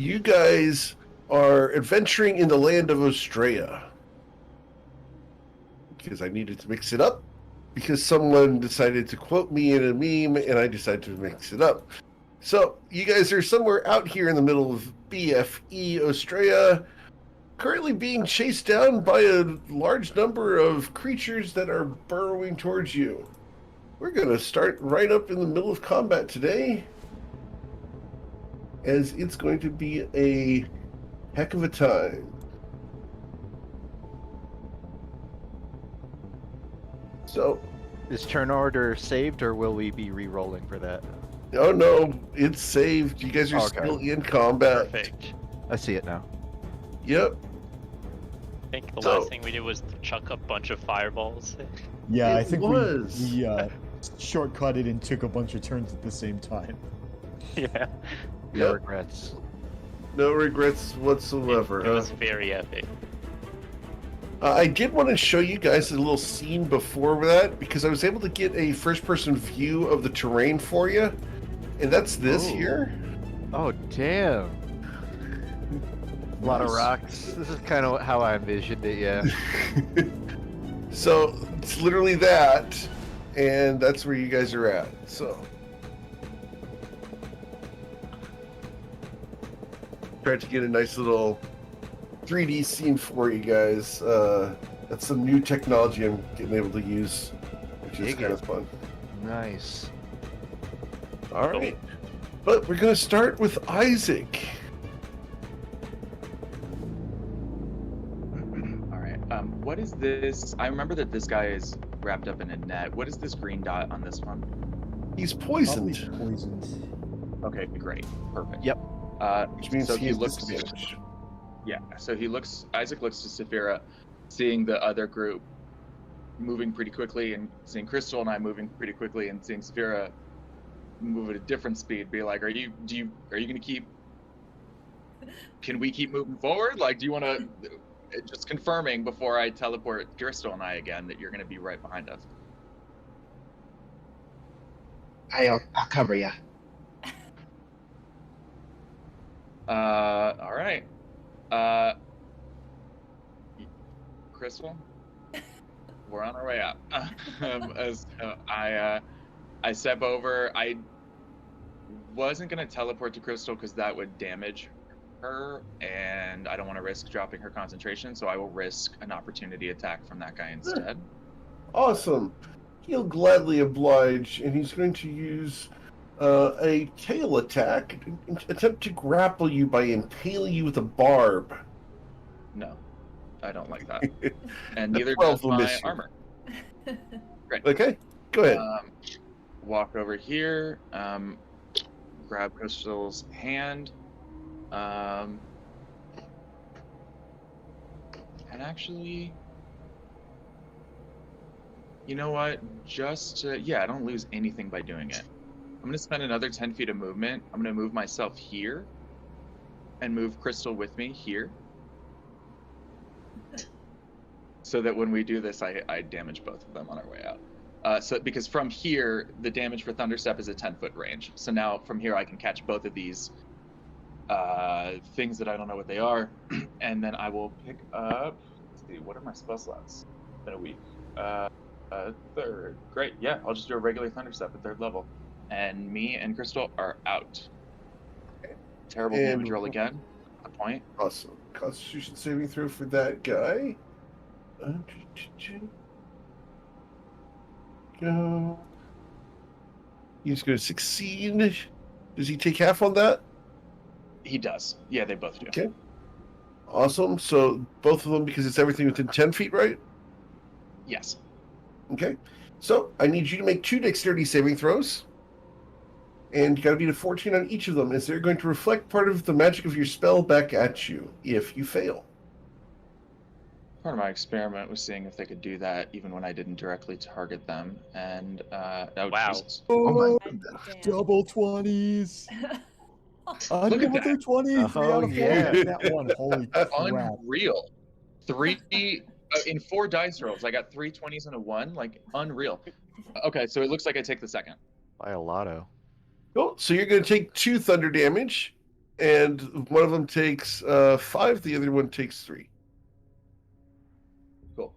you guys are adventuring in the land of Australia. Because I needed to mix it up. Because someone decided to quote me in a meme, and I decided to mix it up. So, you guys are somewhere out here in the middle of BFE Australia, currently being chased down by a large number of creatures that are burrowing towards you. We're going to start right up in the middle of combat today, as it's going to be a heck of a time. So, is turn order saved, or will we be re-rolling for that? oh no, it's saved. You guys are Okay. still in combat. Perfect. I see it now. Yep. I think the So- last thing we did was chuck a bunch of fireballs. Yeah, It I think was. we shortcutted and took a bunch of turns at the same time. Yeah. No Yep. regrets. No regrets whatsoever. It was very epic. I did want to show you guys a little scene before that, because I was able to get a first-person view of the terrain for you, and that's this Oh. here. Oh, damn. A lot of Nice. rocks. This is kind of how I envisioned it, yeah. So it's literally that, and that's where you guys are at. So tried to get a nice little 3D scene for you guys. That's some new technology I'm getting able to use, which is Dig kind it. of fun. Nice. All right, but we're gonna start with Isaac. All right. What is this? I remember that this guy is wrapped up in a net. What is this green dot on this one? He's Probably poisoned, poisoned. Okay, great, perfect. Yep. which means so he he has looks. disadvantage. Yeah. So he looks. Isaac looks to Saphira, seeing the other group moving pretty quickly, and seeing Crystal and I moving pretty quickly, and seeing Saphira move at a different speed. Be like, are you gonna keep? Can we keep moving forward? Like, do you want to? Just confirming before I teleport Crystal and I again that you're gonna be right behind us. I'll cover you. All right. Crystal, we're on our way out. As I step over, I wasn't gonna teleport to Crystal because that would damage her, and I don't want to risk dropping her concentration, so I will risk an opportunity attack from that guy instead. Awesome. He'll gladly oblige, and he's going to use a tail attack, attempt to grapple you by impaling you with a barb. No, I don't like that, and neither Well, does we'll my miss you. armor. Great. Okay, go ahead. Walk over here, grab Crystal's hand, and actually, you know what? Just I don't lose anything by doing it. I'm gonna spend another 10 feet of movement. I'm gonna move myself here, and move Crystal with me here, so that when we do this, I damage both of them on our way out. So because from here, the damage for Thunderstep is a 10-foot range. So now from here, I can catch both of these things that I don't know what they are, and then I will pick up. Let's see, what are my spell slots? In a week. Third. Great. Yeah, I'll just do a regular Thunderstep at 3rd level, and me and Crystal are out. Terrible And- damage roll again. A point. Awesome. Constitution saving throw for that guy. Go. He's going to succeed. Does he take half on that? He does. Yeah, they both do. Okay. Awesome. So both of them, because it's everything within 10 feet, right? Yes. Okay. So I need you to make 2 dexterity saving throws. And you got to beat a 14 on each of them, as they're going to reflect part of the magic of your spell back at you if you fail. Part of my experiment was seeing if they could do that even when I didn't directly target them, and Wow. Jesus. Oh my Oh, double 20s. I Look did at with that. their 20s. 3 out of 4. yeah. That one. Holy crap. Unreal. 3 in 4 dice rolls. I got 3 20s and a 1. Like, unreal. Okay, so it looks like I take the second. By a lotto. Cool. So you're going to take 2 thunder damage. and one of them takes 5, the other one takes 3. Cool.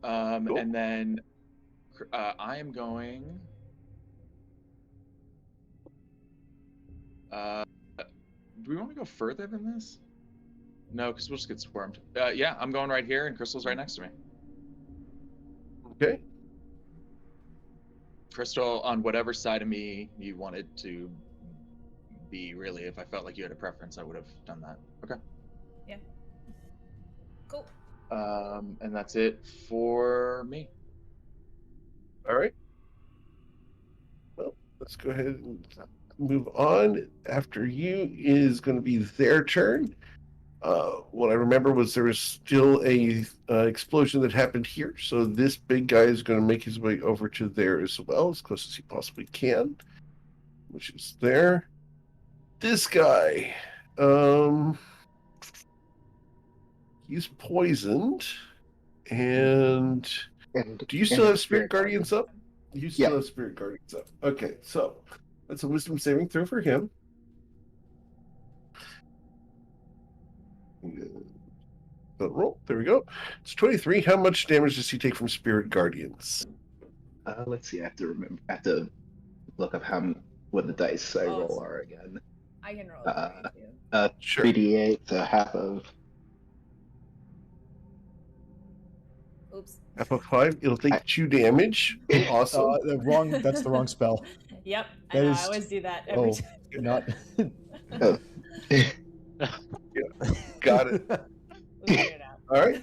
Cool. And then I am going. Do we want to go further than this? No, because we'll just get swarmed. Yeah, I'm going right here, and Crystal's right next to me. Okay. Crystal on whatever side of me you wanted to be, really. If I felt like you had a preference, I would have done that. Okay. Yeah. Cool. And that's it for me. All right. Well, let's go ahead and move on. After you is going to be their turn. What I remember was there was still a explosion that happened here, so this big guy is going to make his way over to there as well, as close as he possibly can, which is there. This guy, he's poisoned, and do you still have Spirit Guardians up? You still have Spirit Guardians up. Okay, so that's a Wisdom saving throw for him. Roll. There we go. It's 23. How much damage does he take from Spirit Guardians? Let's see. I have to remember. I have to look up what the dice I roll are again. I can roll it for you too. Sure. 3d8, so half of. Oops. Half of 5. It'll take 2 damage. Awesome. That's the wrong spell. Yep. I That know. is- I always do that every time. Not. Got it. We'll figure it out. All right.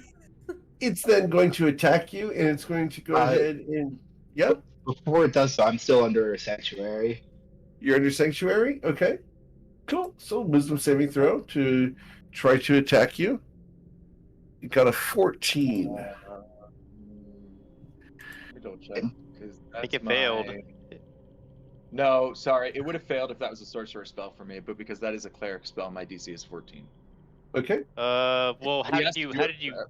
It's then going to attack you, and it's going to go ahead and. Yep. Before it does so, I'm still under a sanctuary. You're under Sanctuary? Okay. Cool. So, Wisdom saving throw to try to attack you. You got a 14. Let me double check. 'Cause I think that's it failed. No, sorry. It would have failed if that was a sorcerer spell for me, but because that is a cleric spell, my DC is 14. Okay. Well, He how has did you? to How do did you? it-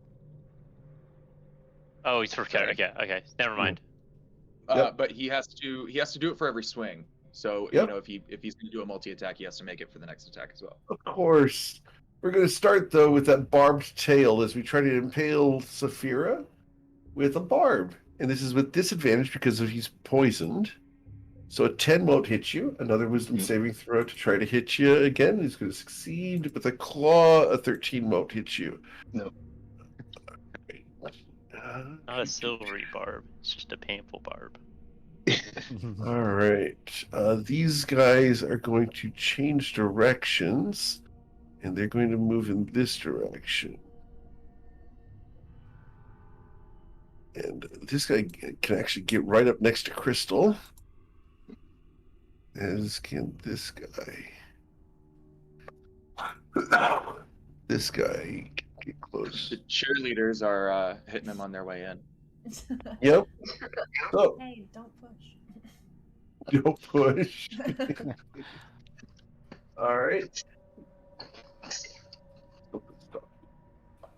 Oh, he's for okay. Okay, never mind. Yep. But he has to do it for every swing. So Yep. you know, if he's going to do a multi-attack, he has to make it for the next attack as well. Of course. We're going to start, though, with that barbed tail as we try to impale Saphira with a barb. And this is with disadvantage because he's poisoned. So a 10 won't hit you. Another Wisdom saving throw to try to hit you again. He's going to succeed. With a claw, a 13 won't hit you. No. Not a silvery barb. It's just a painful barb. All right. These guys are going to change directions, and they're going to move in this direction. And this guy can actually get right up next to Crystal, as can this guy. This guy can get close. The cheerleaders are hitting him on their way in. Yep. So, Hey, don't push. don't push. All right.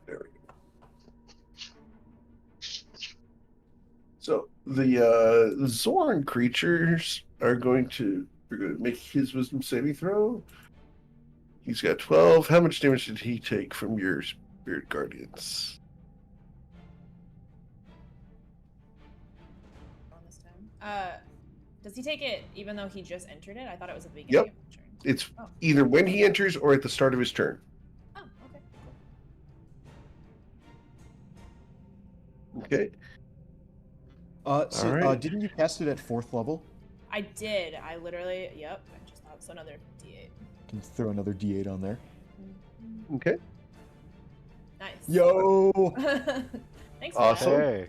There we go. So the Zorn creatures are going to make his Wisdom saving throw. He's got 12. How much damage did he take from your Spirit Guardians? On this time. Does he take it even though he just entered it? I thought it was at the beginning of the turn. It's Oh. either when he enters or at the start of his turn. Oh, okay. Cool. Okay. So, Alright. didn't you cast it at 4th level? I did. I literally. Yep. I just thought so. Another D8. Can throw another D8 on there. Okay. Nice. Yo! Thanks. Awesome. Man. Hey.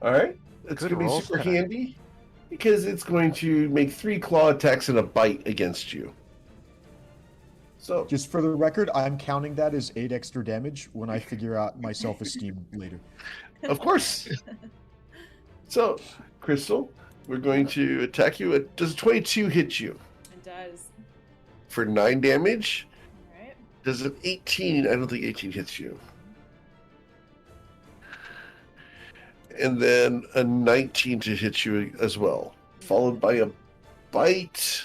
All right. It's Good going to be rolls super tonight. handy because it's going to make 3 claw attacks and a bite against you. So, Just for the record, I'm counting that as 8 extra damage when I figure out my self-esteem later. of course. So, Crystal, we're going to attack you. Does 22 hit you It does. for 9 damage? All right. Does it 18? I don't think 18 hits you. And then a 19 to hit you as well, followed by a bite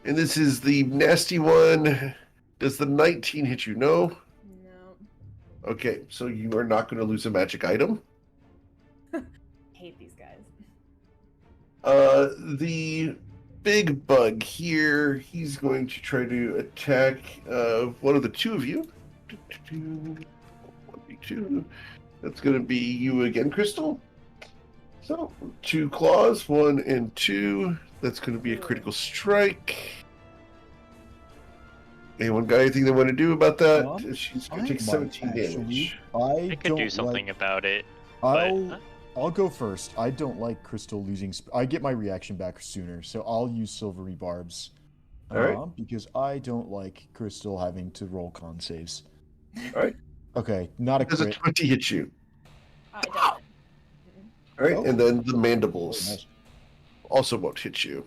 And this is the nasty one. Does the 19 hit you? No? No. Okay, so you are not going to lose a magic item. Hate these guys. The big bug here, he's going to try to attack one of the two of you. 1v2. That's going to be you again, Crystal. So, 2 claws, 1 and 2. That's going to be a critical strike. Anyone got anything they want to do about that? She's going to take 17 damage. I could do something about it. I'll go first. I don't like Crystal losing. I get my reaction back sooner, so I'll use silvery barbs. All right. Because I don't like Crystal having to roll con saves. All right. Okay, not a Does a crit. 20 hit you? It doesn't. All right, and then the mandibles Oh, nice. also won't hit you.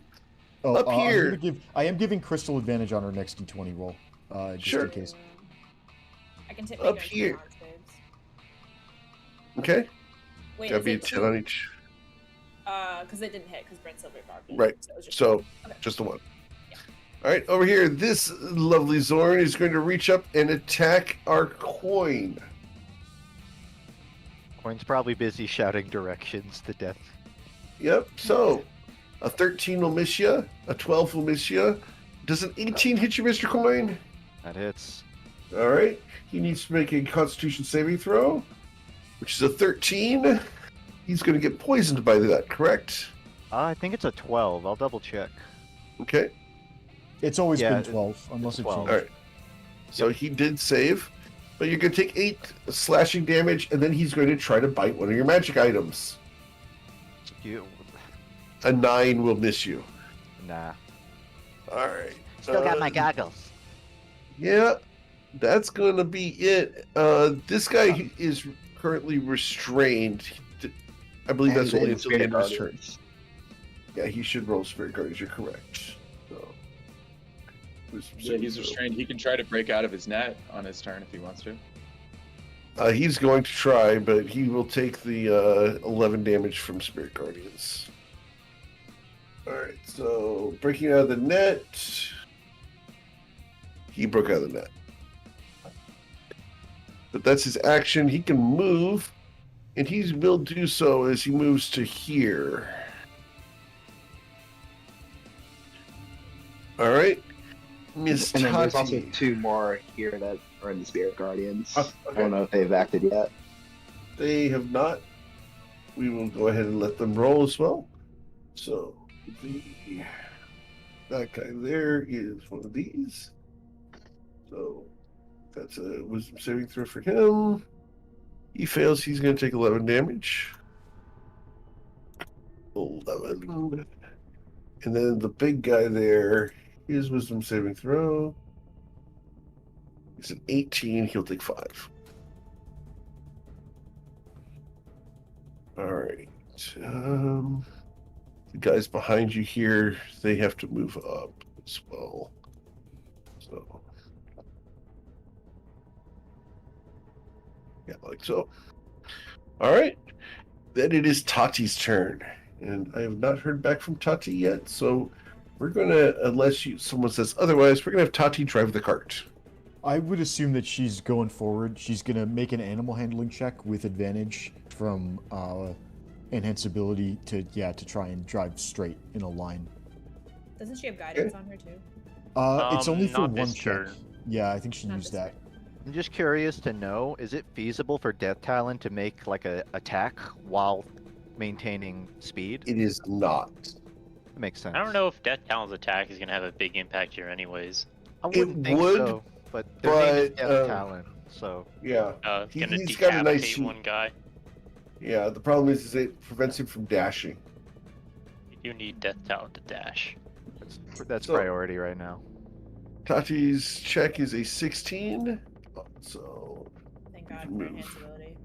Oh, Up here. I am giving Crystal advantage on her next d20 roll, just Sure. in case. I can tip Up my here. con saves. Okay. Wait, Gotta is be a it 10 on each. because it didn't hit because Brent silver bar. Right. So, it was just So, okay. just the one. All right, over here, this lovely Zorn is going to reach up and attack our coin. Coin's probably busy shouting directions to death. Yep, so a 13 will miss you, a 12 will miss you. Does an 18 hit you, Mr. Coin? That hits. All right, he needs to make a Constitution saving throw, which is a 13. He's going to get poisoned by that, correct? I think it's a 12. I'll double check. Okay, It's always Yeah, been 12, unless it 12. changed. all right. So he did save, but you're going to take 8 slashing damage, and then he's going to try to bite one of your magic items. You, A 9 will miss you. nah. All right. Still got my goggles. Yeah, that's going to be it. This guy is currently restrained. I believe that's And only then until the end of his turn. Guardians. Yeah, he should roll Spirit Guardians. You're correct. So, Yeah, he's restrained. He can try to break out of his net on his turn if he wants to. He's going to try, but he will take the 11 damage from Spirit Guardians. All right, so breaking out of the net. He broke out of the net. But that's his action. He can move, and he will do so as he moves to here. All right, Miss And then there's also Tati. 2 more here that are in the Spirit Guardians. Oh, I okay. don't know if they've acted yet. They have not. We will go ahead and let them roll as well. So that guy there is one of these. So that's a wisdom saving throw for him. He fails. He's going to take 11 damage. 11. And then the big guy there, his wisdom saving throw is an 18. He'll take 5. All right. The guys behind you here, they have to move up as well. So, yeah, like so. All right. Then it is Tati's turn. And I have not heard back from Tati yet. So we're going to, unless someone says otherwise, we're going to have Tati drive the cart. I would assume that she's going forward. She's going to make an animal handling check with advantage from enhance ability to try and drive straight in a line. Doesn't she have guidance on her too? It's only for not one this check. turn. Yeah, I think she Not used this that. I'm just curious to know, is it feasible for Death Talon to make like a attack while maintaining speed? It is not. That makes sense. I don't know if Death Talon's attack is gonna have a big impact here, anyways. I wouldn't think would, so, but their name is but, Death Talon, so Yeah. It's gonna He's got a nice decapitate suit. one guy. Yeah, the problem is it prevents him from dashing. You need Death Talon to dash. that's So- priority right now. Tati's check is a 16. So, Thank God for Move. enhance ability.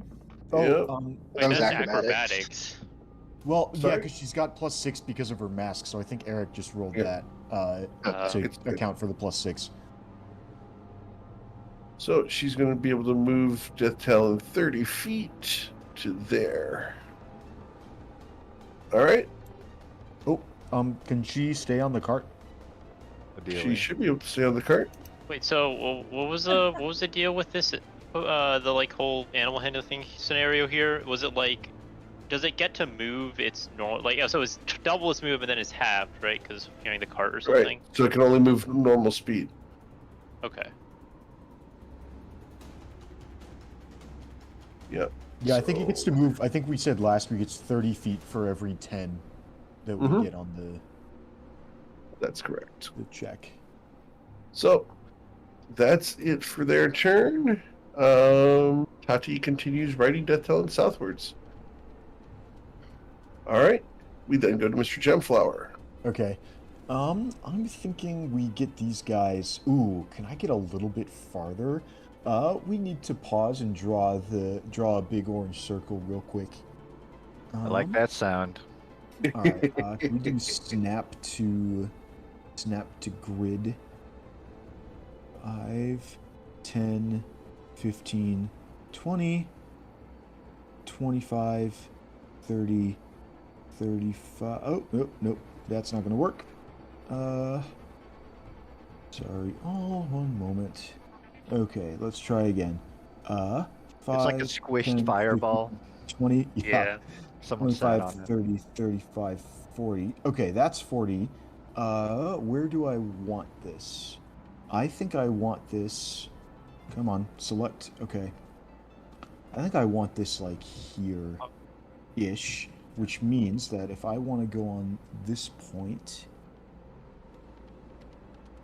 Oh, Yeah. Wait, That was that's acrobatics. acrobatics. well, yeah, Sorry? because she's got +6 because of her mask, so I think Eric just rolled Yeah. that to It's good. account for the +6. So she's going to be able to move Death Talon 30 feet to there. All right. Can she stay on the cart? I She should be able to stay on the cart. Wait, so what was the deal with this? The like whole animal handling thing scenario here. Was it like, does it get to move its normal? Like, so it's double its move and then it's halved, right? Because carrying the cart or something. Right. So it can only move normal speed. Okay. Yep. Yeah, I think it gets to move. I think we said last week it's 30 feet for every 10 that we get on That's correct. the check. So that's it for their turn. Tati continues riding Death Talon southwards. All right. We then go to Mr. Gemflower. Okay. I'm thinking we get these guys. Ooh, can I get a little bit farther? We need to pause and draw a big orange circle real quick. I like that sound. All right. Can we do snap to grid? 5, 10, 15, 20, 25, 30, 35. Oh, nope. That's not going to work. Sorry. Oh, one moment. Okay, let's try again. 5, It's like a squished 10, fireball. 15, 20. Yeah. Someone sat 25, on it. 30, 35, 40. Okay, that's 40. Where do I want this? I think I want this. Come on, select. Okay. I think I want this like here-ish, which means that if I want to go on this point.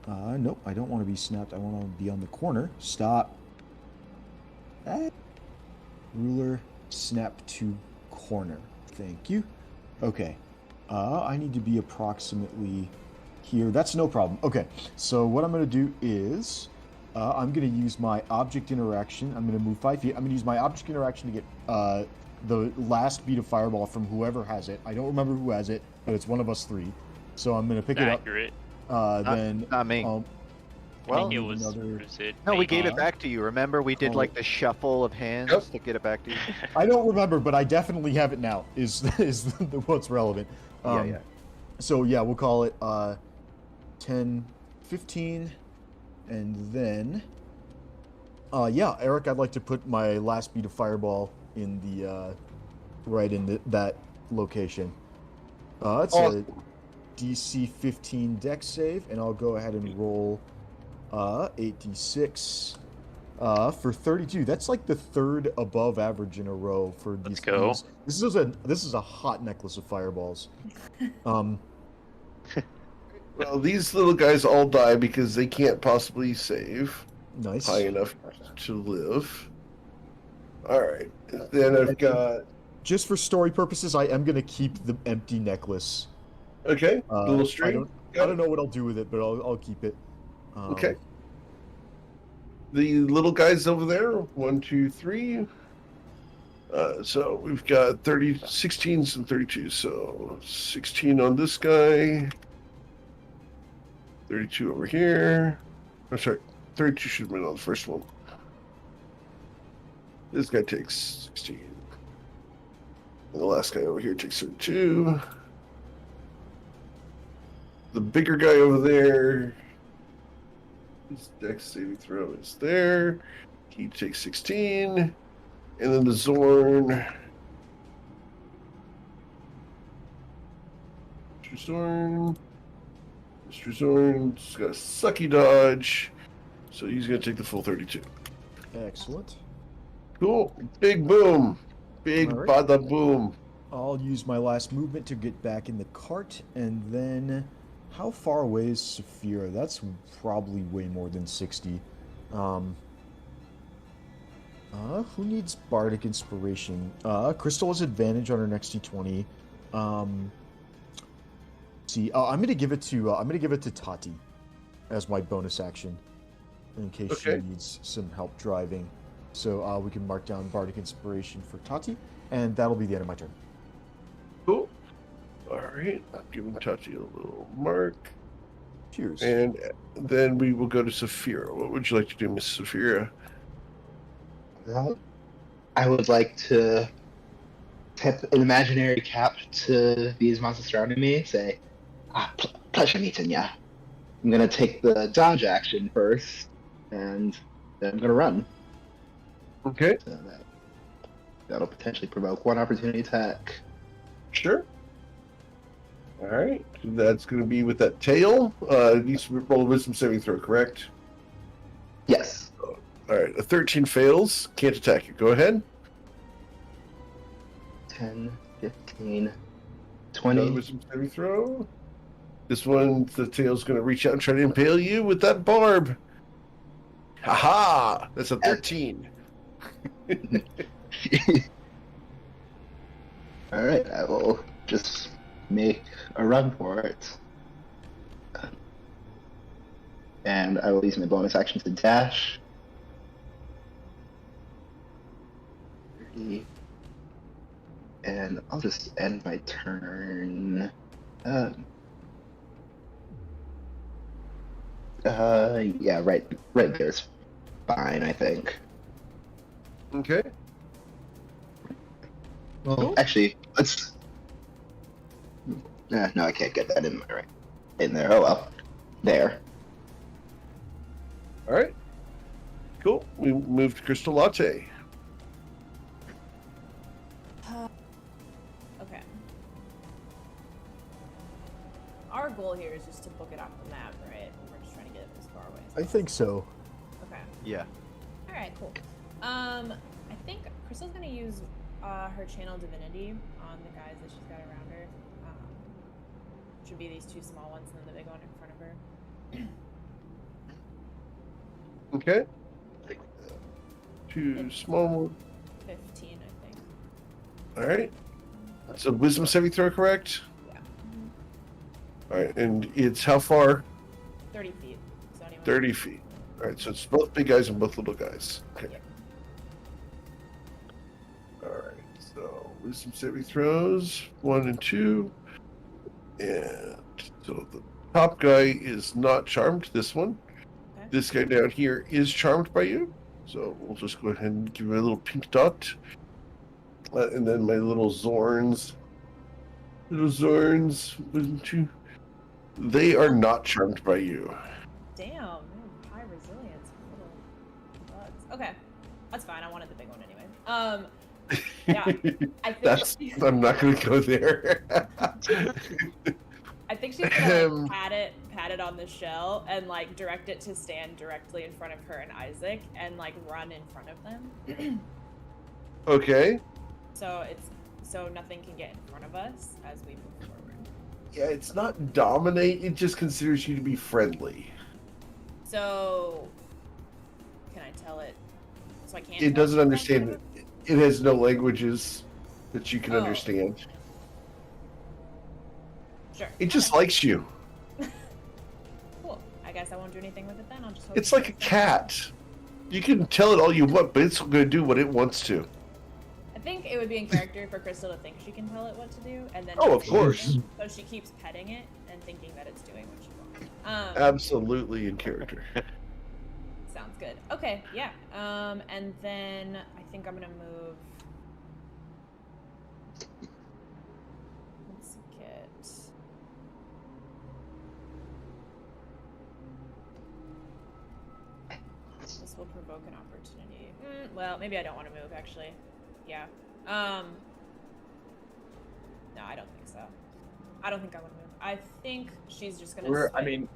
Nope, I don't want to be snapped. I want to be on the corner. Stop. Ruler, snap to corner. Thank you. Okay. I need to be approximately here. That's no problem. Okay, so what I'm going to do is I'm going to use my object interaction. I'm going to move 5 feet. I'm going to use my object interaction to get the last bead of fireball from whoever has it. I don't remember who has it, but it's one of us three. So I'm going to pick Accurate. it up. Then Not me. I Well, think it was another... Sid, No, we maybe. gave it back to you. Remember, we did like the shuffle of hands Yep. to get it back to you. I don't remember, but I definitely have it now. Is what's relevant. Yeah. So yeah, we'll call it 10, 15, and then yeah, Eric, I'd like to put my last bead of fireball in the right in that location. It's a DC 15 dex save, and I'll go ahead and roll 8d6 for 32. That's like the third above average in a row for these. Let's go. This is a hot necklace of fireballs. Well, these little guys all die because they can't possibly save Nice. high enough to live. All right. Then I've got... Just for story purposes, I am gonna keep the empty necklace. Okay, little string. I don't know what I'll do with it, but I'll keep it. Okay. The little guys over there, 1, 2, 3. So we've got 16s and 32. So 16 on this guy. 32 over here. I'm sorry, 32 should have been on the first one. This guy takes 16. And the last guy over here takes 32. The bigger guy over there, his dex saving throw is there. He takes 16. And then the Zorn. Mr. Zorn's got a sucky dodge. So he's going to take the full 32. Excellent. Cool. Big boom. Big All right. bada boom. I'll use my last movement to get back in the cart, and then how far away is Saphira? That's probably way more than 60. Who needs Bardic Inspiration? Crystal has advantage on her next D20. See, I'm gonna give it to Tati as my bonus action in case she needs some help driving. So we can mark down Bardic Inspiration for Tati, and that'll be the end of my turn. Cool. All right. I'm giving Tati a little mark. Cheers. And then we will go to Saphira. What would you like to do, Miss Saphira? Well, I would like to tip an imaginary cap to these monsters surrounding me, say, pleasure meeting ya. I'm gonna take the dodge action first, and then I'm gonna run. Okay, So that'll potentially provoke one opportunity attack. sure. All right, that's going to be with that tail. Needs to roll a wisdom saving throw, correct? Yes. All right, a 13 fails. Can't attack you. Go ahead. 10, 15, Another 20. wisdom saving throw. This one, the tail's going to reach out and try to impale you with that barb. Ha! That's a 13. All right, I will just make a run for it. And I will use my bonus action to dash. 30. And I'll just end my turn. Yeah, right there's fine, I think. Okay. Well, actually, let's. No, I can't get that in there. Oh well, there. All right. Cool. We moved to Crystal Latte. Okay. Our goal here is just to book it off the map, right? We're just trying to get it as far away as I think so. Okay. Yeah. All right, cool. I think Crystal's gonna use her channel divinity on the guys that she's got around her. Should be these two small ones and then the big one in front of her. Okay. Two small. 15, I think. All right. So wisdom saving throw, correct? Yeah. All right, and it's how far? 30 feet. So anyway. 30 feet. All right, so it's both big guys and both little guys. Okay. Yep. All right, so wisdom saving throws 1 and 2, and so the top guy is not charmed. This one, Okay. this guy down here is charmed by you. So we'll just go ahead and give him a little pink dot, and then my little Zorns. Little Zorns, 1 and 2. They are not charmed by you. Damn, they have high resilience for little bugs. Okay, that's fine. I wanted the big one anyway. Yeah, I think I'm not going to go there. I think she's gonna like, pat it on the shell and like direct it to stand directly in front of her and Isaac and like run in front of them. Okay. So nothing can get in front of us as we move forward. Yeah, it's not dominate. It just considers you to be friendly. So can I tell it? So I can't. It doesn't understand. It has no languages that you can Oh. understand. Sure. It just likes you. Cool. I guess I won't do anything with it then. I'll just. Hope It's like a cat. You can tell it all you want, but it's going to do what it wants to. I think it would be in character for Crystal to think she can tell it what to do, and then. Oh, of she course. doesn't. So she keeps petting it and thinking that it's doing what she wants. Absolutely in character. Sounds good. Okay, yeah. And then I think I'm gonna move. Let's get. This will provoke an opportunity. Well, maybe I don't want to move actually. Yeah. No, I don't think so. I don't think I want to move. I think she's just gonna. I mean,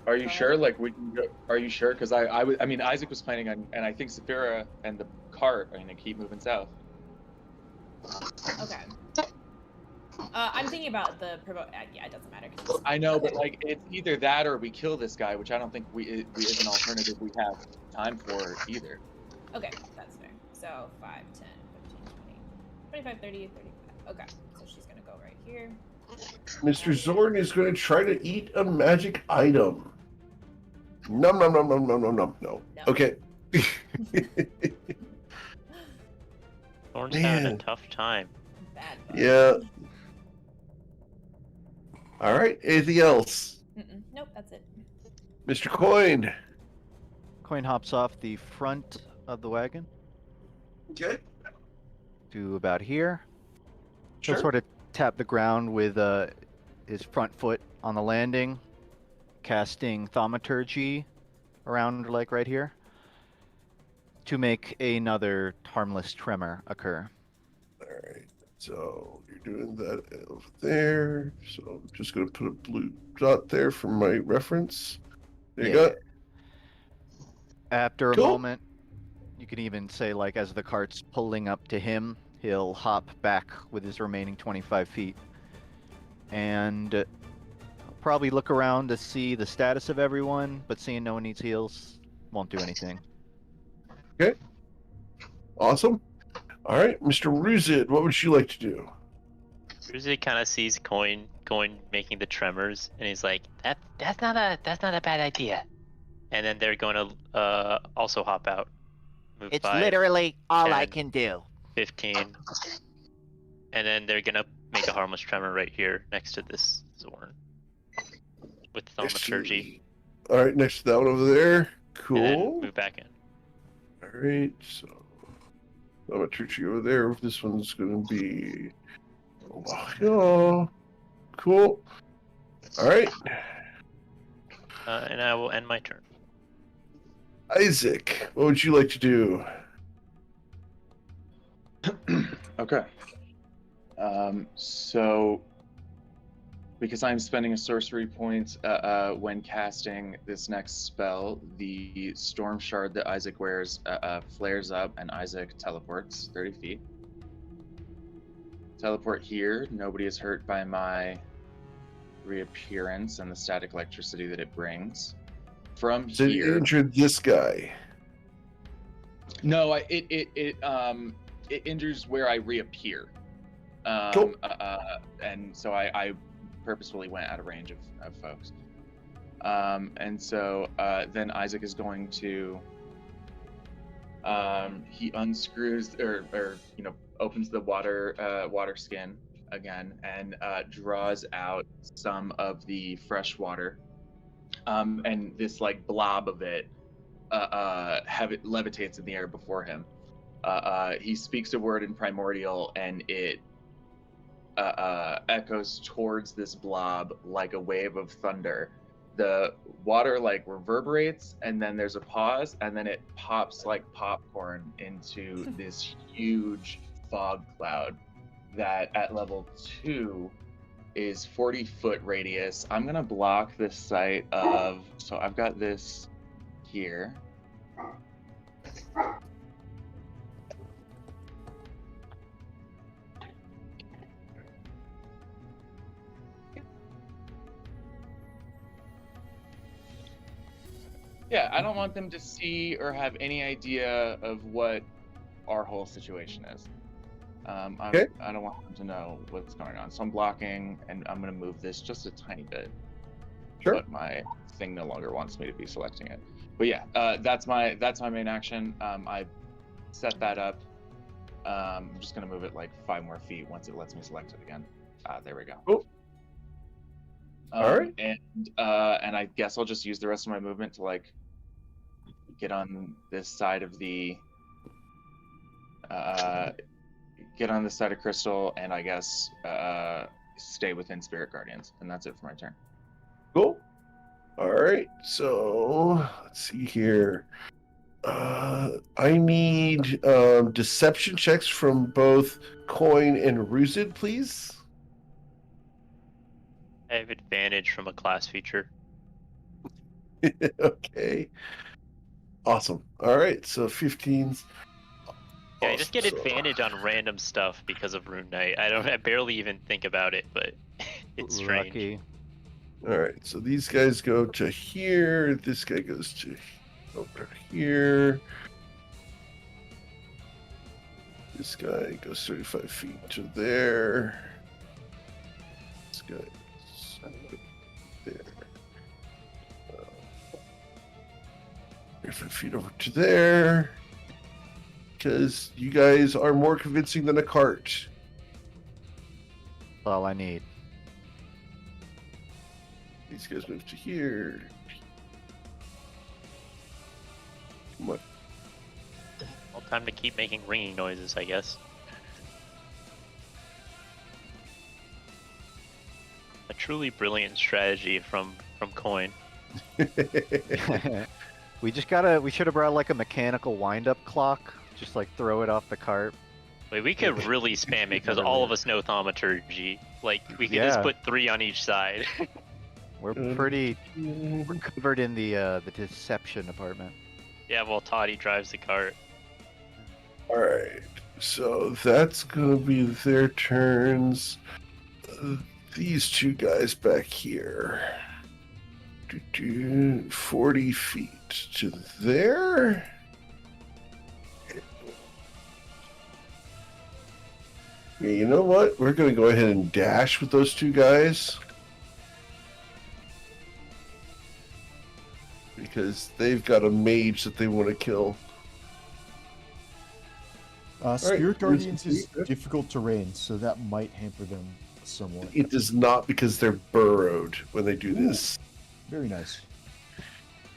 are you sure? Like, we can go, are you sure? Because I mean, Isaac was planning on, and I think Saphira and the cart are gonna keep moving south. Okay. I'm thinking about the provoke. Yeah, it doesn't matter. I know, but like, it's either that or we kill this guy, which I don't think is an alternative we have time for either. Okay, that's fair. So 5, 10, 15, 20, 25, 30, 35. Okay, so she's gonna go right here. Mr. Zorn is going to try to eat a magic item. Nom nom nom nom nom nom nom. No. No. Okay. Thorn's having a Man. tough time. Bad. Bug. Yeah. All right. Anything else? Nope, that's it. Mr. Coin. Coin hops off the front of the wagon Okay. to about here. Sure. He'll sort of tap the ground with his front foot on the landing casting thaumaturgy around like right here to make another harmless tremor occur. All right. So you're doing that over there. So I'm just going to put a blue dot there for my reference. There you go. After a Cool. moment, you can even say, like, as the cart's pulling up to him, he'll hop back with his remaining 25 feet. And probably look around to see the status of everyone, but seeing no one needs heals, won't do anything. Okay. Awesome. All right, Mr. Ruzid, what would you like to do? Usually kind of sees Coin making the tremors, and he's like, that's not a bad idea. And then they're going to also hop out. Move It's 5, literally all I 10. can do. 15. And then they're gonna make a harmless tremor right here next to this Zorn. With thaumaturgy. All right, next to that one over there. And then Cool. move back in. All right, so thaumaturgy over there. This one's going to be. Oh, cool. All right, And I will end my turn. Isaac, what would you like to do? Okay. So, because I'm spending a sorcery point when casting this next spell, the storm shard that Isaac wears flares up, and Isaac teleports 30 feet. Teleport here. Nobody is hurt by my reappearance and the static electricity that it brings. From So here. you injured this guy. No, it injures where I reappear. Cool. And so I purposefully went out of range of folks. And so then Isaac is going to he unscrews or opens the water skin again and draws out some of the fresh water. And this like blob of it levitates in the air before him. He speaks a word in primordial, and it echoes towards this blob like a wave of thunder. The water like reverberates, and then there's a pause, and then it pops like popcorn into this huge fog cloud that at level 2 is 40-foot radius. I'm gonna block this site of, so I've got this here. Yeah, I don't want them to see or have any idea of what our whole situation is. Okay. I don't want them to know what's going on. So I'm blocking, and I'm going to move this just a tiny bit. Sure. But my thing no longer wants me to be selecting it. But yeah, that's my main action. I set that up. I'm just going to move it like 5 more feet once it lets me select it again. There we go. Cool. All right. And I guess I'll just use the rest of my movement to like get on this side of the Crystal, and I guess stay within Spirit Guardians, and that's it for my turn. Cool. All right. So let's see here. I need deception checks from both Coin and Ruzid, please. I have advantage from a class feature. Okay. Awesome. All right. So 15s. Yeah, I just get Awesome. advantage on random stuff because of Rune Knight. I barely even think about it, but it's strange. Lucky. All right. So these guys go to here. This guy goes to over here. This guy goes 35 feet to there. This guy goes there. 35 feet over to there. Because you guys are more convincing than a cart. That's all I need. These guys move to here. Come on. Well, time to keep making ringing noises, I guess. A truly brilliant strategy from Coin. We should have brought like a mechanical wind-up clock. Just like throw it off the cart. Wait, we could really spam it because all of us know thaumaturgy. Like, we could just Yeah. put 3 on each side. We're covered in the deception department. Yeah, well, Toddy drives the cart. Alright, so that's gonna be their turns. These two guys back here. 40 feet to there. Yeah, you know what? We're gonna go ahead and dash with those two guys. Because they've got a mage that they want to kill. Spirit Alright, Guardians is difficult terrain, so that might hamper them somewhat. It does not, because they're burrowed when they do this. Very nice.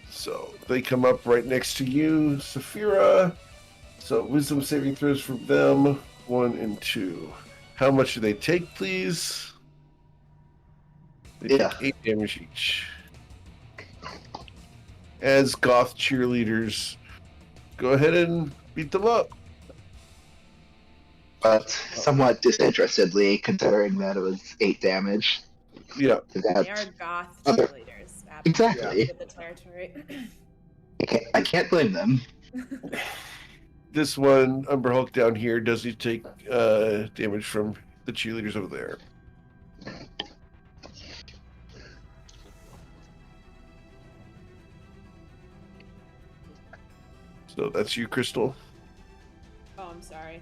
So they come up right next to you, Saphira. So wisdom saving throws from them, 1 and 2. How much do they take, please? They Yeah. take 8 damage each. As goth cheerleaders, go ahead and beat them up. But somewhat disinterestedly, considering that it was 8 damage. Yeah. They That's are goth Okay. cheerleaders. Exactly. With the territory. I can't blame them. This one, Umber Hulk down here, doesn't take damage from the cheerleaders over there. So that's you, Crystal. Oh, I'm sorry.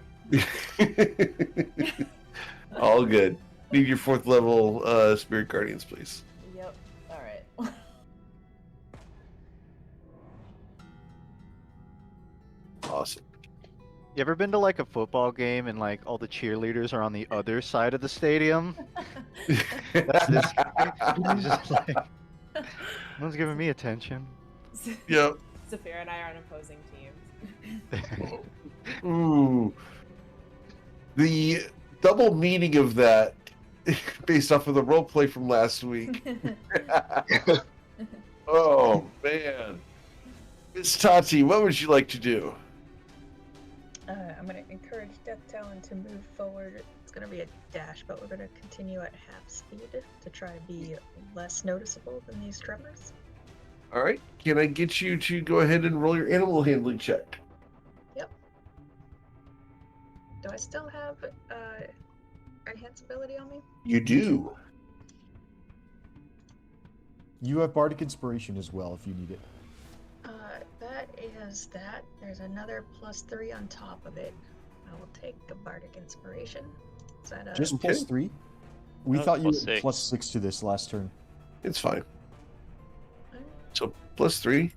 All good. Need your 4th level Spirit Guardians, please. Yep. All right. Awesome. You ever been to like a football game and like all the cheerleaders are on the other side of the stadium? That's this guy. He's just like, no one's giving me attention. Yep. Saphira and I are on opposing teams. Ooh. The double meaning of that, based off of the roleplay from last week. Oh, man. Miss Tati, what would you like to do? I'm going to encourage Death Talon to move forward. It's going to be a dash, but we're going to continue at half speed to try to be less noticeable than these tremors. All right. Can I get you to go ahead and roll your animal handling check? Do I still have enhance ability on me? You do. You have Bardic Inspiration as well if you need it. That is that. There's another +3 on top of it. I will take a Bardic Inspiration. Is that Just Okay. +3? We No, thought you +6. were +6 to this last turn. It's fine. So +3.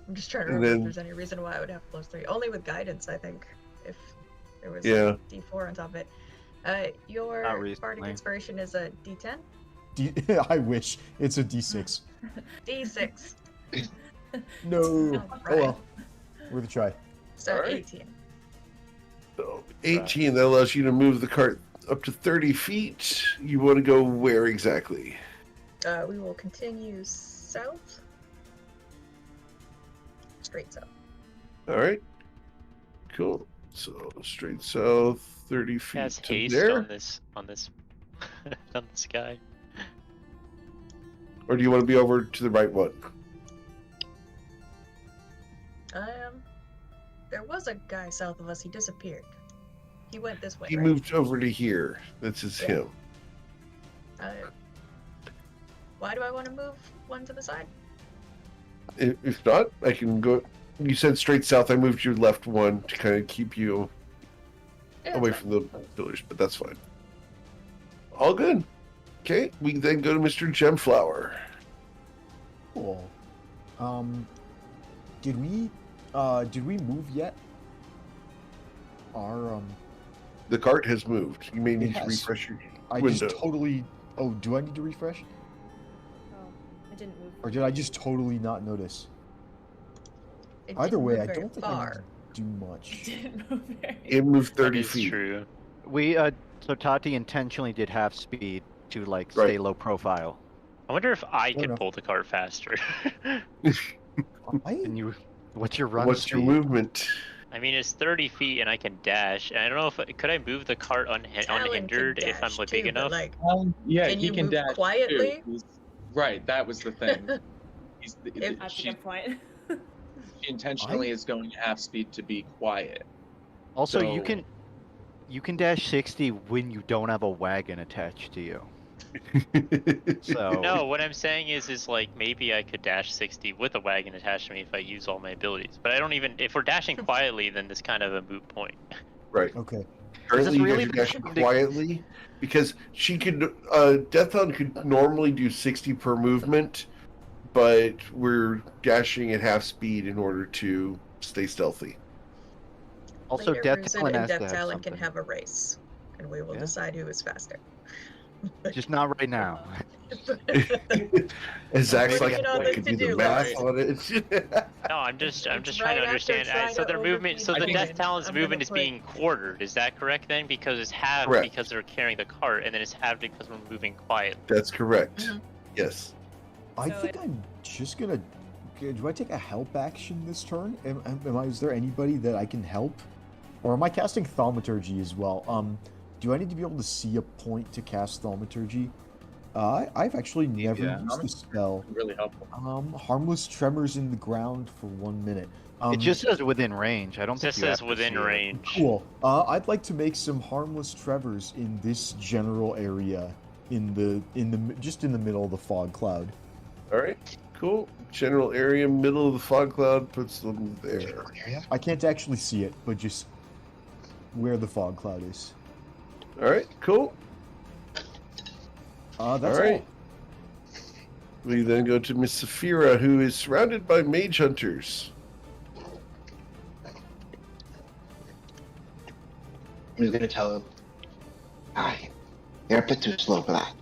I'm just trying to And remember then- if there's any reason why I would have +3. Only with guidance, I think. If there was Yeah. a D4 on top of it. Your Not Bardic recently. Inspiration is a D10? I wish. It's a D6. D6. No. Oh, Oh well. Worth a try. So Alright. 18. So 18, that allows you to move the cart up to 30 feet. You want to go where exactly? We will continue south. Straight south. All right. Cool. So straight south, 30 It feet has to haste there. on this on this guy. Or do you want to be over to the right one? There was a guy south of us. He disappeared. He went this way. He right? moved over to here. This is Yeah. him. Why do I want to move one to the side? If not, I can go. You said straight south. I moved your left one to kind of keep you Yeah, away it's from the pillars, but that's fine. All good. Okay, we then go to Mr. Gemflower. Cool. Did we move yet? Our The cart has moved. You may need to has. refresh your I window. just totally. Oh, do I need to refresh? Oh, it didn't move. Or did I just totally not notice? It Either didn't way, move I very don't think I far. need to do much. It didn't move very. It moved That 30 is feet. true. We so Tati intentionally did half speed to like Right. stay low profile. I wonder if I Fair could enough. pull the cart faster. And you, what's your run What's speed? your movement? I mean, it's 30 feet and I can dash. And I don't know if could I move the cart Talon can unhindered if I'm dash like big too, but, enough. like, Yeah, Can he you can move dash quietly? Too. Right, that was the thing. If- That's a She good point. intentionally is going half speed to be quiet. Also, So- you can dash 60 when you don't have a wagon attached to you. So No, what I'm saying is like maybe I could dash 60 with a wagon attached to me if I use all my abilities. But I don't even. If we're dashing quietly, then this kind of a moot point. Right. Okay. Currently, you really guys are dashing the- quietly because she could. Deathhound could normally do 60 per movement, but we're dashing at half speed in order to stay stealthy. also Later, Death Ruzin Talon and has to Death have Talon something. can have a race, and we will Yeah. decide who is faster. Just not right now. And Zach's Maybe like, on I the could do the to-do math list. on it. No, I'm just It's trying to right after understand. trying So to their movement, so overfeed the the Death wind. Talon's I'm movement gonna is put- being quartered. Is that correct then? Because it's halved Correct. because they're carrying the cart, and then it's halved because we're moving quietly. That's correct. Mhm. Yes. I So think I'm just gonna. Do I take a help action this turn? Is there anybody that I can help, or am I casting thaumaturgy as well? Do I need to be able to see a point to cast thaumaturgy? I've actually never Yeah. used the spell. Really helpful. Harmless tremors in the ground for 1 minute. It just says within range. I don't It think just you have says to within see it. range. Cool. I'd like to make some harmless tremors in this general area, just in the middle of the fog cloud. All right. Cool. General area, middle of the fog cloud, puts them there. I can't actually see it, but just where the fog cloud is. All right. Cool. That's All right. We then go to Miss Saphira, who is surrounded by mage hunters. I'm just gonna tell him, "Hi, you're a bit too slow for that."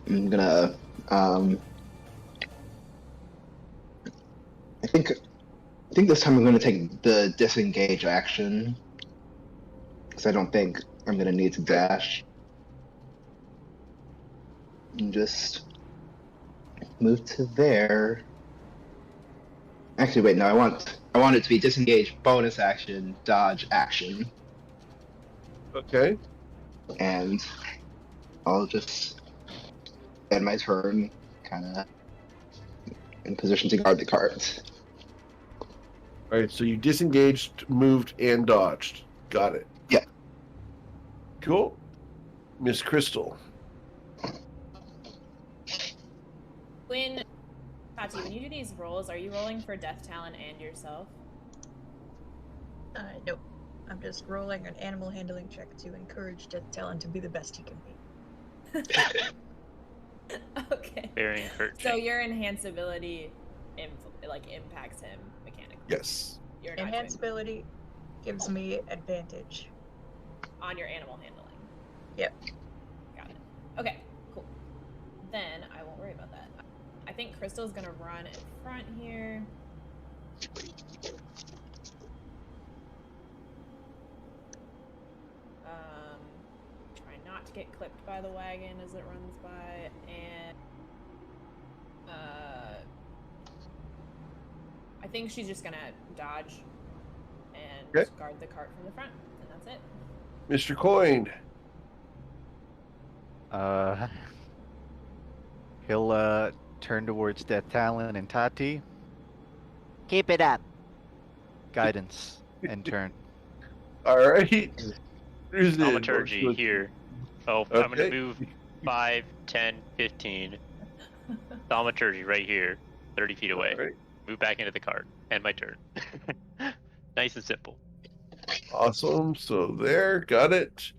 I'm gonna, I think this time I'm gonna take the disengage action because I don't think I'm gonna need to dash. And just move to there. Actually, wait, no, I want it to be disengage, bonus action, dodge action. Okay. And I'll just end my turn, kind of in position to guard the cards. All right. So you disengaged, moved, and dodged. Got it. Yeah. Cool. Miss Crystal. Tati, when you do these rolls, are you rolling for Death Talon and yourself? Nope. I'm just rolling an animal handling check to encourage Death Talon to be the best he can be. Okay. Very encouraging. So your enhance ability impacts him mechanically. Yes. You're not Enhance doing ability gives me advantage. on your animal handling. Yep. Got it. Okay, cool. Then I won't worry about that. I think Crystal's gonna run in front here. Try not to get clipped by the wagon as it runs by, and I think she's just gonna dodge and Okay. guard the cart from the front, and that's it. Mr. Coin. He'll turn towards Death Talon and Tati. Keep it up. Guidance and turn. All right. Who's in? Thaumaturgy here. Oh, I'm gonna Okay. move 5, 10, 15. Thaumaturgy right here, 30 feet away. All right. Move back into the cart. End my turn. Nice and simple. Awesome. So there, got it.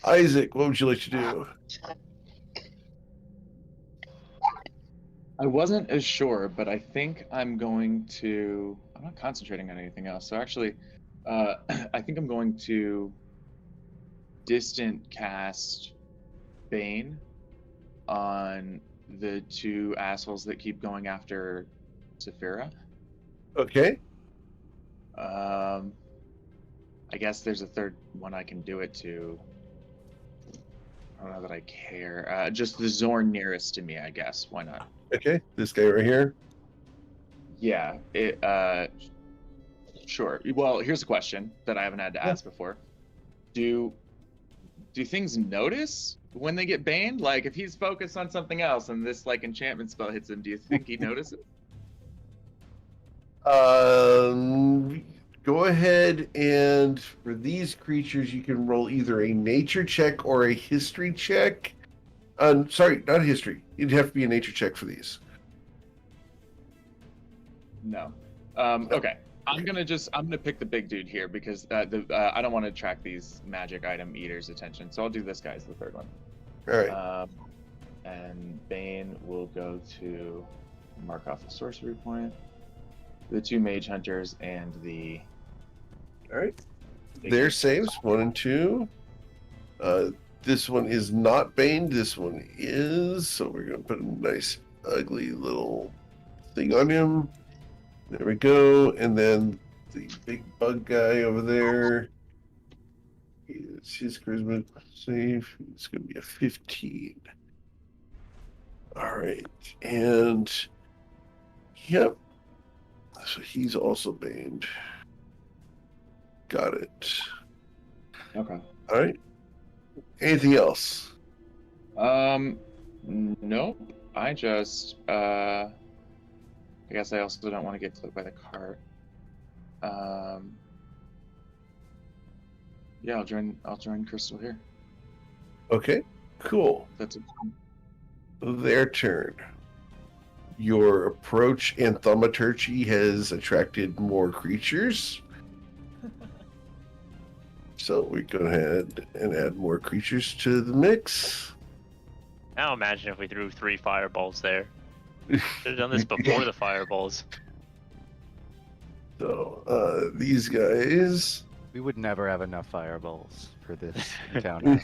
Isaac, what would you like to do? I wasn't as sure, but I think I'm going to. I'm not concentrating on anything else. So actually, I think I'm going to distant cast Bane on the two assholes that keep going after Saphira. Okay. I guess there's a third one I can do it to. I don't know that I care. Just the Zorn nearest to me, I guess. Why not? Okay, this guy right here. Yeah. Sure. Well, here's a question that I haven't had to ask before. Do things notice when they get banned? Like, if he's focused on something else and this like enchantment spell hits him, do you think he notices? Go ahead and for these creatures, you can roll either a nature check or a history check. Sorry, not history. It'd have to be a nature check for these. No. Okay. I'm gonna pick the big dude here because I don't want to attract these magic item eaters' attention. So I'll do this guy as the third one. All right. And Bane will go to mark off a sorcery point. The 2 mage hunters and the. All right. Their saves 1 and 2. This one is not Bane. This one is. So we're gonna put a nice, ugly little thing on him. There we go. And then the big bug guy over there. His charisma save. It's going to be a 15. All right. And, yep. So he's also banned. Got it. Okay. All right. Anything else? Nope. I just, I guess I also don't want to get killed by the cart. Yeah, I'll join Crystal here. Okay. Cool. That's it. Their turn. Your approach and thaumaturgy has attracted more creatures. So we go ahead and add more creatures to the mix. Now imagine if we threw 3 fireballs there. Should have done this before the fireballs. So these guys. We would never have enough fireballs for this encounter.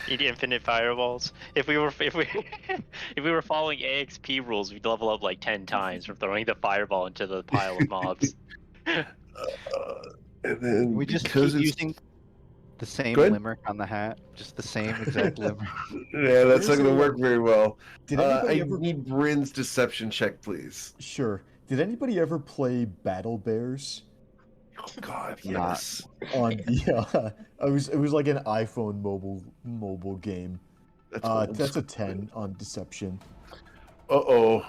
Eat infinite fireballs. If we were following AXP rules, we'd level up like 10 times from throwing the fireball into the pile of mobs. And then We just because keep it's using the same Go ahead. limerick on the hat, just the same exact limerick. yeah, that's not There's going to a- work very well. Did I anybody ever? need Bryn's deception check, please. Sure. Did anybody ever play Battle Bears? Oh God, Not. yes. On the it was like an iPhone mobile game. That's old. That's a 10 on deception. Uh-oh.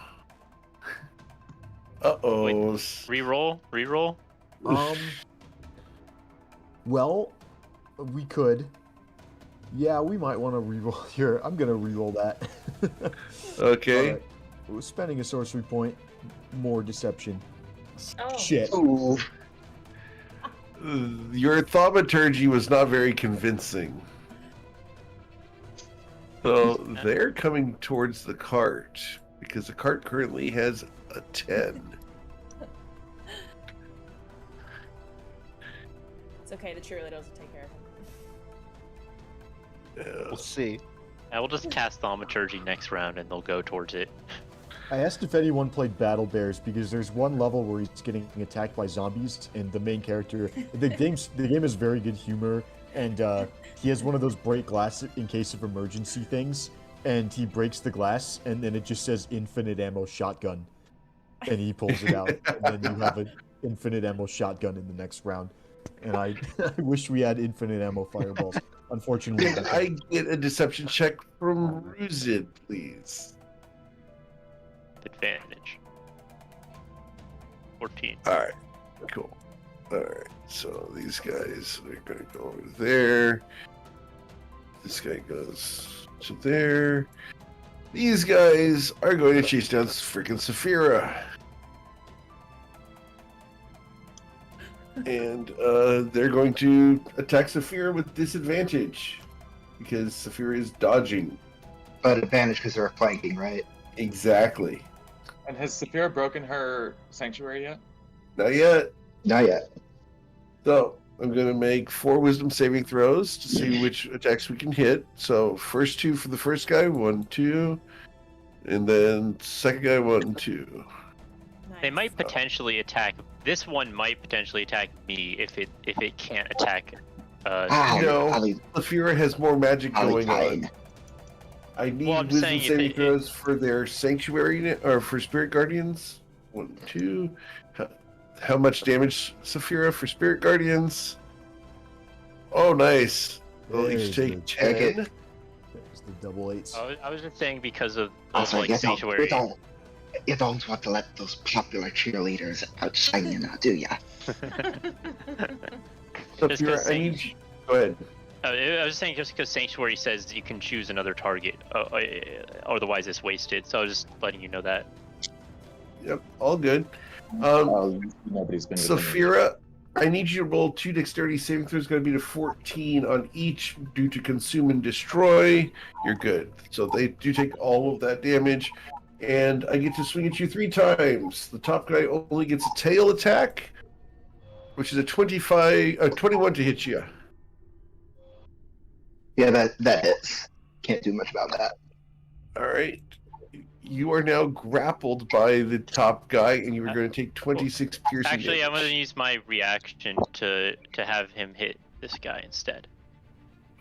Reroll. Well, we could. Yeah, we might want to reroll here. I'm gonna reroll that. Okay. Alright. We're spending a sorcery point. More deception. Oh. Shit. Ooh. Your thaumaturgy was not very convincing. So they're coming towards the cart because the cart currently has a 10. It's okay, the cheerleaders will take care of him. We'll see. I will just cast Thaumaturgy next round and they'll go towards it. I asked if anyone played Battle Bears because there's one level where he's getting attacked by zombies, and the main character. The game has very good humor, and he has one of those break glass in case of emergency things, and he breaks the glass, and then it just says infinite ammo shotgun, and he pulls it out, and then you have an infinite ammo shotgun in the next round. And I wish we had infinite ammo fireballs. Unfortunately, Can I get a deception check from Ruzid, please? Advantage. 14. Alright, cool. Alright, so these guys are going to go over there. This guy goes to there. These guys are going to chase down freaking Saphira. And they're going to attack Saphira with disadvantage because Saphira is dodging. But advantage because they're flanking, right? Exactly. And has Saphira broken her sanctuary yet? Not yet. Not yet. So I'm going to make 4 wisdom saving throws to see which attacks we can hit. So first 2 for the first guy, 1, 2. And then second guy, 1, 2. They might potentially attack. This one might potentially attack me if it can't attack No. I'll leave, Saphira has more magic I'll going leave on. fine. I need Well, I'm just wisdom saying if saving it- throws for their sanctuary or for spirit guardians. 1, 2. How much damage, Saphira, for spirit guardians? Oh, nice. They'll each There's take the- 10. There's the double eights. I was just saying because of Also, like sanctuary. you don't want to let those popular cheerleaders outshine you now, do ya? Just 'cause Saphira, I need you. Go ahead. I was saying just because sanctuary says you can choose another target, otherwise it's wasted. So I was just letting you know that. Yep, all good. Nobody's been within Saphira, I need you to roll 2 dexterity saving throws. Going to be to 14 on each due to consume and destroy. You're good. So they do take all of that damage. And I get to swing at you 3 times. The top guy only gets a tail attack, which is a 21 to hit you. Yeah, that hits. Can't do much about that. All right. You are now grappled by the top guy, and you are going to take 26 piercing Actually, I'm damage. going to use my reaction to have him hit this guy instead.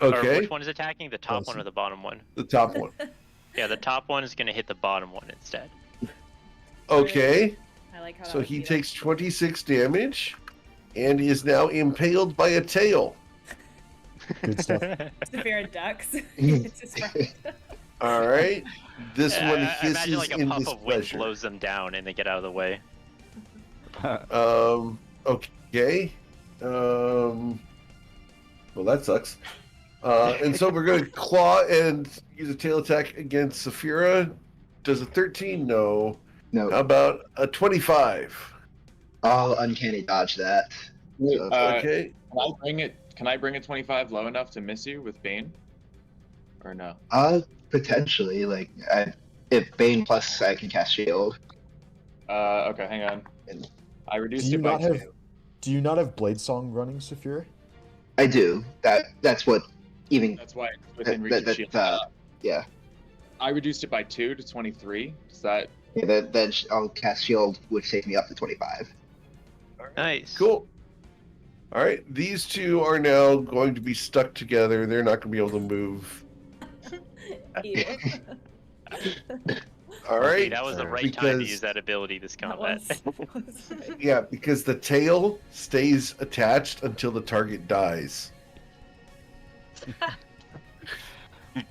Or Okay, which one is attacking? The top one or the bottom one? the top one. Yeah, the top one is going to hit the bottom one instead. Okay, I like how so that he was takes 26 damage and is now impaled by a tail. Good stuff. Saphira ducks. It's his friend. All right, this Yeah, one I hisses imagine like a in puff of wind displeasure. blows them down and they get out of the way. Okay. Well, that sucks. And so we're going to claw and use a tail attack against Saphira. Does a 13? No. No, How about a 25? I'll uncanny dodge that. So, Okay. Can I bring it 25 low enough to miss you with Bane? Or no? potentially, like, if Bane plus I can cast Shield. Okay, hang on. I Do reduced you it by not have 2. Do you not have Blade Song running, Saphira? I do. That's what even That's why it's within that, reach that, of shield. yeah. I reduced it by 2 to 23. Does that? Yeah, then I'll cast Shield, which takes me up to 25. Nice. Cool. All right. These two are now going to be stuck together. They're not going to be able to move. Ew. All Okay, right. that was the right time to Because- use that ability this That combat. was right. Yeah, because the tail stays attached until the target dies.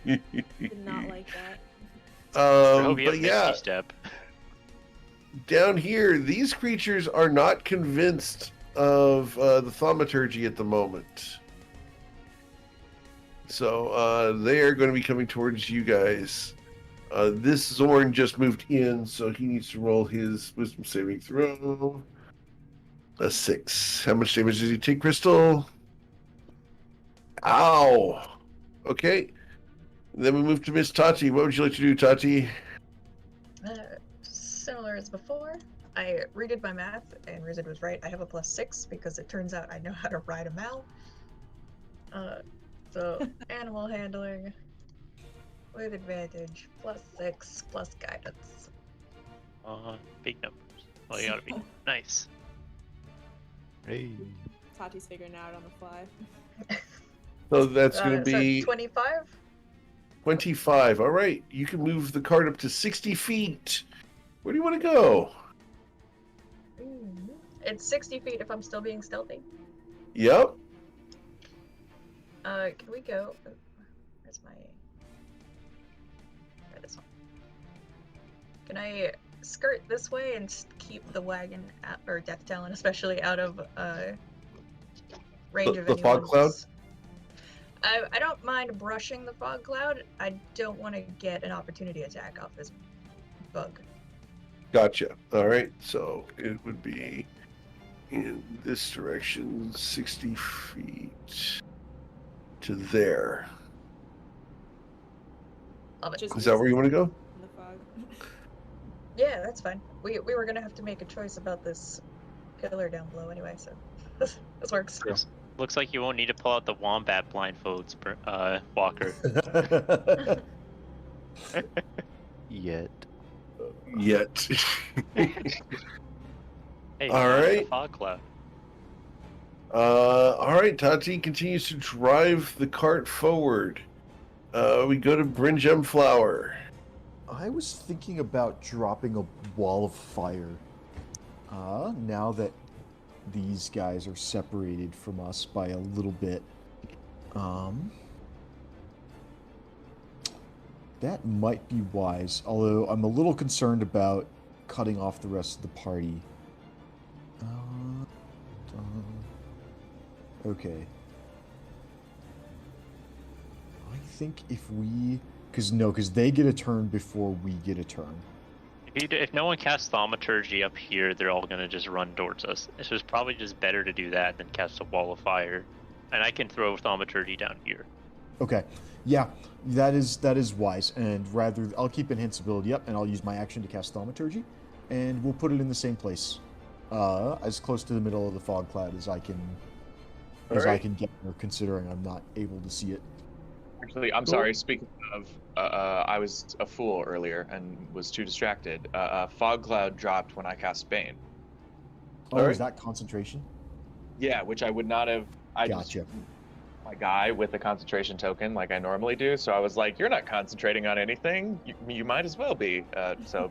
Did not like that. I hope you But have yeah, Misty Step. down here, these creatures are not convinced of the thaumaturgy at the moment. So they are going to be coming towards you guys. This Zorn just moved in, so he needs to roll his wisdom saving throw. A 6. How much damage does he take, Crystal? Ow! Okay. Then we move to Miss Tati. What would you like to do, Tati? Similar as before, I redid my math, and Rizid was right. I have a +6 because it turns out I know how to ride a Mal. So animal handling with advantage, +6 plus guidance. Big numbers. Well, you gotta be nice. Hey. Tati's figuring it out on the fly. So that's going to So be 25. 25. All right. You can move the cart up to 60 feet. Where do you want to go? It's 60 feet if I'm still being stealthy. Yep. Can we go? Where's my? This one. Can I skirt this way and keep the wagon or Death Talon, especially out of range of The fog anyone's- I don't mind brushing the fog cloud. I don't want to get an opportunity attack off this bug. Gotcha. All right. So it would be in this direction, 60 feet to there. Love it. Just Is that where you want to go? in the fog. Yeah, that's fine. We were gonna have to make a choice about this pillar down below anyway, so this works. Looks like you won't need to pull out the wombat blindfolds, Walker. Yet. Yet. Hey, All not right. The fog cloud. All right, Tati continues to drive the cart forward. We go to Bryn Gemflower. I was thinking about dropping a wall of fire. Now that these guys are separated from us by a little bit. That might be wise, although I'm a little concerned about cutting off the rest of the party. Okay. I think if we... Because they get a turn before we get a turn. If no one casts Thaumaturgy up here, they're all gonna just run towards us. So it's probably just better to do that than cast a wall of fire. And I can throw Thaumaturgy down here. Okay. Yeah, that is wise. And rather, I'll keep Invincibility up, and I'll use my action to cast Thaumaturgy, and we'll put it in the same place, as close to the middle of the fog cloud as I can, I can get there, considering I'm not able to see it. Actually, I'm sorry. Speaking of, I was a fool earlier and was too distracted. Fog cloud dropped when I cast Bane. Oh, is that concentration? Yeah, which I would not have. Gotcha. My guy with the concentration token like I normally do, so I was like, "You're not concentrating on anything. You might as well be." Sorry.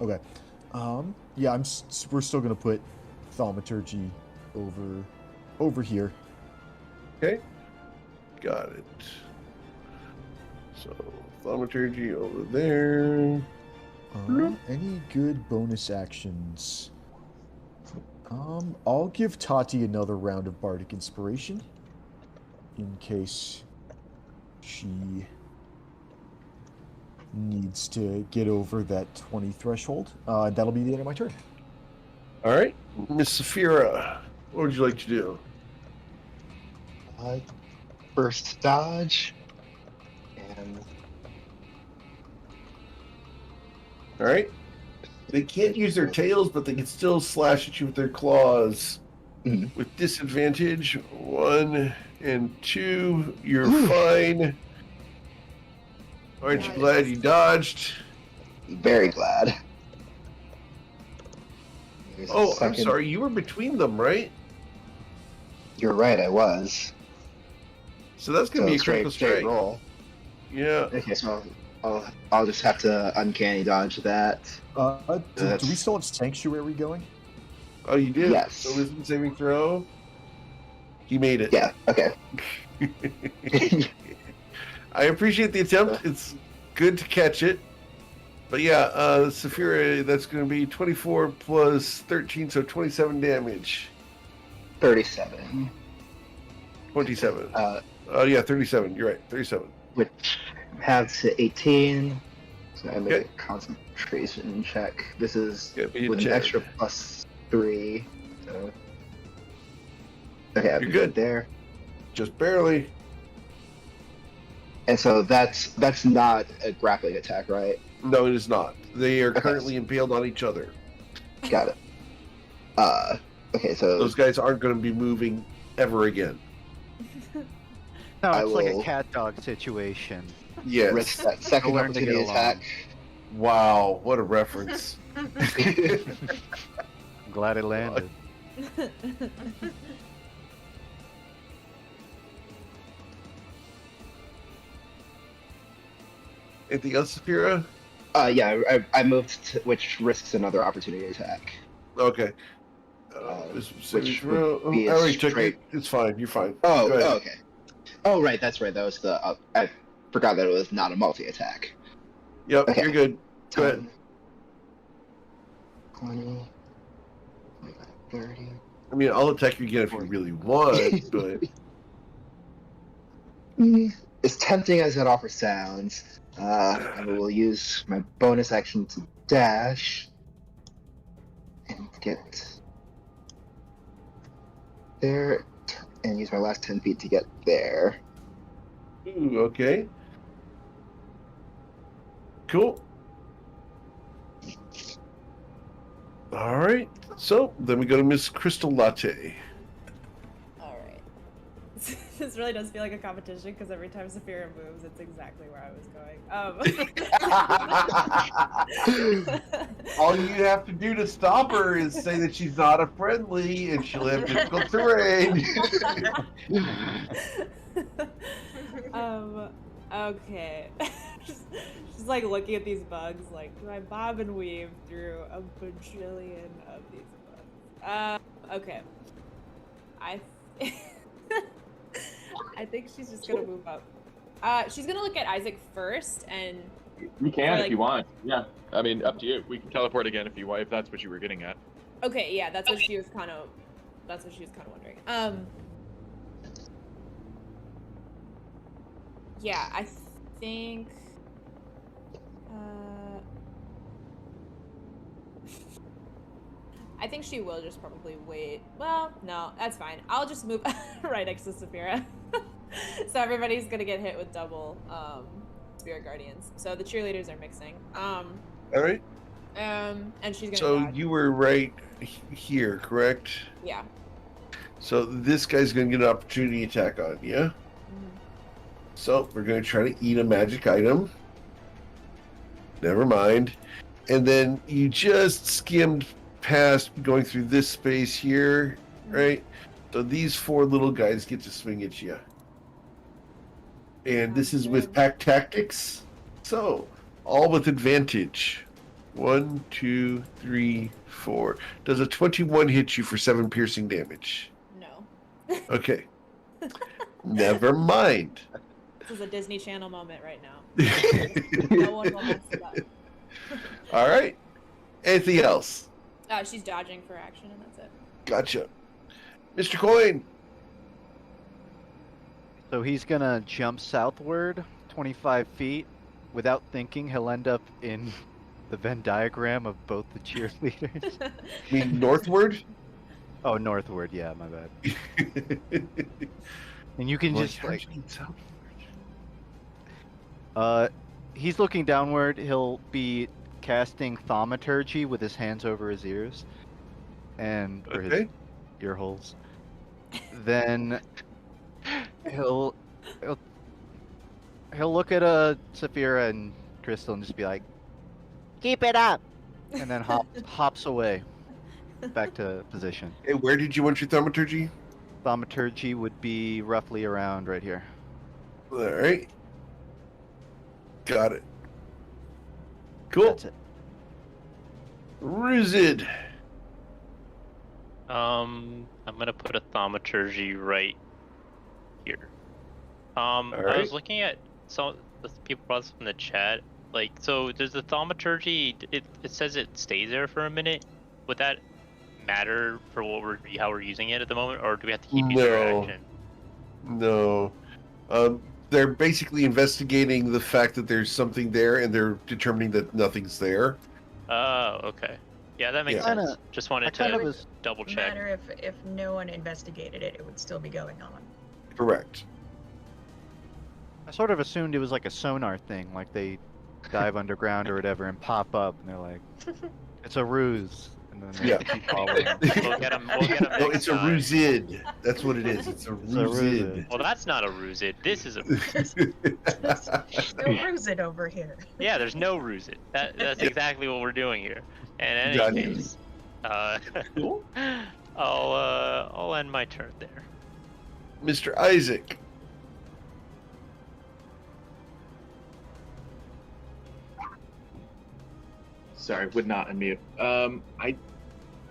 Okay. Yeah, we're still gonna put Thaumaturgy over here. Okay. Got it. So, Thaumaturgy over there. Any good bonus actions? I'll give Tati another round of Bardic Inspiration in case she needs to get over that 20 threshold. That'll be the end of my turn. All right, Miss Saphira, what would you like to do? First dodge, and All right. They can't use their tails, but they can still slash at you with their claws. With disadvantage, 1 and 2, you're fine. Aren't you glad you dodged? very glad. There's a Oh, I'm second- sorry. You were between them, right? You're right, I was. So that's going to be a straight critical strike. roll. Yeah. Okay, so I'll just have to uncanny dodge that. Do we still have Sanctuary going? Oh, you did? Yes. So wisdom saving throw. He made it. Yeah, okay. I appreciate the attempt. It's good to catch it. But yeah, Saphira, that's going to be 24 plus 13, so 27 damage. 37. 27. Oh, yeah, 37. You're right. 37. Which halves to 18. So I make Okay. a concentration check. This is Yeah, be a with an check. extra +3. So. Okay, I'm You're good. there. Just barely. And so that's not a grappling attack, right? No, it is not. They are Okay. currently impaled on each other. Got it. Okay, so Those guys aren't going to be moving ever again. No, I it's like a will- cat dog situation. Yes. risk that second Learn to get opportunity along. attack. Wow, what a reference. I'm glad it landed. Anything else, Saphira? Yeah, I moved, which risks another opportunity attack. Okay. Which I would be a already took it. straight- It's fine. You're fine. Oh, Go ahead. okay. Oh, right, that's right. That was the. I forgot that it was not a multi-attack. Yep, Okay. you're good. Go ahead. 20, 30. I mean, I'll attack you again if you really want, but As tempting as that offer sounds, I will use my bonus action to dash and get there, and use my last 10 feet to get there. ooh, okay. Cool. All right. So then we go to Miss Crystal Latte. All right. This really does feel like a competition because every time Saphira moves, it's exactly where I was going. All you have to do to stop her is say that she's not a friendly, and she'll have difficult terrain. Okay. She's like looking at these bugs, like, do I bob and weave through a bajillion of these bugs? Okay. I think she's just gonna move up. She's gonna look at Isaac first, and You can Or, if you want. Yeah. I mean, up to you. We can teleport again if you want, if that's what you were getting at. okay, yeah, that's what she was kind of wondering. Yeah, I think. I think she will just probably wait. Well, no, that's fine. I'll just move right next to Saphira. So everybody's gonna get hit with double Spirit Guardians. So the cheerleaders are mixing. All right. And she's gonna So dodge. you were right here, correct? Yeah. So this guy's going to get an opportunity attack on you. Mhm. So we're going to try to eat a magic item. Never mind. And then you just skimmed past going through this space here, right? So these 4 little guys get to swing at you. And this is with pack tactics. So all with advantage. 1, 2, 3, 4. Does a 21 hit you for 7 piercing damage? No. Okay. Never mind. This is a Disney Channel moment right now. No one will mess it up. All right. Anything else? She's dodging for action, and that's it. Gotcha. Mr. Coin. So he's gonna jump southward 25 feet. Without thinking, he'll end up in the Venn diagram of both the cheerleaders. I mean northward? Oh, northward. Yeah, my bad. And you can just like, he's looking downward. He'll be casting thaumaturgy with his hands over his ears and or his Okay. ear holes. Then he'll look at Saphira and Crystal and just be like, "Keep it up," and then hops away back to position. Hey, where did you want your thaumaturgy? Thaumaturgy would be roughly around right here. All right. Got it. Cool. That's it. Ruzid. I'm gonna put a thaumaturgy right here. I Alright. was looking at some of the people brought this up in the chat. Like, so does the thaumaturgy? It says it stays there for a minute. Would that matter for how we're using it at the moment, or do we have to keep using our No. action? No. They're basically investigating the fact that there's something there, and they're determining that nothing's there. Oh, okay. Yeah, that makes Yeah. sense. Kinda- Just I wanted kind of to was double check. Matter if no one investigated it, it would still be going on. Correct. I sort of assumed it was like a sonar thing, like they dive underground or whatever and pop up, and they're like, "It's a ruse," and then they Yeah. keep following. We'll get 'em No, next it's a time. Ruzid. That's what it is. It's a It's a Ruzid. Ruzid. Well, that's not a ruse. This is a ruse. No ruse it over here. Yeah, there's no ruse. That's exactly what we're doing here. And in Got any it. case, Cool. I'll end my turn there. Mr. Isaac. Sorry, would not unmute.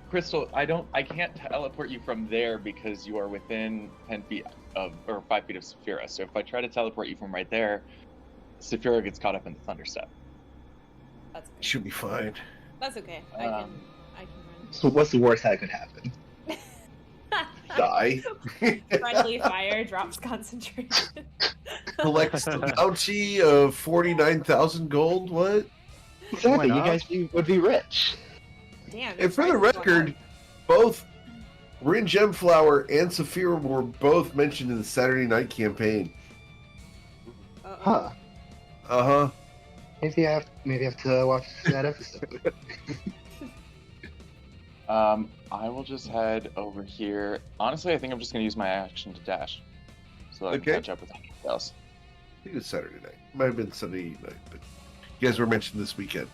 Crystal, I can't teleport you from there because you are within 10 feet of, or 5 feet of Saphira. So if I try to teleport you from right there, Saphira gets caught up in the thunderstep. That's okay. Should be fine. That's okay. I can run. So what's the worst that could happen? Die. Friendly fire drops concentration. Collects the bounty of 49,000 gold. What? Exactly, you not? guys would be rich. Damn. And for the record, both Rin Gemflower and Saphira were both mentioned in the Saturday Night campaign. Huh. Uh-huh. Maybe I have to watch that episode. I will just head over here. Honestly, I think I'm just going to use my action to dash. so I can catch up with anything else. I think it was Saturday night. Might have been Sunday night, but you guys were mentioned this weekend.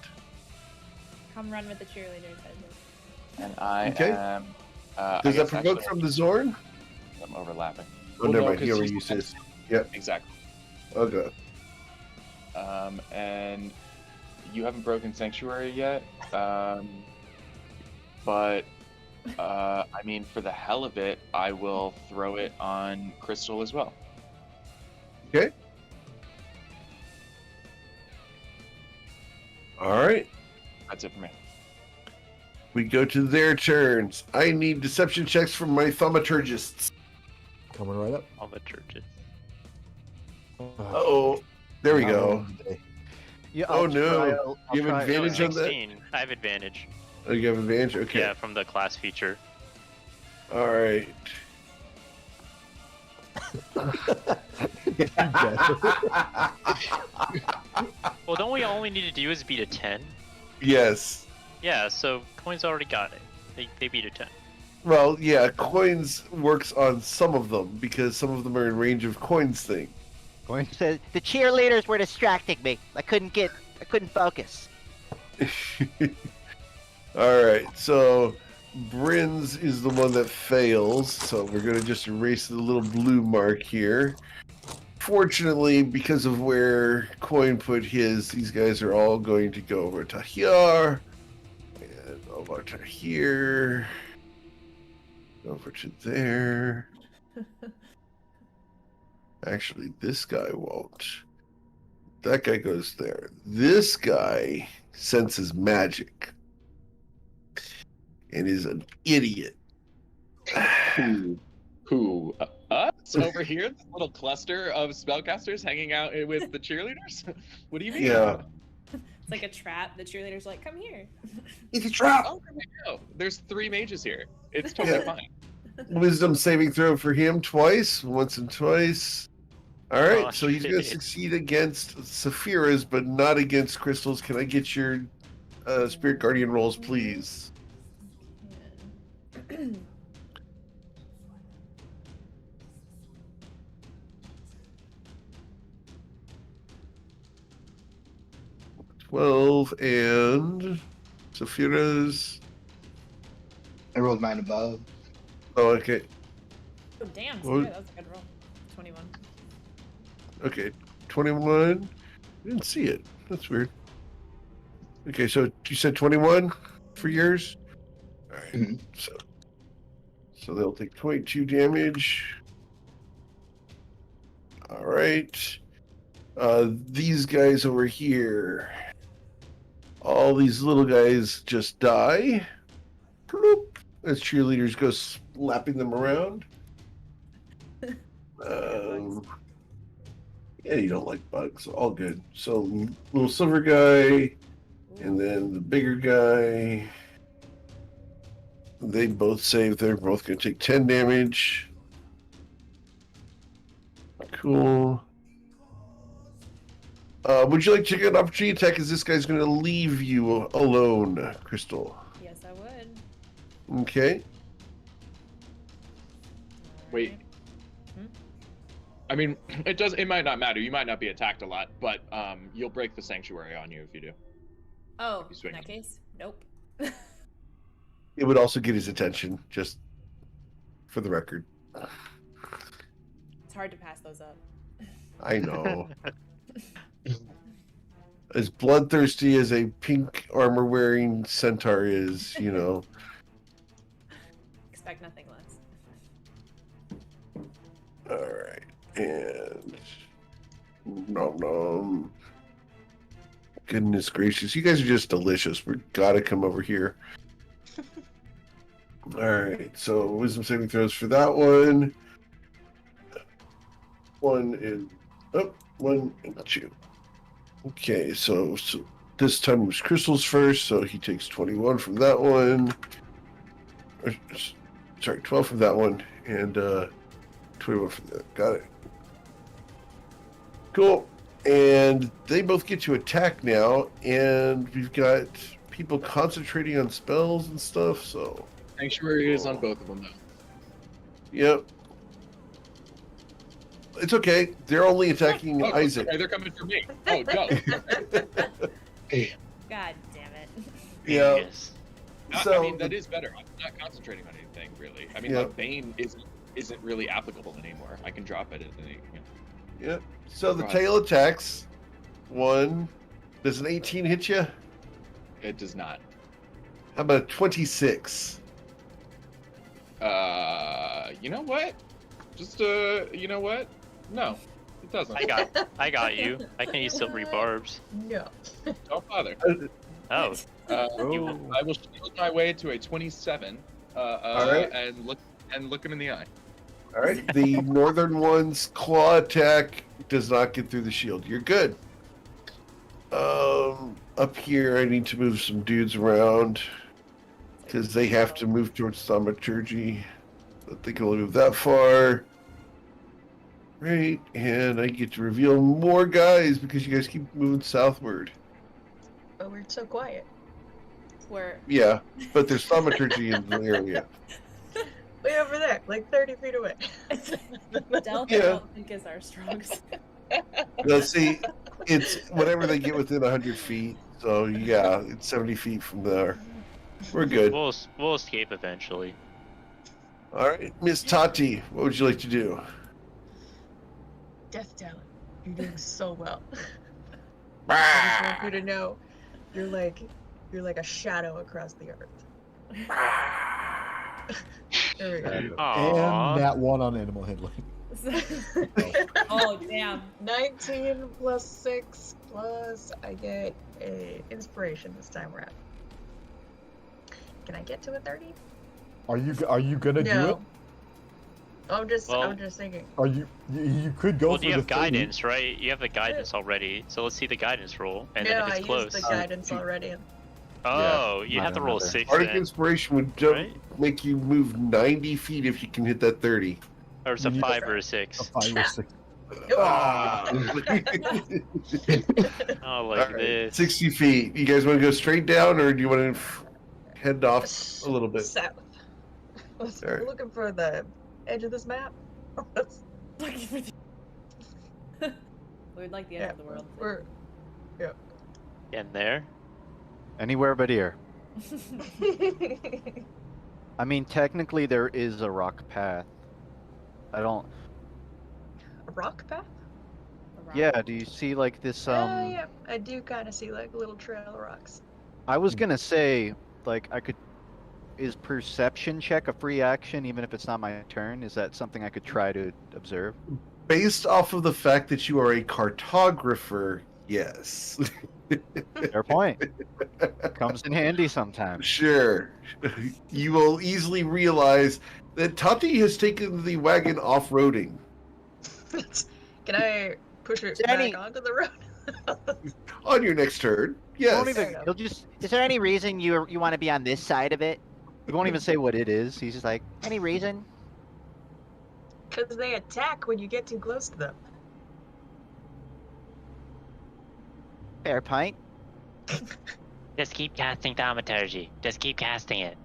Come run with the cheerleaders, Isaac. And I Okay. am. Does that provoke from the Zorn? I'm overlapping. Oh, never mind. He already used his. Yep. Exactly. Okay. And you haven't broken Sanctuary yet. But I mean, for the hell of it, I will throw it on Crystal as well. Okay. All right. That's it for me. We go to their turns. I need deception checks from my thaumaturgists. Coming right up. All the churches. Oh, there we Not go. rolling today. Yeah, Oh, I'll no. try- I'll You have try- advantage No, on that? 16. I have advantage. Oh, you have advantage? Okay. Yeah, from the class feature. All right. Well, don't we only need to do is beat a 10? Yes. Yeah, so Coins already got it. They beat a 10. Well, yeah, coins works on some of them because some of them are in range of coins thing. Coin says the cheerleaders were distracting me. I couldn't focus. All right, so Bryn's is the one that fails, so we're going to just erase the little blue mark here. Fortunately, because of where Coin put his, these guys are all going to go over to here, and over to here, over to there. Actually, this guy won't. That guy goes there. This guy senses magic and is an idiot. Who? Us over here? This little cluster of spellcasters hanging out with the cheerleaders? What do you mean? Yeah. It's like a trap. The cheerleaders are like, come here. It's a trap. Oh, no. There's 3 mages here. It's totally Yeah. fine. Wisdom saving throw for him twice, once and twice. All right, Oh, so he's going to shit. succeed against Saphira's, but not against Crystal's. Can I get your Spirit Guardian rolls, please? Yeah. 12 and Saphira's. I rolled mine above. Oh, okay. Oh, damn. Well- That was a good roll. 21. Okay, 21. I didn't see it. That's weird. Okay, so you said 21 for yours? All right, Mhm. so they'll take 22 damage. All right. These guys over here, all these little guys just die. Bloop, as cheerleaders go slapping them around. Yeah, you don't like bugs. All good. So, little silver guy, and then the bigger guy. They both save. They're both going to take 10 damage. Cool. Would you like to get an opportunity attack? As this guy's going to leave you alone, Crystal. Yes, I would. Okay. Wait. I mean, it might not matter. You might not be attacked a lot, but you'll break the sanctuary on you if you do. Oh, You in swing. that case, nope. It would also get his attention, just for the record. It's hard to pass those up. I know. As bloodthirsty as a pink armor wearing centaur is, you know. Expect nothing less. Alright. And nom nom. Goodness gracious. You guys are just delicious. We gotta come over here. Alright, so wisdom saving throws for that one. 1 and 2. Okay, so this time it was Crystal's first, so he takes 21 from that one. Sorry, 12 from that one, and 21 from that. Got it. Cool. And they both get to attack now, and we've got people concentrating on spells and stuff, so... Sanctuary is on both of them, though. Yep. it's okay. They're only attacking Oh, Isaac. okay, they're coming for me. Oh, go. God damn it. Yeah. Yes. So I mean, that is better. I'm not concentrating on anything, really. I mean, Yeah. like, Bane isn't really applicable anymore. I can drop it at any. Yeah. So the Right. tail attacks. One. Does an 18 hit you? It does not. How about a 26? You know what? Just you know what? No, it doesn't. I got you. I can use silvery barbs. No. Don't bother. Oh, I will shield my way to a 27. right. And look him in the eye. All right. The northern one's claw attack does not get through the shield. You're good. Up here, I need to move some dudes around because they have to move towards thaumaturgy. But they can only move that far. Right, and I get to reveal more guys because you guys keep moving southward. But we're so quiet. We're Yeah, but there's thaumaturgy in the area. Way over there, like 30 feet away. Delta, I Yeah. don't think is our strongest. Let's see, it's whenever they get within 100 feet. So yeah, it's 70 feet from there. We're good. we'll escape eventually. All right, Miss Tati, what would you like to do? Death Talon, you're doing so well. I just want you to know, you're like a shadow across the earth. There we go. Aww. And that one on animal handling. Oh damn. 19 plus 6 plus I get a inspiration this time around. Can I get to a 30? Are you gonna do it? No. I'm just Well- thinking. Are you could go Well, for you the have 30. guidance, right? You have the guidance already. So let's see the guidance roll, and No, then if I it's close. used the guidance already. Oh, you Not have to roll a another. 6 Arctic then. Inspiration would Right? make you move 90 feet if you can hit that 30. Or it's a You need 5 or a A 6. 5 or 6. Ah. Oh, like All right, this. 60 feet. You guys want to go straight down, or do you want to head off a little bit? South. All right. Looking for the edge of this map. Looking for the... We'd like the end Yeah, of the world. We're In there. Anywhere but here. I mean, technically there is a rock path. I don't. a rock path. Around. Yeah. Do you see like this? Yeah, I do kind of see like a little trail of rocks. I was gonna say, like, I could. Is perception check a free action even if it's not my turn? Is that something I could try to observe? Based off of the fact that you are a cartographer, yes. Fair point. Comes in handy sometimes. Sure. You will easily realize that Tati has taken the wagon off-roading. Can I push it Is there back any- onto the road? On your next turn, yes. Won't even, enough. he'll just. Is there any reason you want to be on this side of it? He won't even say what it is. He's just like, Any reason? Because they attack when you get too close to them. Fair point. Just keep casting thaumaturgy. Just keep casting it.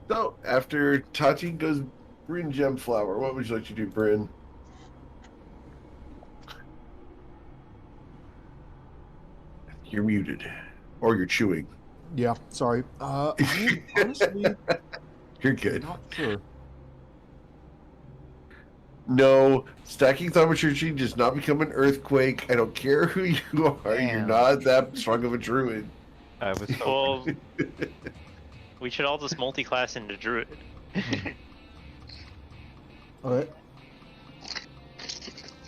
So, after Tati goes Bryn Gemflower, what would you like to do, Bryn? You're muted. Or you're chewing. Yeah, sorry. I'm honestly You're good. not sure. No, stacking thaumaturgy does not become an earthquake. I don't care who you are. You're Damn. not that strong of a druid. I was. Well, we should all just multi-class into druid. Okay.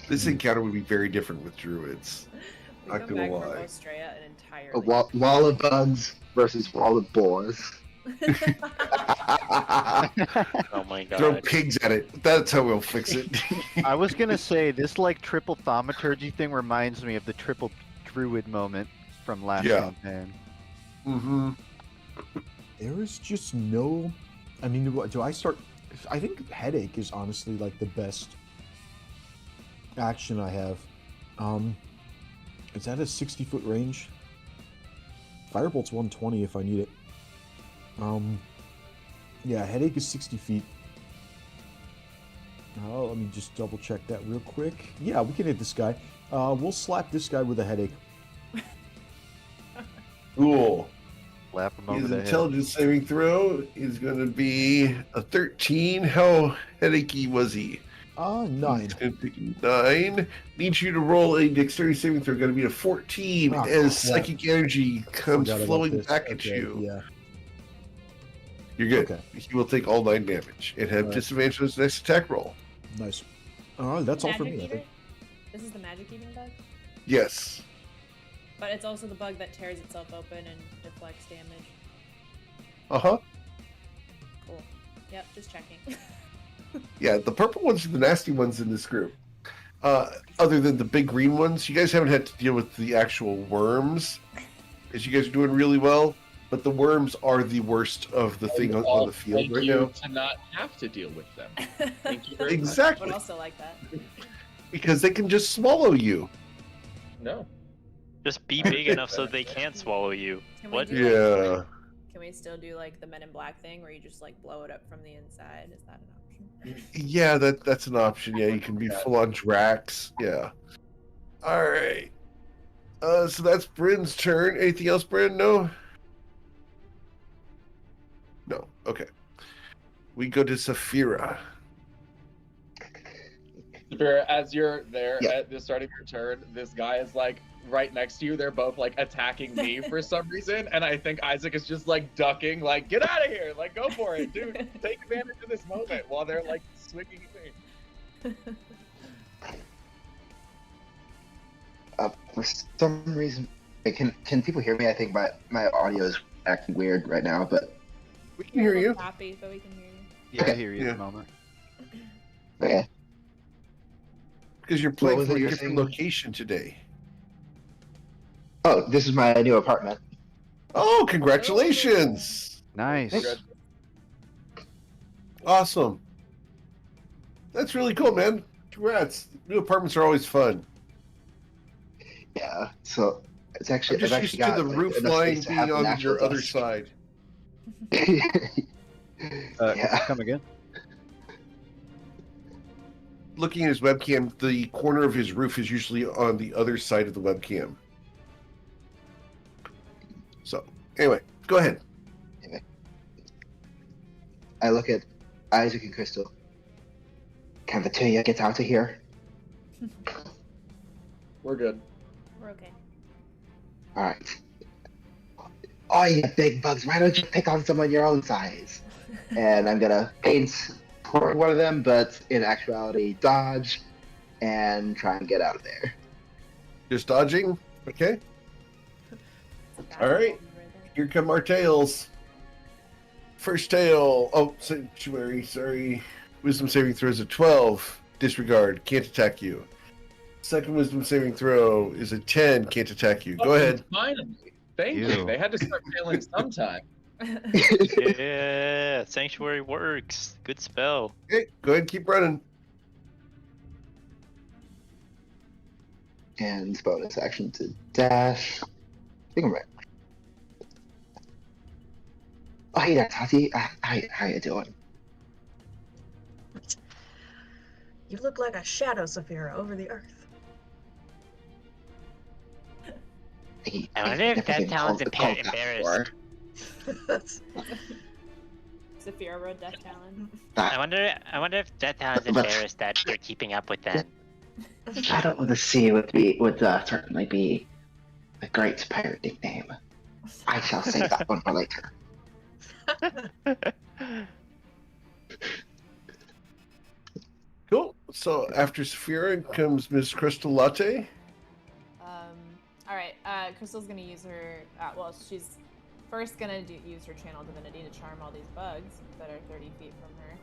This encounter would be very different with druids. We Not come gonna back from lie. Australia an entire. A wall of bugs versus wall of boars. Oh my Throw god. pigs at it. That's how we'll fix it. I was gonna say this like triple thaumaturgy thing reminds me of the triple druid moment from last Yeah. campaign. Mm-hmm. There is just no. I mean, do I start? I think headache is honestly like the best action I have. Is that a 60-foot range? Firebolt's 120 if I need it. Yeah, headache is 60 feet. Let me just double check that real quick. Yeah, we can hit this guy. We'll slap this guy with a headache. Cool. Slap him over His the head. intelligence saving throw is going to be a 13. How headachy was he? 9. He's going to take 9. Needs you to roll a dexterity saving throw. Going to be a 14 Ah, as crap. psychic energy comes Forgot about flowing this. back at Okay, you. Yeah. You're good. Okay. He will take all 9 damage and have Alright. disadvantage on his next attack roll. Nice. All right, that's all for Magic me, I eater? think. This is the magic eating bug? Yes. But it's also the bug that tears itself open and deflects damage. Uh-huh. Cool. Yep, just checking. Yeah, the purple ones are the nasty ones in this group. Other than the big green ones, you guys haven't had to deal with the actual worms, because you guys are doing really well. But the worms are the worst of the thing on the field Thank right you now. to not have to deal with them. Thank you very I Exactly, would also like that. because they can just swallow you. much. No. Just be big enough so they can't swallow you. Can we What? do, like, Yeah. Can we still do like the Men in Black thing where you just like blow it up from the inside? Is that an option? Yeah, that's an option. Yeah, you can be full on Drax. Yeah. All right. So that's Bryn's turn. Anything else, Bryn? No. No. Okay. We go to Saphira. Saphira, as you're there Yeah. at the start of your turn, this guy is like right next to you. They're both like attacking me for some reason, and I think Isaac is just like ducking, like get out of here, like go for it, dude. Take advantage of this moment while they're like swinging at me. For some reason, can people hear me? I think my audio is acting weird right now, but We can hear you. Happy, but we can hear you. Yeah, I Okay. hear you at Yeah. the moment. okay. Because you're playing was from it a you were different saying? location today. Oh, this is my new apartment. Oh, congratulations! Nice. Thanks. Awesome. That's really cool, man. Congrats. New apartments are always fun. Yeah. So it's I'm actually just I've used actually to got the like, roof enough line space to being have the on natural your other dust. side. Yeah. Come again? Looking at his webcam, the corner of his roof is usually on the other side of the webcam. So, anyway, go ahead. I look at Isaac and Crystal. Can Petunia get out of here? We're good. We're okay. All right. Oh, you big bugs! Why don't you pick on someone your own size? And I'm gonna paint toward one of them, but in actuality, dodge and try and get out of there. Just dodging. Okay. All right. Here come our tails. First tail. Oh, sanctuary. Sorry. Wisdom saving throws a 12. Disregard. Can't attack you. Second wisdom saving throw is a 10. Can't attack you. Go ahead. Finally. Thank you. Ew. They had to start failing sometime. Yeah, Sanctuary works. Good spell. Okay. Go ahead. Keep running. And bonus action to dash. I think I'm right. Oh, hey there, Tati. How you doing? You look like a shadow, Saphira, over the earth. Hey, I wonder if that sounds embarrassed. That's Saphira rode Death Talon. I wonder if that sounds embarrassed that you're keeping up with that. Shadow of the Sea would certainly be a great pirate nickname. I shall save that one for later. Cool. So after Saphira comes Miss Crystal Latte. All right. Crystal's gonna use her. Well, she's first gonna use her channel divinity to charm all these bugs that are 30 feet from her.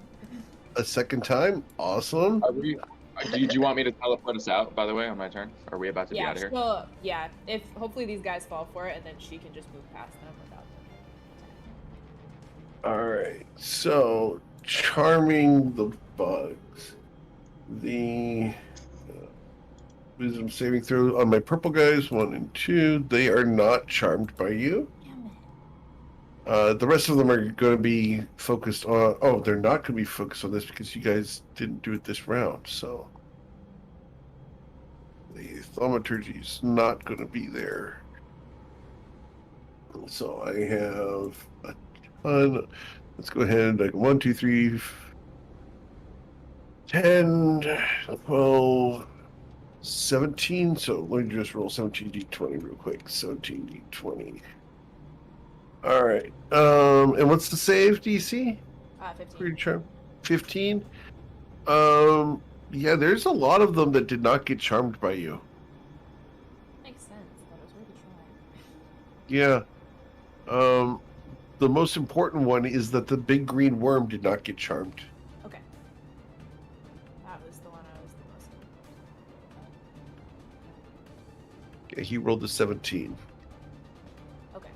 A second time. Awesome. Are we? Do you want me to teleport us out? By the way, on my turn. Are we about to be out of here? Well, yeah. If hopefully these guys fall for it, and then she can just move past them without them. All right. So charming the bugs. The wisdom saving throw on my purple guys 1 and 2. They are not charmed by you. Damn The rest of them are going to be focused on. Oh, they're not going to be focused on this because you guys didn't do it this round. So the thaumaturgy is not going to be there. So I have a ton. Let's go ahead. Like 1, 2, 3, 10, 12, 17. So let me just roll 17d20 real quick. 17d20. All right. And what's the save DC? 15. Pretty charm. 15. Yeah, there's a lot of them that did not get charmed by you. Makes sense. That was worth a try. Yeah. The most important one is that the big green worm did not get charmed. Okay. That was the one I was the most. Okay, he rolled a 17. Okay.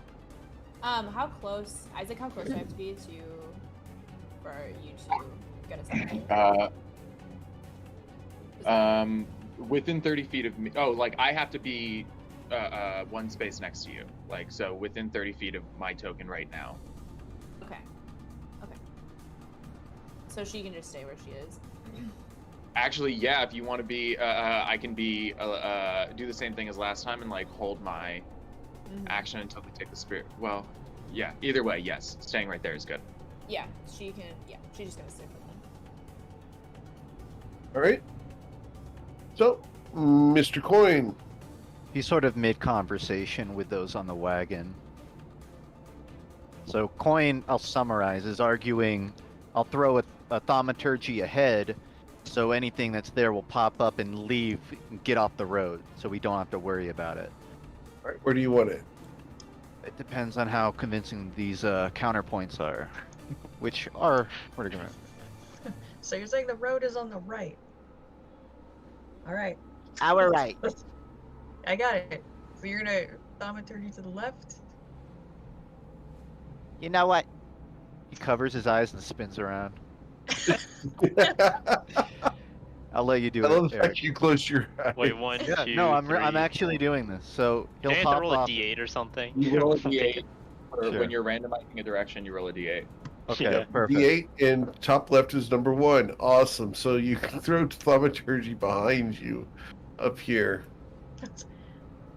How close, Isaac? How close do I have to be for you to get us out? Within 30 feet of me. Oh, like I have to be one space next to you. Like, so within 30 feet of my token right now. Okay. Okay. So she can just stay where she is. Actually, yeah, if you want to be, I can be, do the same thing as last time and like hold my action until we take the spirit. Well, yeah, either way, yes. Staying right there is good. Yeah, she can, she's just gonna stay for them. All right. So, Mr. Coin. He's sort of mid-conversation with those on the wagon. So Coin, I'll summarize, is arguing, I'll throw a thaumaturgy ahead, so anything that's there will pop up and leave and get off the road, so we don't have to worry about it. All right, where do you want it? It depends on how convincing these counterpoints are, which are... Where to go? So you're saying the road is on the right? All right. Our right. I got it. So you're gonna thaumaturgy to the left? You know what? He covers his eyes and spins around. I'll let you do I love it, the Eric. fact you closed your eyes. Wait, 1, Yeah, 2, no, 3. I'm actually doing this. So he'll Do I have to hop roll a off. d8 or something? You roll a d8. Or Sure. when you're randomizing a direction, you roll a d8. Okay, Yeah. perfect. D8 and top left is number 1. Awesome. So you can throw thaumaturgy behind you up here.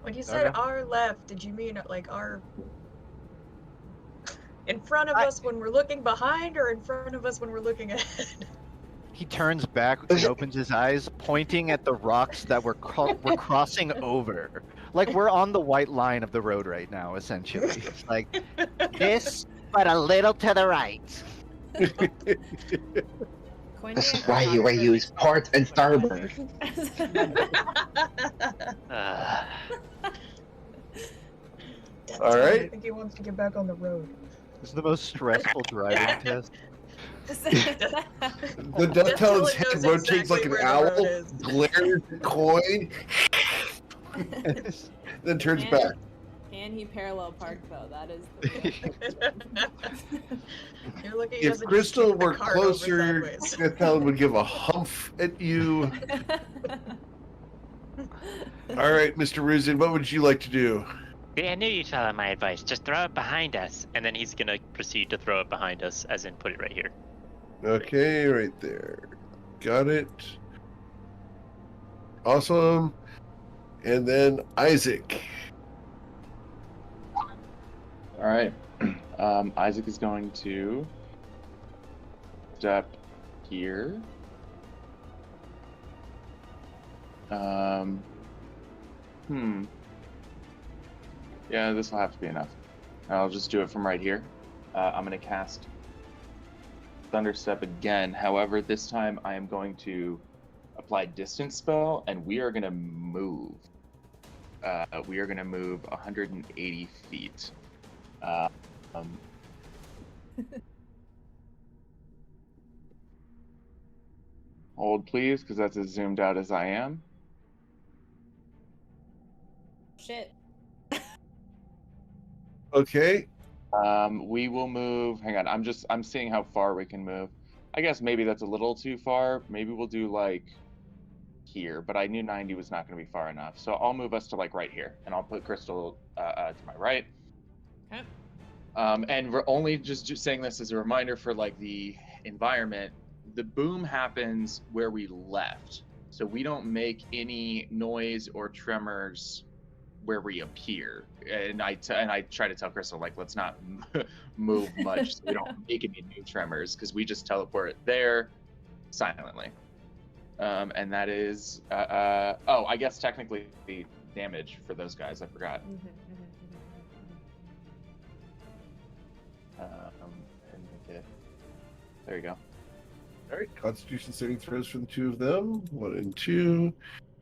When you said Okay. our left, did you mean like our in front of us when we're looking behind, or in front of us when we're looking ahead? He turns back and opens his eyes, pointing at the rocks that we're crossing over. Like we're on the white line of the road right now, essentially. It's like, This, but a little to the right. This is why you use port and starboard. All right. I think he wants to get back on the road. this is the most stressful driving test. The Death Talon's head knows rotates like exactly an where the owl, road is. glares at Coin, then turns back. Can he parallel park though? That is the You're looking If as a Crystal kick the were cart over closer, sideways. Death Talon would give a humph at you. All right, Mr. Ruzin, what would you like to do? I knew you'd follow my advice. Just throw it behind us. And then he's gonna proceed to throw it behind us, as in put it right here. Okay, right there. Got it. Awesome. And then Isaac. All right. Isaac is going to step here. Yeah, this will have to be enough. I'll just do it from right here. I'm going to cast Thunderstep again. However, this time I am going to apply Distance Spell, and we are going to move. We are going to move 180 feet. Hold, please, because that's as zoomed out as I am. Shit. Okay. We will move. Hang on, I'm seeing how far we can move. I guess maybe that's a little too far. Maybe we'll do like here, but I knew 90 was not going to be far enough. So I'll move us to like right here, and I'll put Crystal to my right. Okay. And we're only just saying this as a reminder for like the environment. The boom happens where we left, so we don't make any noise or tremors where we appear. And I try to tell Crystal, like, let's not move much so we don't make any new tremors, because we just teleport there silently. And that is I guess technically the damage for those guys, I forgot. There you go. All right, Constitution saving throws for the two of them. 1 and 2.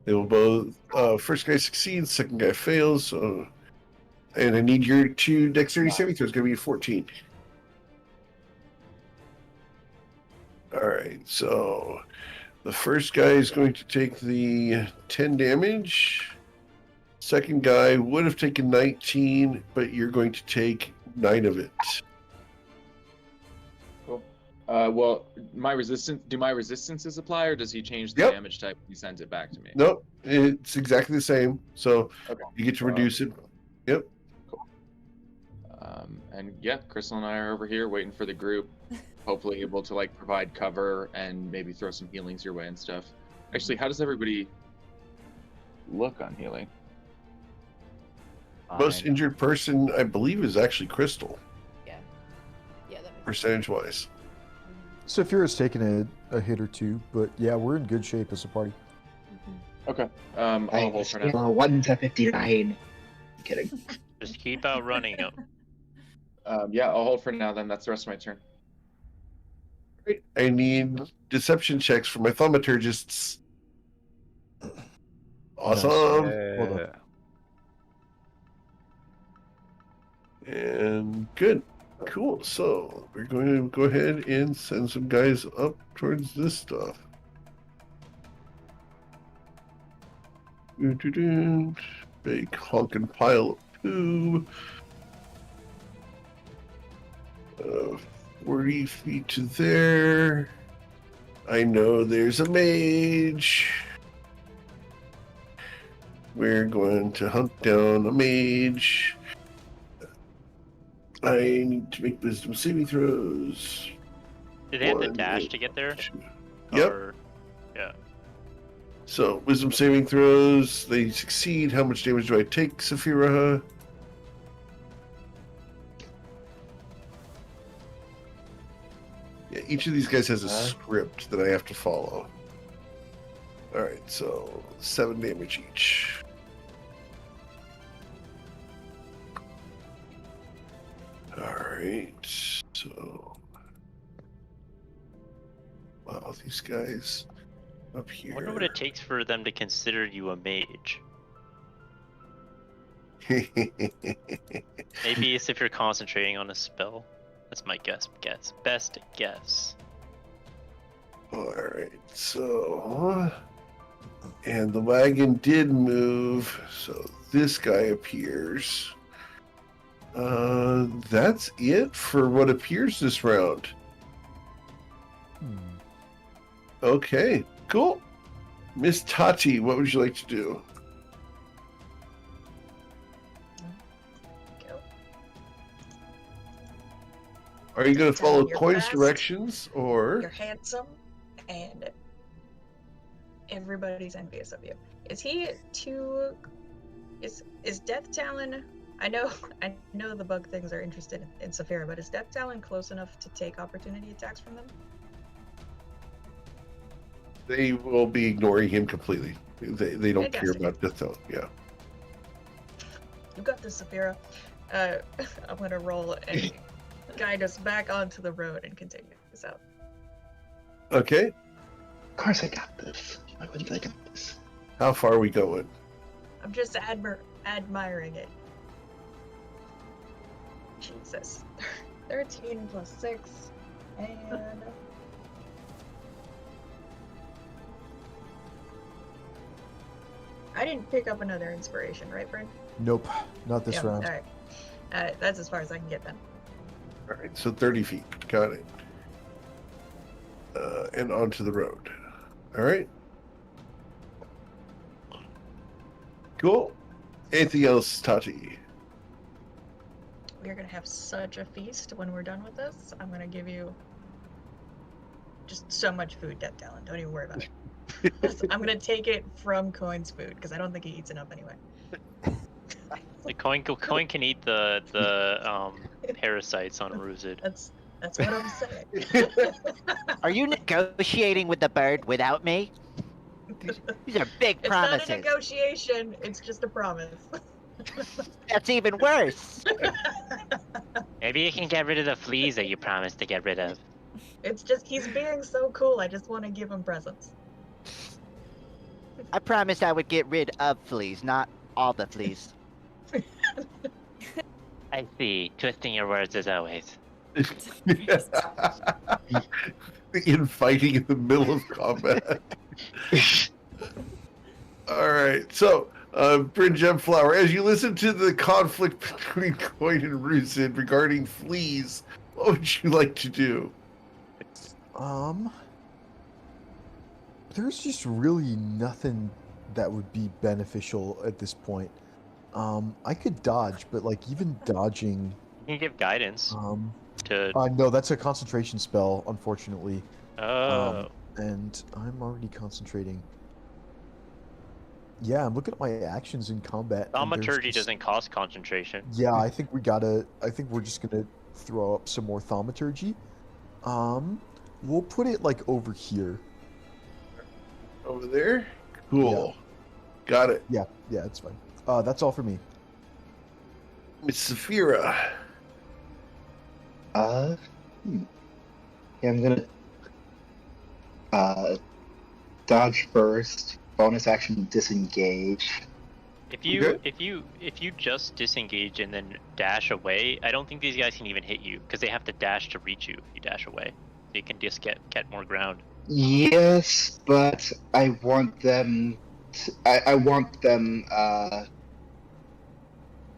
They will both. First guy succeeds, second guy fails. So, and I need your 2 dexterity saving throws. Going to be 14. All right, so the first guy is going to take the 10 damage. Second guy would have taken 19, but you're going to take 9 of it. Well, my resistances apply, or does he change the Yep. damage type when he sends it back to me? Nope, it's exactly the same. So Okay. you get to reduce it. Yep. Cool. And yeah, Crystal and I are over here waiting for the group, hopefully able to like provide cover and maybe throw some healings your way and stuff. Actually, how does everybody look on healing? Most Fine. injured person, I believe, is actually Crystal, Yeah, that makes sense. percentage-wise. Saphira's taken a hit or two, but yeah, we're in good shape as a party. Okay. I'll hold for now. Scale of 1 to 59. Kidding. Just keep outrunning him. Yeah, I'll hold for now. Then that's the rest of my turn. Great. I need deception checks for my thaumaturgists. Awesome. Hold on. And good. Cool. So we're going to go ahead and send some guys up towards this stuff. Big honking pile of poo. 40 feet to there. I know there's a mage. We're going to hunt down a mage. I need to make wisdom saving throws. Did they have to 1, dash to get there? 2. Yep. Or... Yeah. So, wisdom saving throws, they succeed. How much damage do I take, Saphira? Yeah, each of these guys has a script that I have to follow. Alright, so 7 damage each. Alright, so... Wow, these guys up here. I wonder what it takes for them to consider you a mage. Maybe it's if you're concentrating on a spell. That's my best guess. Alright, so... And the wagon did move, so this guy appears. That's it for what appears this round. Okay, cool. Miss Tati, what would you like to do? Go. Are you going to Tell follow me you're Coin's fast. directions, or... You're handsome, and everybody's envious of you. Is he too? Is Death Talon? I know the bug things are interested in Saphira, but is Death Talon close enough to take opportunity attacks from them? They will be ignoring him completely. They don't care Fantastic. about Death Talon. Yeah. You got this, Saphira. I'm gonna roll and guide us back onto the road and continue this out. Okay. Of course I got this. Why wouldn't I got this? How far are we going? I'm just admiring it. Jesus. 13 plus 6, and... I didn't pick up another inspiration, right, Bryn? Nope, not this round. Alright. That's as far as I can get then. All right, so 30 feet. Got it. And onto the road. All right. Cool. Anything else, Tati? we're gonna have such a feast when we're done with this. I'm gonna give you just so much food, Death Talon. Don't even worry about it. I'm gonna take it from Coin's food because I don't think he eats enough anyway. The coin can eat the parasites on Ruzid. That's what I'm saying. Are you negotiating with the bird without me? These are big It's promises. not a negotiation. It's just a promise. That's even worse. Maybe you can get rid of the fleas that you promised to get rid of. It's just he's being so cool. I just want to give him presents. I promised I would get rid of fleas, not all the fleas. I see. Twisting your words as always. Infighting in the middle of combat. All right, so Bryn Gemflower, as you listen to the conflict between Coin and Ruzid regarding fleas, what would you like to do? There's just really nothing that would be beneficial at this point. I could dodge, but like even dodging. You can give guidance to. No, that's a concentration spell, unfortunately. Oh. And I'm already concentrating. Yeah, I'm looking at my actions in combat. and there's Thaumaturgy just- doesn't cost concentration. Yeah, I think we're just gonna throw up some more thaumaturgy. We'll put it like over here. Over there? Cool. Got it. Yeah, it's fine. That's all for me. Miss Saphira. Yeah, I'm gonna dodge first. Bonus action disengage. If you Okay. if you just disengage and then dash away, I don't think these guys can even hit you because they have to dash to reach you. If you dash away, so you can just get more ground. Yes, but I want them. I want them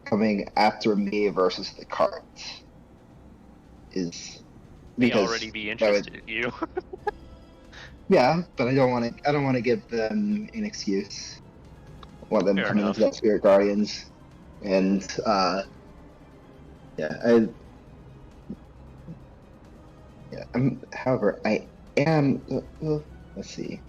coming after me versus the cart. They already be interested in you. Yeah, but I don't want to. I don't want to give them an excuse. I want them Fair coming enough. into that Spirit Guardians, and however, I am. Let's see.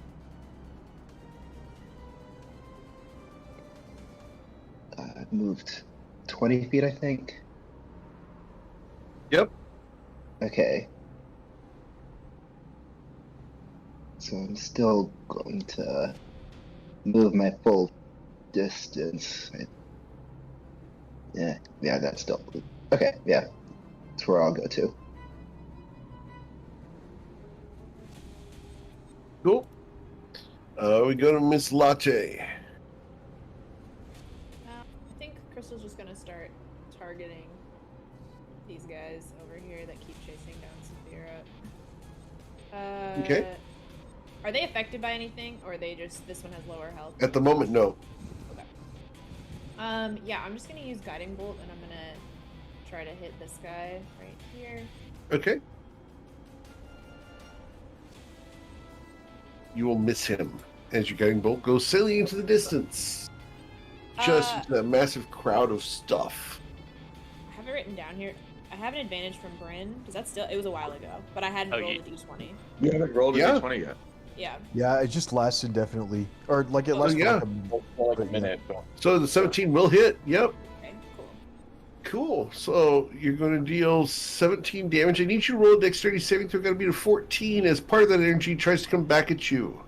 I've moved 20 feet, I think. Yep. Okay. So I'm still going to move my full distance. Yeah, that's still okay. Yeah, that's where I'll go to. Cool. We go to Miss Latte. I think Crystal's just gonna start targeting these guys over here that keep chasing down Saphira. Okay. Are they affected by anything, or are they just this one has lower health? At the moment, no. Okay. Yeah, I'm just gonna use Guiding Bolt, and I'm gonna try to hit this guy right here. Okay. You will miss him as your guiding bolt goes sailing into the distance. Just into that massive crowd of stuff. I have it written down here. I have an advantage from Bryn, because that's still, it was a while ago, but I hadn't rolled a d20. You haven't rolled a Yeah. d20 yet. Yeah. Yeah, it just lasts indefinitely, or like it lasts for yeah. like a minute. For like a But, yeah. minute. But So the 17 will hit. Yep. Okay, cool. Cool. So you're going to deal 17 damage. I need you to roll a dexterity saving throw. Got to be to 14 as part of that energy tries to come back at you.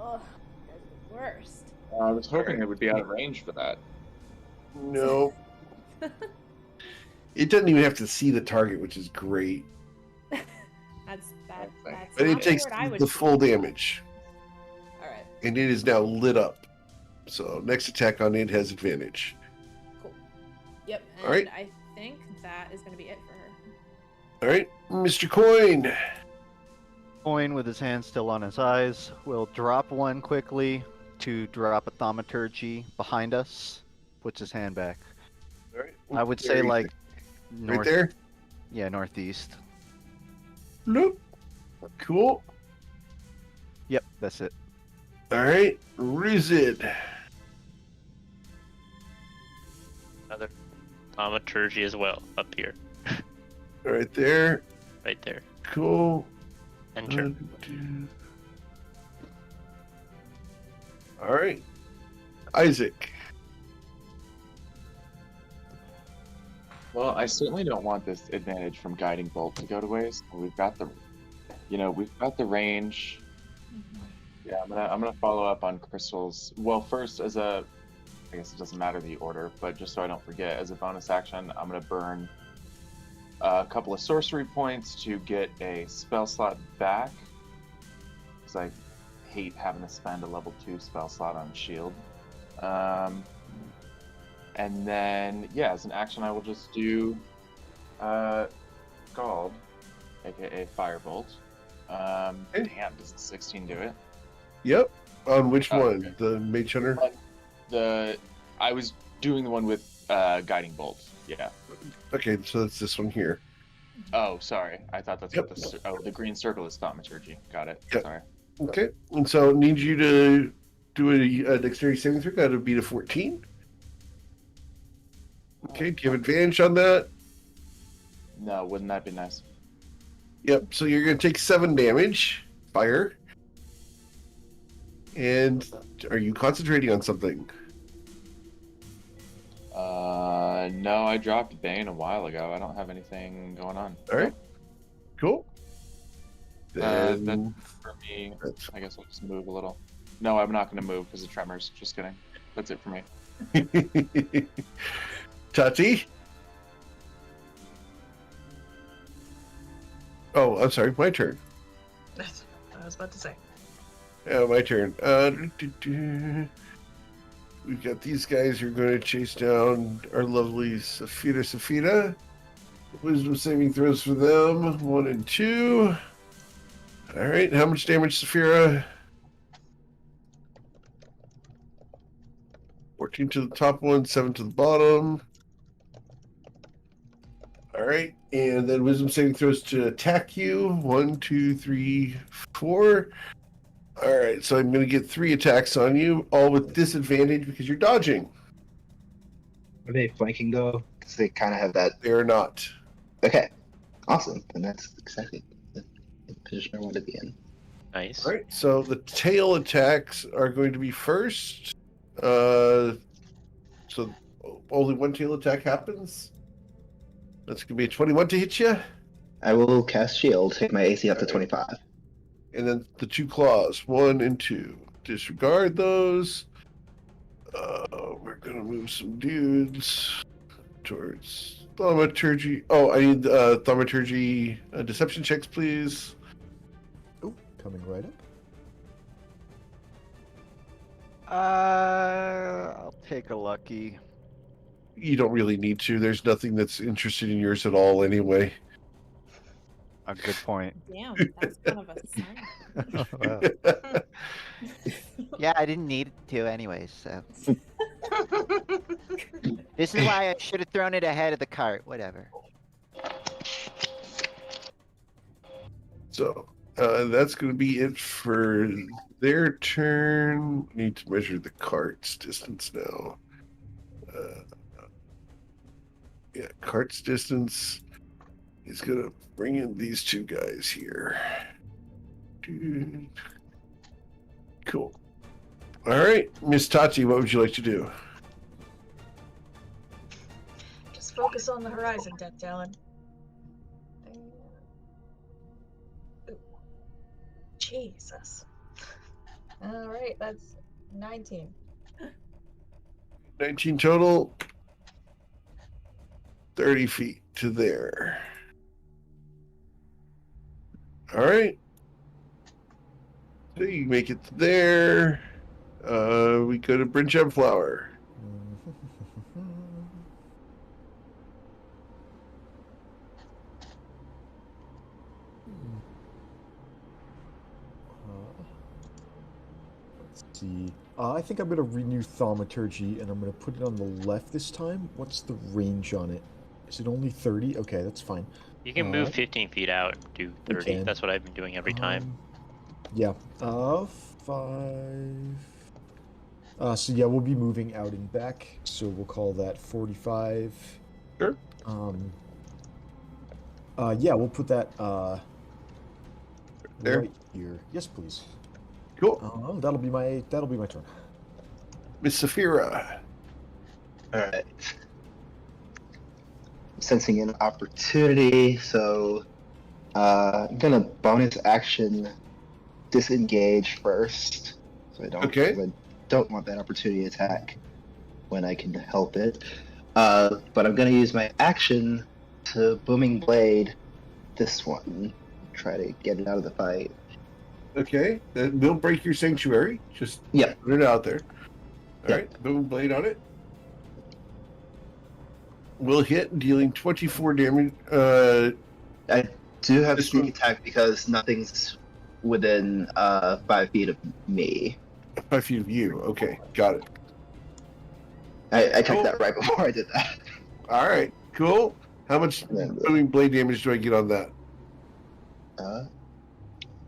Ugh, you guys are the worst. I was hoping it would be out of range for that. No. It doesn't even have to see the target, which is great. That's But not it takes what I would the do. full damage. Alright, And it is now lit up. So next attack on it has advantage. cool. Yep, and Alright. I think that is gonna be it for her. All right, Mr. Coin. Coin, with his hand still on his eyes, will drop one quickly to drop a thaumaturgy behind us. Puts his hand back. All right. I would Where say are you? like right there. Yeah, northeast. Nope. Cool. Yep, that's it. All right, Ruzid. Thaumaturgy as well, up here. Right there. Right there. Cool. Enter. All right. Isaac. Well, I certainly don't want this advantage from guiding bolt to go to waste. We've got the range. Yeah, I'm gonna follow up on crystals. Well, first I guess it doesn't matter the order, but just so I don't forget, as a bonus action, I'm gonna burn a couple of sorcery points to get a spell slot back, because I hate having to spend a level 2 spell slot on shield. And then, yeah, as an action, I will just do Scald, aka Firebolt. Damn, does the 16 do it? Yep. On which Oh, one? okay. The Mage Hunter? I was doing the one with Guiding Bolt. Yeah. Okay, so that's this one here. Oh, sorry. I thought that's Yep. what the green circle is Thaumaturgy. Got it. Yep. Sorry. Okay. And so it needs you to do a dexterity saving throw. Got to beat a 14. Okay, do you have advantage on that? No, wouldn't that be nice? Yep, so you're going to take 7 damage. Fire. And are you concentrating on something? No, I dropped Bane a while ago. I don't have anything going on. All right. Cool. Then Then for me, that's I guess I'll just move a little. No, I'm not going to move because of tremors. Just kidding. That's it for me. Tati? Oh, I'm sorry. My turn. That's what I was about to say. Yeah, my turn. We've got these guys who are going to chase down our lovely Safira. Wisdom saving throws for them. 1 and 2. All right. How much damage, Safira? 14 to the top one, 7 to the bottom. All right. And then wisdom saving throws to attack you. 1, 2, 3, 4. All right, so I'm going to get 3 attacks on you, all with disadvantage because you're dodging. Are they flanking though? Because they kind of have that. They are not. Okay, awesome. And that's exactly the position I want to be in. Nice. All right, so the tail attacks are going to be first. So only 1 tail attack happens. That's going to be a 21 to hit you. I will cast shield, take my AC up to 25. And then the 2 claws, 1 and 2. Disregard those. We're going to move some dudes towards thaumaturgy. Oh, I need thaumaturgy deception checks, please. Oh, coming right up. I'll take a lucky. You don't really need to. There's nothing that's interested in yours at all anyway. A good point. Damn, that's kind of a sign. Well, yeah, I didn't need to anyways, so. This is why I should have thrown it ahead of the cart. Whatever. So that's going to be it for their turn. Need to measure the cart's distance now. Yeah, cart's distance is going to bring in these 2 guys here. Dude. Cool. All right, Miss Tati, what would you like to do? Just focus on the horizon, Death Talon. Ooh. Jesus. Alright, that's 19. 19 total. 30 feet to there. All right. So you make it to there. We go to Bryn Gemflower. Let's see. I think I'm going to renew Thaumaturgy, and I'm going to put it on the left this time. What's the range on it? Is it only 30? Okay, that's fine. You can move 15 feet out and do 30. can. That's what I've been doing every time. Yeah. 5. So yeah, we'll be moving out and back. So we'll call that 45. Sure. Yeah, we'll put that There. right here. Yes, please. Cool. That'll be my turn. Miss Saphira. Alright. Sensing an opportunity, so I'm gonna bonus action disengage first. So I don't, Okay. 'cause I don't want that opportunity attack when I can help it. But I'm gonna use my action to booming blade this one. Try to get it out of the fight. Okay. That will break your sanctuary. Just Yeah. put it out there. All Yeah. right. Boom blade on it. Will hit, dealing 24 damage. I do have This sneak one- attack because nothing's within 5 feet of me. 5 feet of you. Okay. Got it. I checked Cool. that right before I did that. All right. Cool. How much booming blade damage do I get on that?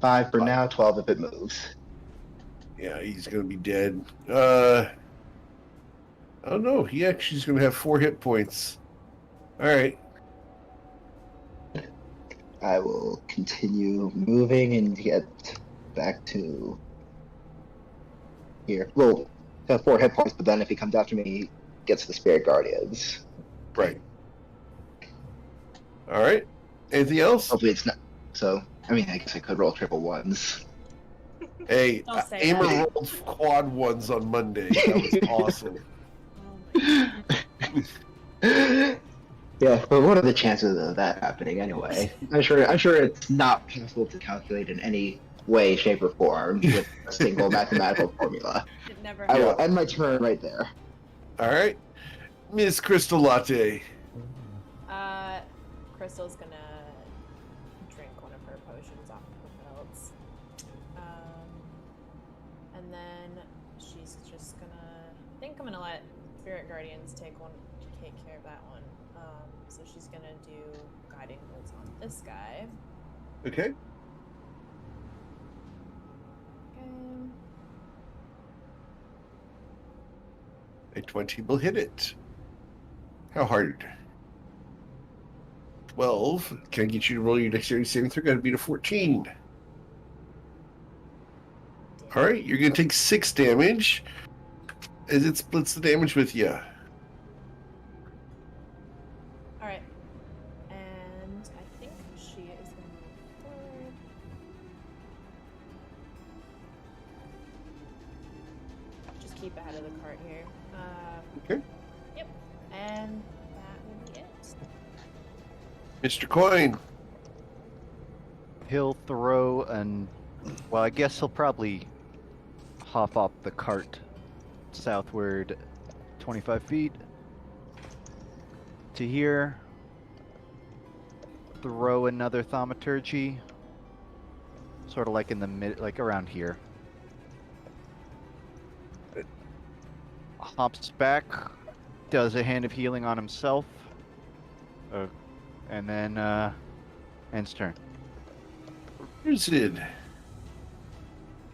5 for now, 12 if it moves. Yeah, he's going to be dead. Oh no, he actually is going to have 4 hit points. All right. I will continue moving and get back to here. Well, have 4 hit points, but then if he comes after me, he gets the Spirit Guardians. Right. All right. Anything else? Hopefully it's not. So, I mean, I guess I could roll triple ones. Hey, Don't say Aimer that. rolled quad ones on Monday. That was awesome. Oh my Yeah, but what are the chances of that happening anyway? I'm sure it's not possible to calculate in any way, shape, or form with a single mathematical formula. It never I will happened. end my turn right there. All right. Miss Crystal Latte. Crystal's gonna drink one of her potions off of her belts. And then she's just gonna, I think I'm gonna let Spirit Guardians take care of that one. So she's gonna do guiding bolts on this guy. Okay. Okay. A 20 will hit it. How hard? 12. Can I get you to roll your dexterity saving throw? Got to beat a 14. All right, you're going to take 6 damage as it splits the damage with you. Alright. And I think she is gonna move forward. Just keep ahead of the cart here. Okay. Yep. And that will be it. Mr. Coin. He'll throw well, I guess he'll probably hop off the cart southward 25 feet to here. Throw another thaumaturgy, sort of like in the mid, like around here. Hops back, does a hand of healing on himself, and then ends turn. Sid.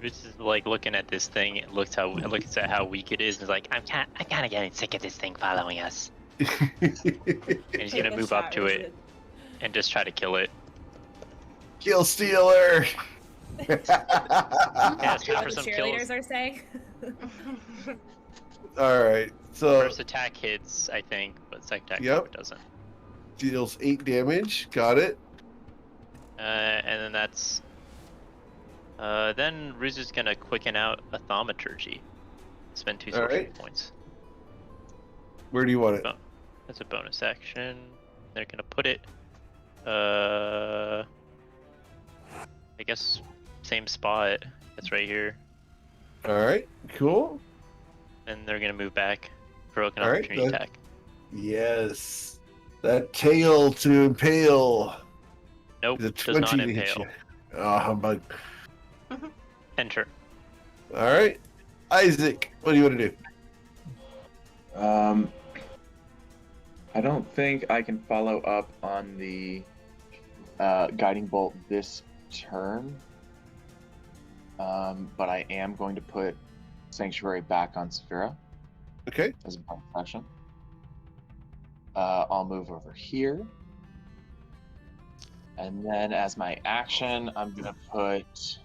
This is like looking at this thing. It looks at how weak it is. And is like, I'm kind of getting sick of this thing following us. And he's Take gonna a move shot, up to Richard. it and just try to kill it. Kill Stealer. Yeah, That's good what for the some cheerleaders kills. are saying. All right. So First attack hits, I think, but second attack Yep. doesn't. deals 8 damage. Got it. And then that's. Then Ruz is gonna quicken out a thaumaturgy. Spend 2 All sorcery right. points. Where do you want it? That's a bonus action. They're gonna put it. I guess same spot. That's right here. All right. Cool. And they're gonna move back, provoke an All right, opportunity that- attack. Yes. That tail to impale. Nope, The does not 20 to hit impale. you. Oh, humbug. Enter. All right. Isaac, what do you want to do? I don't think I can follow up on the guiding bolt this turn. But I am going to put Sanctuary back on Saphira Okay. as a bonus action. I'll move over here. And then as my action, I'm going to put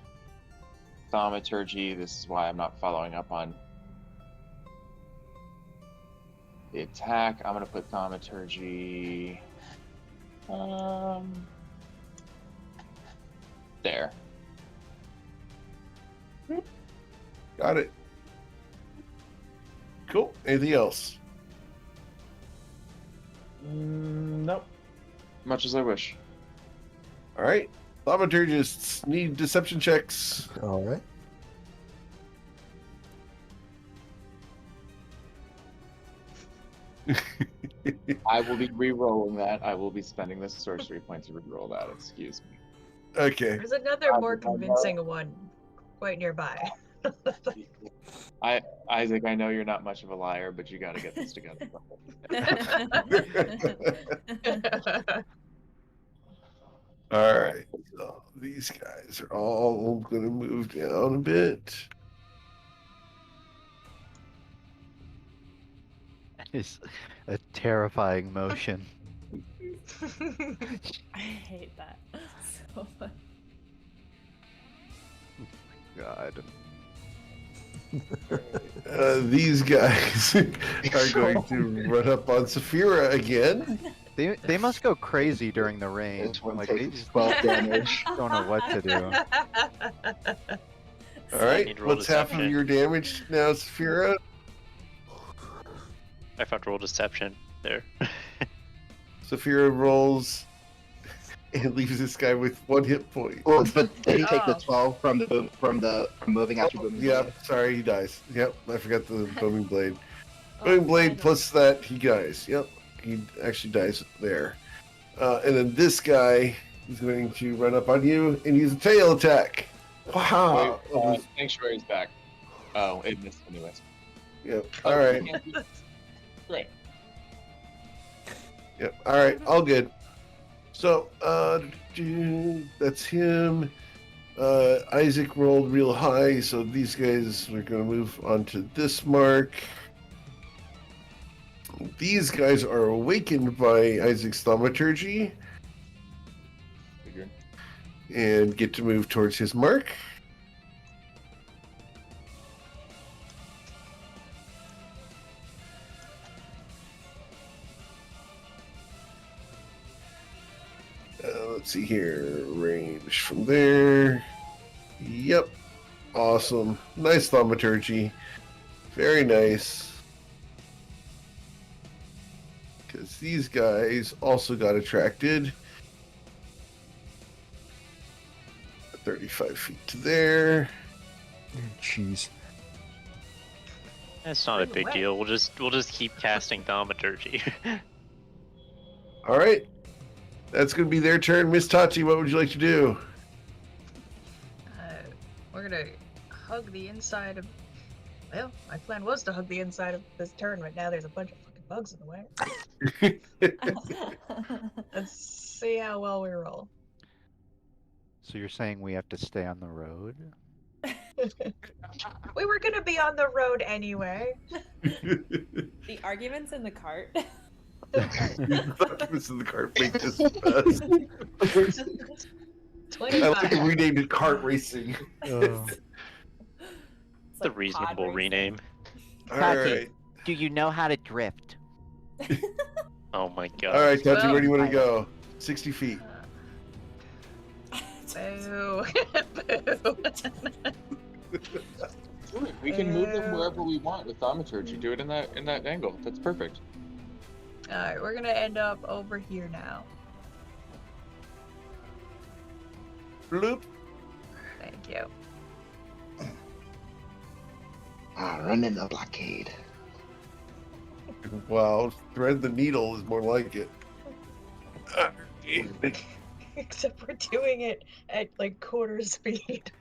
Thaumaturgy. This is why I'm not following up on the attack. I'm going to put Thaumaturgy there. Got it. Cool. Anything else? Nope. Much as I wish. All right. Thaumaturgists need deception checks. All right. I will be re-rolling that. I will be spending the sorcery point to re-roll that. Excuse me. Okay. There's another more convincing one quite nearby. Isaac, I know you're not much of a liar, but you got to get this together. All right. So these guys are all going to move down a bit. That is a terrifying motion. I hate that so much. God. These guys are going to run up on Saphira again. They must go crazy during the rain. This one Like they takes just 12 damage. don't know what to do. All right. need to roll What's half of deception. your damage now, Saphira? I have to roll deception there. Saphira rolls and leaves this guy with 1 hit point. Well, but did he take the Oh. 12 from moving after booming? Yep, sorry, he dies. Yep, I forgot the booming blade. Oh, Booming blade I know. plus that, he dies. Yep, he actually dies there. And then this guy is going to run up on you and use a tail attack. Wow. Sanctuary's back. Oh, it missed anyways. Yep. All right. Great. Yep. All right. All good. So, that's him. Isaac rolled real high, so these guys are going to move on to this mark. These guys are awakened by Isaac's thaumaturgy Figured. and get to move towards his mark. Let's see here. Range from there. Yep. Awesome. Nice thaumaturgy. Very nice. Because these guys also got attracted. 35 feet to there. Jeez. That's not a By the big way- deal. We'll just keep casting thaumaturgy. All right. That's going to be their turn. Miss Tati, what would you like to do? We're gonna hug the inside of. Well, my plan was to hug the inside of this turn, but now there's a bunch of fucking bugs in the way. Let's see how well we roll. So you're saying we have to stay on the road? We were gonna be on the road anyway. The arguments in the cart. Documents in the cart make this best. I like 25. to renamed it Kart Racing. It's It's a like reasonable pod racing. rename. All Tati. right. Do you know how to drift? Oh my god. All right, Tati, Well, where do you want to go? 60 feet. Boo. Boo. We can move them wherever we want with thaumaturgy. Do it in that angle. That's perfect. Alright, we're gonna end up over here now. Bloop. Thank you. Run in the blockade. Wow, thread the needle is more like it. Except we're doing it at like quarter speed.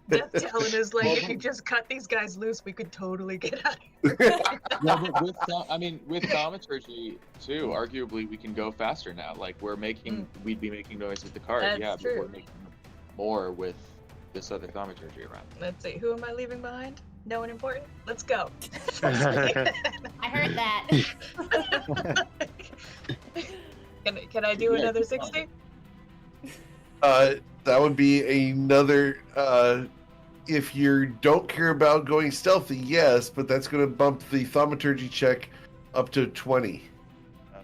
Death Talon is like, if you just cut these guys loose, we could totally get out of here. Yeah, but with thaumaturgy too, arguably we can go faster now. Like we'd be making noise with the cart, That's yeah, true. but we're making more with this other thaumaturgy around. Let's see, who am I leaving behind? No one important? Let's go. I heard that. Can I do another 60? That would be another. If you don't care about going stealthy, yes, but that's going to bump the thaumaturgy check up to 20.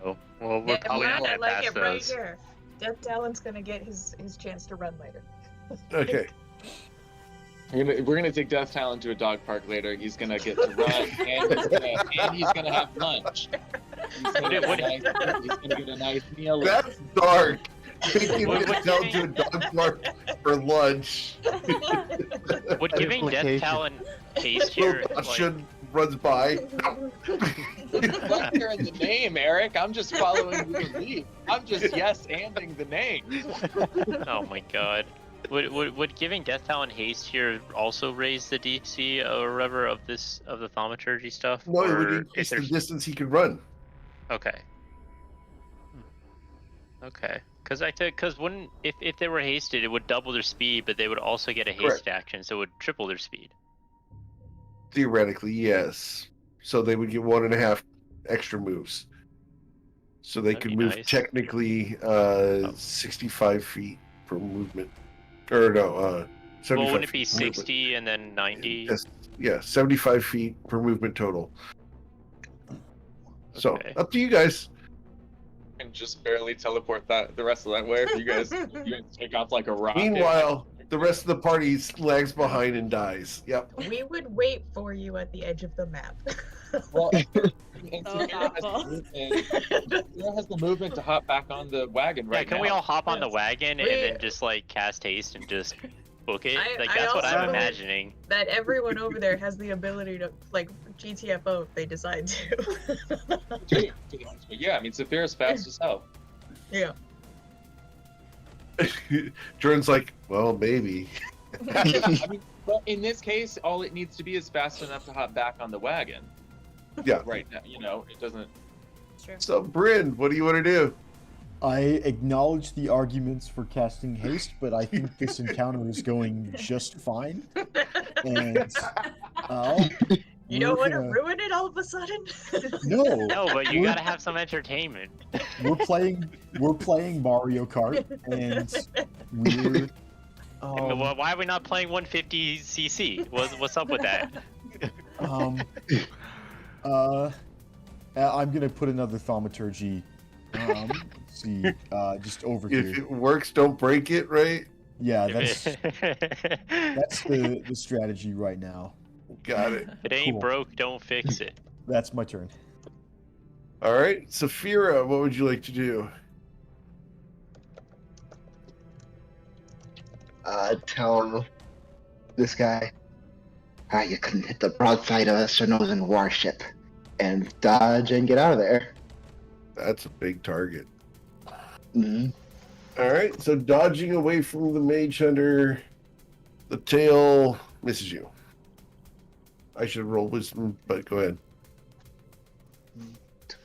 Oh, well, we're Yeah, probably not I gonna like pass it right those. here. Death Talon's gonna get his chance to run later. Okay. We're gonna take Death Talon to a dog park later. He's gonna get to run, and he's gonna have lunch. He's gonna get a nice meal. That's dark. Taking What- it what down do to a dog park for lunch. Would giving Death Implication. Talon haste here, like, Should runs by. Right there in the name, Eric. I'm just following your lead. I'm just yes-anding the name. oh my god. Would giving Death Talon haste here also raise the DC or whatever of the thaumaturgy stuff? No, it would Or increase if the there's- distance he could run. Okay. Okay. Because wouldn't if they were hasted, it would double their speed, but they would also get a haste Correct. action, so it would triple their speed. Theoretically, yes. So they would get 1.5 extra moves. So they That'd could be move nice. technically 65 feet per movement. Or no, 75 Well, wouldn't it be feet per movement. 60 and then 90? Yes, yeah, 75 feet per movement total. So Okay. up to you guys. And just barely teleport the rest of that way. If you guys take off like a rocket. Meanwhile, the rest of the party lags behind and dies. Yep. We would wait for you at the edge of the map. Well, and So Severa thoughtful. has the movement to hop back on the wagon right Yeah, can now. we all hop on the Yes. wagon and then just like cast haste and just book it? I- Like I that's what also I'm believe- imagining. That everyone over there has the ability to, like, GTFO if they decide to. Yeah, I mean, Saphira's fast as hell. Yeah. Jordan's like, well, maybe. I mean, well, in this case, all it needs to be is fast enough to hop back on the wagon. Yeah. Right now, it doesn't. True. So, Bryn, what do you want to do? I acknowledge the arguments for casting haste, but I think this encounter is going just fine. And You don't we're want to gonna- ruin it all of a sudden? No, No, but you we're- gotta have some entertainment. we're playing Mario Kart, and we're Why are we not playing 150cc? What's up with that? I'm gonna put another thaumaturgy. Let's see, just over If here. it works, don't break it, right? Yeah, that's the strategy right now. Got it. If it ain't Cool. broke, don't fix it. That's my turn. All right, Saphira, what would you like to do? Tell this guy, you couldn't hit the broadside of a Sonoran warship, and dodge and get out of there. That's a big target. Mhm. All right, so dodging away from the mage hunter, the tail misses you. I should roll wisdom, but go ahead.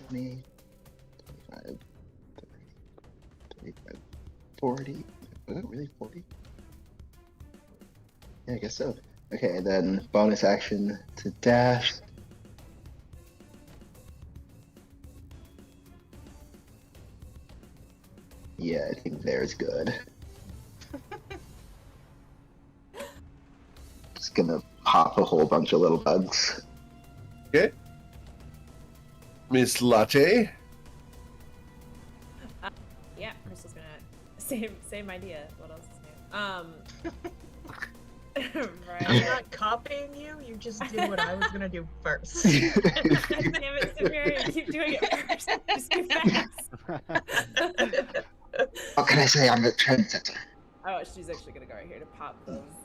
20, 25, 30, 25, 40. Was it really 40? Yeah, I guess so. Okay, then bonus action to dash. Yeah, I think there's good. Just gonna pop a whole bunch of little bugs. Miss Latte. Yeah, Crystal's gonna same idea. What else is new? I'm Right. not copying you, you just did what I was gonna do first. Damn it, Superior, you keep doing it first. Just too fast. What can I say? I'm a trendsetter. Oh, she's actually gonna go right here to pop those ones.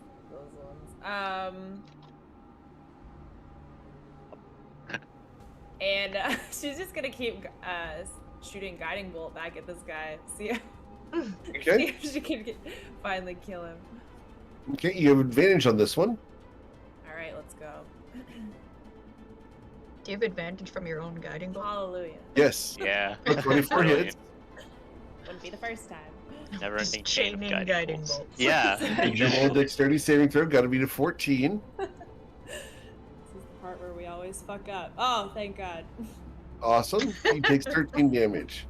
And she's just gonna keep shooting guiding bolt back at this guy. See Okay. if she can finally kill him. Okay, you have advantage on this one. All right, let's go. Do you have advantage from your own guiding bolt? Hallelujah. Yes. Yeah. 24 hits. Wouldn't be the first time. Never Just ending chain of chaining guiding bolts. bolts. Yeah. Did you roll a dexterity saving throw? Got to be to 14. This is the part where we always always fuck up. Oh, thank God. Awesome. He takes 13 damage.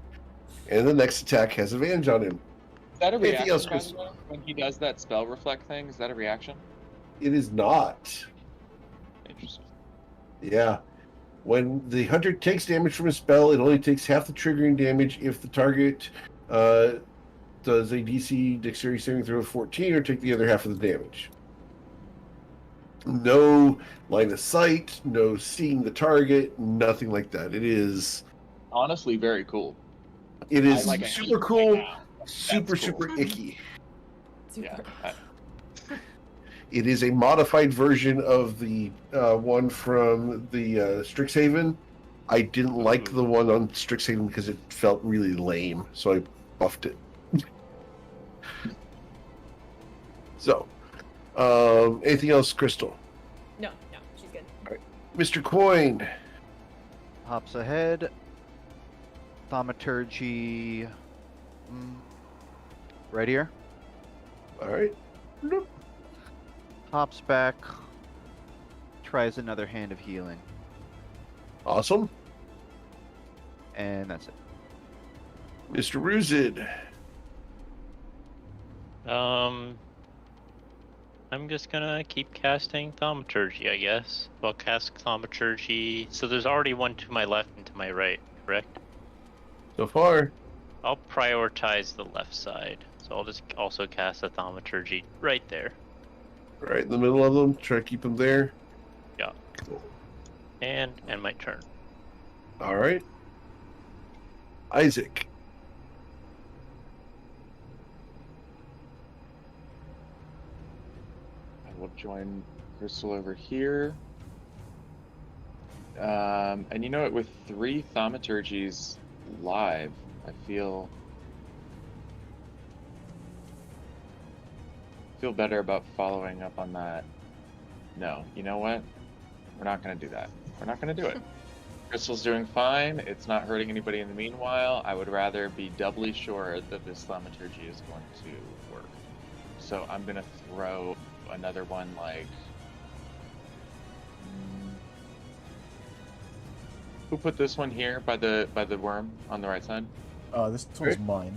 And the next attack has advantage on him. Is that a Anything reaction, else, by Chris? the way? When he does that spell reflect thing, is that a reaction? It is not. Interesting. Yeah. When the hunter takes damage from a spell, it only takes half the triggering damage if the target does a DC dexterity saving throw of 14 or take the other half of the damage. No line of sight, no seeing the target, nothing like that. It is Honestly, very cool. super hate cool, right now. super That's cool. icky. Super. Yeah. It is a modified version of the one from the Strixhaven. I didn't like the one on Strixhaven because it felt really lame, so I buffed it. So, anything else, Crystal? No, she's good. Mr. Coin. Hops ahead. Thaumaturgy. Right here. All right. Nope. Hops back. Tries another hand of healing. Awesome. And that's it. Mr. Ruzid. I'm just gonna keep casting Thaumaturgy, I guess. I'll cast Thaumaturgy. So there's already one to my left and to my right, correct? So far. I'll prioritize the left side. So I'll just also cast a Thaumaturgy right there. Right in the middle of them. Try to keep them there. Yeah. Cool. And my turn. All right. Isaac. I will join Crystal over here. And you know what? With 3 thaumaturgies live, I feel better about following up on that. No, you know what? We're not going to do that. We're not going to do it. Crystal's doing fine. It's not hurting anybody in the meanwhile. I would rather be doubly sure that this thaumaturgy is going to work. So I'm going to throw another one like... Who put this one here by the worm on the right side? This one's mine.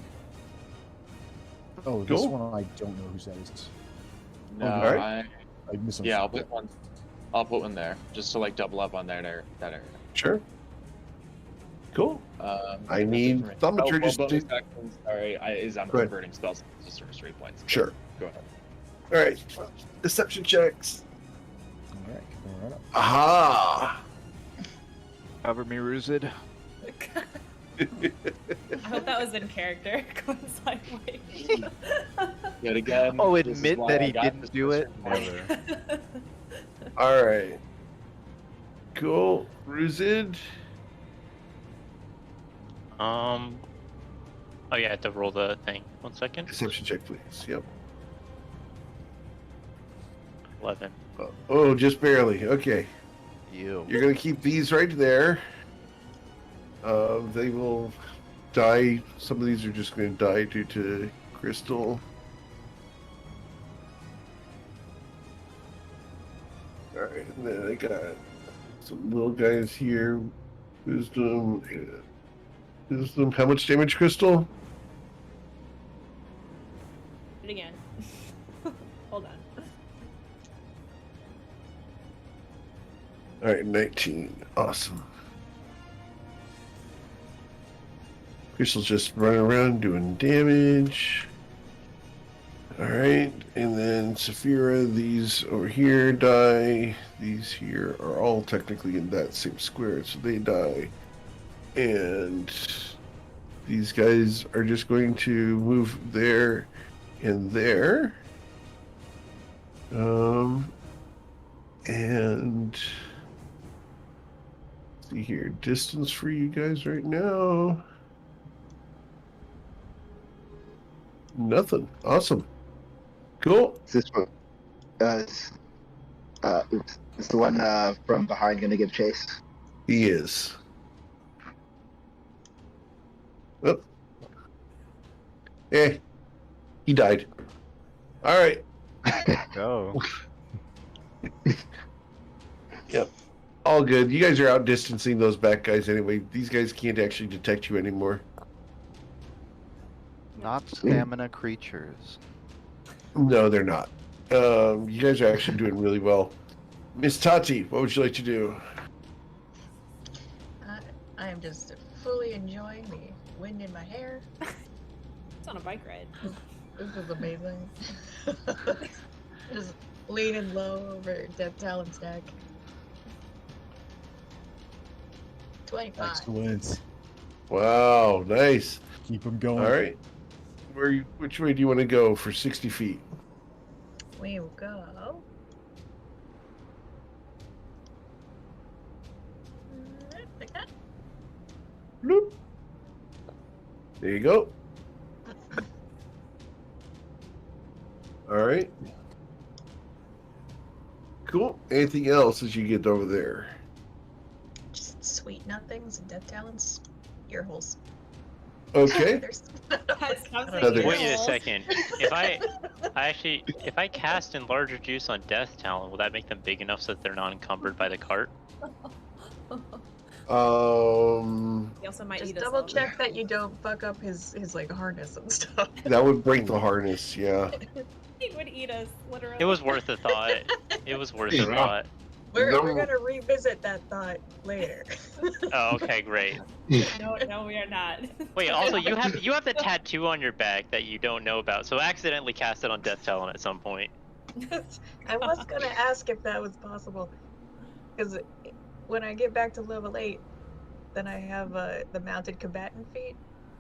Oh, this Cool. one I don't know whose that is. No, Alright. I misunderstood. Yeah, I'll put one there, just to like double up on that area. Sure. Cool. I need bonus thaumaturgy. action, sorry, I'm Go ahead. converting spells to sorcery points. Sure. Go ahead. All right. Deception checks. All right, coming right up. Aha! Cover me, Ruzid. I hope that was in character. Going sideways. Yet again. Oh, this is admit why that I he got didn't this do it? person. Never. All right. Cool. Ruzid. Oh yeah, I have to roll the thing. 1 second. Deception check, please. Yep. 11. Oh, just barely. Okay. You. You're going to keep these right there. They will die. Some of these are just going to die due to crystal. All right. And then I got some little guys here. Wisdom. Wisdom. How much damage, Crystal? Do it again. Hold on. All right, 19. Awesome. Crystal's just running around doing damage. All right, and then Saphira, these over here die. These here are all technically in that same square, so they die. And these guys are just going to move there and there. And see here, distance for you guys right now. Nothing. Awesome. Cool. Is this one? Oops. Is the one from behind going to give chase? He is. Oh. He died. All right. Go. Yep. All good. You guys are outdistancing those back guys anyway. These guys can't actually detect you anymore. Not stamina creatures. No, they're not. You guys are actually doing really well. Miss Tati, what would you like to do? I am just fully enjoying the wind in my hair. It's on a bike ride. This is amazing. Just leaning low over Death Talon's neck. 25. Excellent. Wow, nice. Keep them going. All right. Which way do you want to go for 60 feet? We will go. Like that. Bloop. There you go. All right. Cool. Anything else as you get over there? Just sweet nothings and Death Talon's ear holes. Okay. There's- Another- Wait a second. If I cast Enlarger Juice on Death Talon, will that make them big enough so that they're not encumbered by the cart? He also might Just eat us double all. check that you don't fuck up his like harness and stuff. That would break the harness, yeah. He would eat us, literally. It was worth a thought. It was worth a thought. We're No. gonna revisit that thought later. Oh, okay, great. No, we are not. Wait, also you have the tattoo on your back that you don't know about, so accidentally cast it on Death Talon at some point. I was gonna ask if that was possible, because when I get back to level 8, then I have the mounted combatant feat,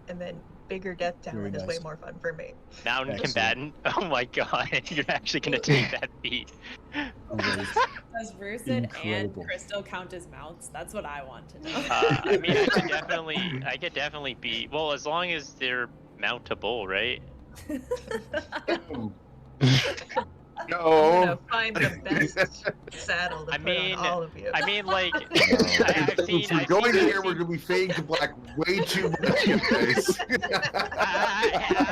and then bigger Death Talon Very is way nice. more fun for me. Mountain Excellent. combatant. Oh my god, you're actually gonna take that feat. Great. Does Rusid and Incredible. Crystal count as mounts? That's what I want to know. I mean, I could definitely be. Well, as long as they're mountable, right? I'm No. gonna find the best saddle to I put mean, on all of you. I mean, like, If we're going here, we're going to be fading to black way too much, you guys.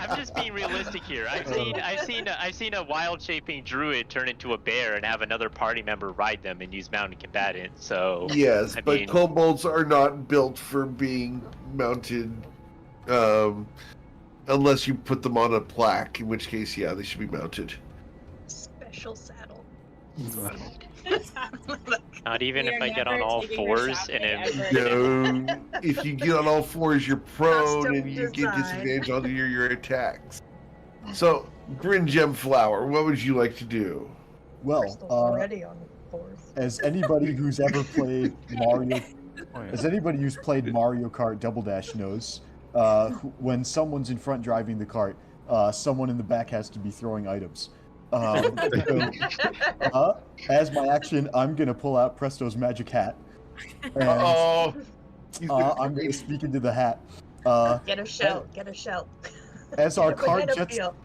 I'm just being realistic here. I've seen a wild shaping druid turn into a bear and have another party member ride them and use mounted combatant. So Yes, I but mean- kobolds are not built for being mounted unless you put them on a plaque, in which case, yeah, they should be mounted. Special saddle. not even We if are I get on never all taking your fours shopping and ever it, again. No, if you get on all fours, you're prone Custom and you get design. disadvantage on your attacks. So, Grin Gem Flower, what would you like to do? Well, Crystal's already on 4s. as anybody who's ever played Mario, as anybody who's played Mario Kart Double Dash knows, when someone's in front driving the cart, someone in the back has to be throwing items. As my action, I'm gonna pull out Presto's magic hat. And, Oh, I'm gonna speak into the hat. Get a shell. Get a shell. As our Get a cart banana jets, peel.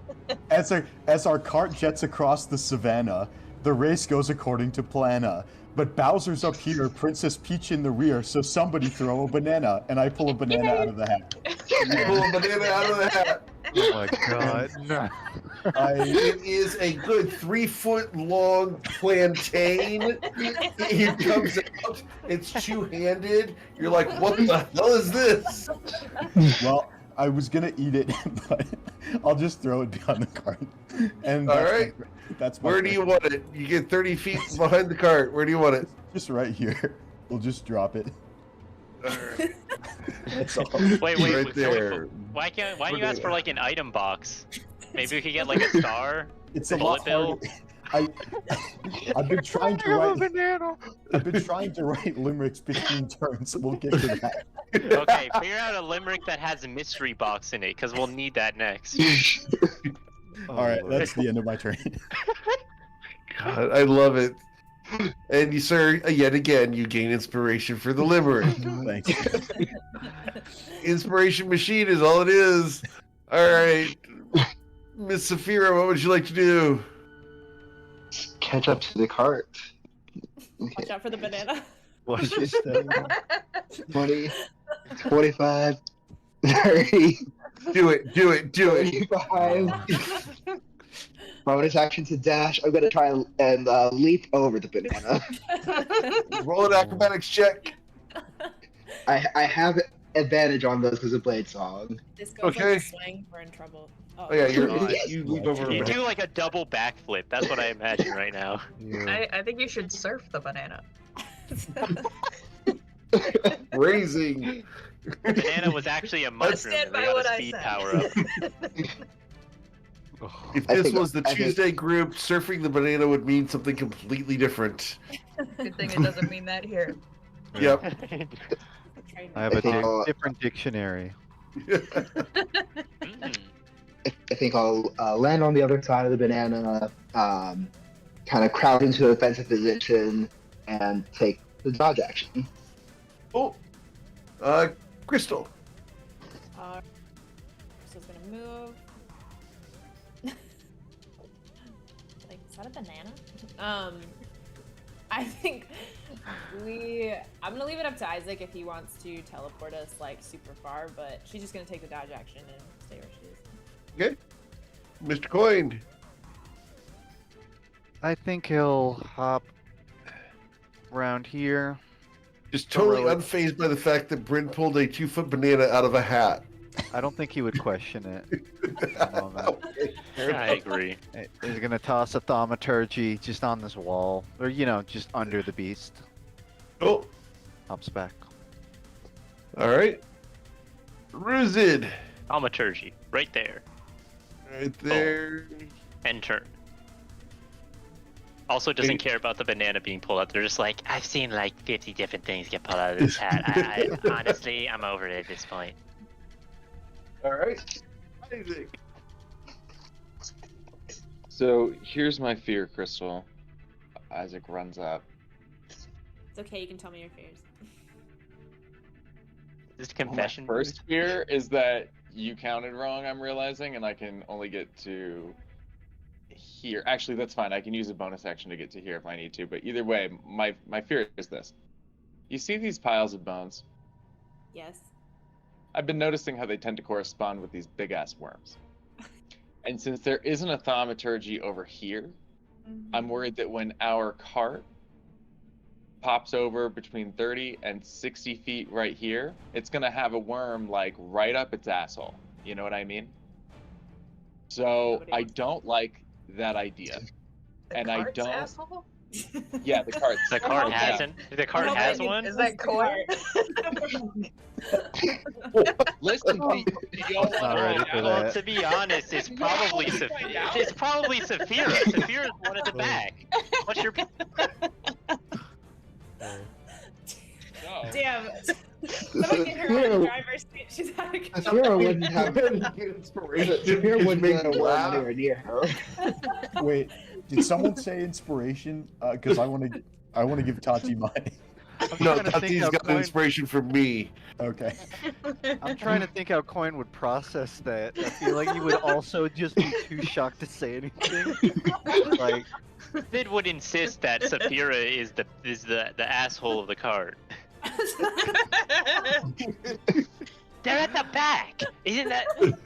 as our cart jets across the savannah, the race goes according to plan. But Bowser's up here, Princess Peach in the rear, so somebody throw a banana, and I pull a banana out of the hat. you pull a banana out of the hat. Oh my god, no. It is a good 3-foot-long plantain. It comes out. It's two-handed. You're like, what the hell is this? Well, I was gonna eat it, but I'll just throw it behind the cart. And All that's right. That's my Where do you want it? You get 30 feet behind the cart. Where do you want it? Just right here. We'll just drop it. All right. That's all. wait, Right there. why don't you ask for like an item box? Maybe we could get like a star. It's a Bullet lot bill. harder. I've been trying to write. I've been trying to write limericks between turns. We'll get to that. Okay, figure out a limerick that has a mystery box in it, because we'll need that next. All right, that's the end of my turn. God, I love it. And you, sir, yet again, you gain inspiration for the limerick. Thanks. Inspiration machine is all it is. All right. Miss Saphira, what would you like to do? Catch up to the cart. Watch out for the banana. What you say? 20, 25, 30, Do it. 25. bonus action to dash. I'm gonna try and leap over the banana. Roll an acrobatics check. I have advantage on those because of Blade Song. This goes Okay. like a swing, we're in trouble. Oh yeah, Yes. you leap over a You banana. do like a double backflip. That's what I imagine right now. Yeah. I think you should surf the banana. Raising. Banana was actually a mushroom. stand and by they got what a I speed said. power up. If I this think- was the I think- Tuesday group, surfing the banana would mean something completely different. Good thing it doesn't mean that here. Yep. I have a think I'll- different dictionary. Mm. I think I'll land on the other side of the banana, kind of crowd into a defensive position, and take the dodge action. Oh, Crystal. Crystal's gonna move. Like, is that a banana? I think I'm gonna leave it up to Isaac if he wants to teleport us like super far, but she's just gonna take the dodge action and stay where she is. Okay. Mr. Coin. I think he'll hop around here. Just totally Heroic. unfazed by the fact that Bryn pulled a 2-foot banana out of a hat. I don't think he would question it. at the moment. I agree. He's gonna toss a thaumaturgy just on this wall, or just under the beast. Oh, Hops back. all right. Ruzid. Thaumaturgy, right there. Right there. End turn. Also doesn't care about the banana being pulled out. They're just like, I've seen like 50 different things get pulled out of this hat. I honestly, I'm over it at this point. All right. Isaac. So here's my fear, Crystal. Isaac runs up. It's okay, you can tell me your fears. This is confession. My first fear is that you counted wrong, I'm realizing, and I can only get to here. Actually, that's fine. I can use a bonus action to get to here if I need to. But either way, my fear is this. You see these piles of bones? Yes. I've been noticing how they tend to correspond with these big-ass worms. And since there isn't a thaumaturgy over here, I'm worried that when our cart pops over between 30 and 60 feet right here, it's going to have a worm, like, right up its asshole. You know what I mean? So Nobody I wants don't like that idea. The And I cart's don't- asshole? Yeah, the cart. The card Okay. has one. The card Okay. has one. Is that corn? Listen, do y'all Not want ready to for Well, that. to be honest, it's probably It's probably Saphira. Saphira's one at the back. What's your? No. Damn. Someone get her out of the driver's seat. She's out of control. Sapphira wouldn't have. Sapphira wouldn't let a worm laugh. anywhere near her. Wait, did someone say inspiration? Because I want to give Tati mine. No, trying to think Tati's how got Coin- inspiration from me. Okay. I'm trying to think how Coin would process that. I feel like he would also just be too shocked to say anything. Like, Sid would insist that Saphira is the asshole of the card. They're at the back. Isn't that? Well,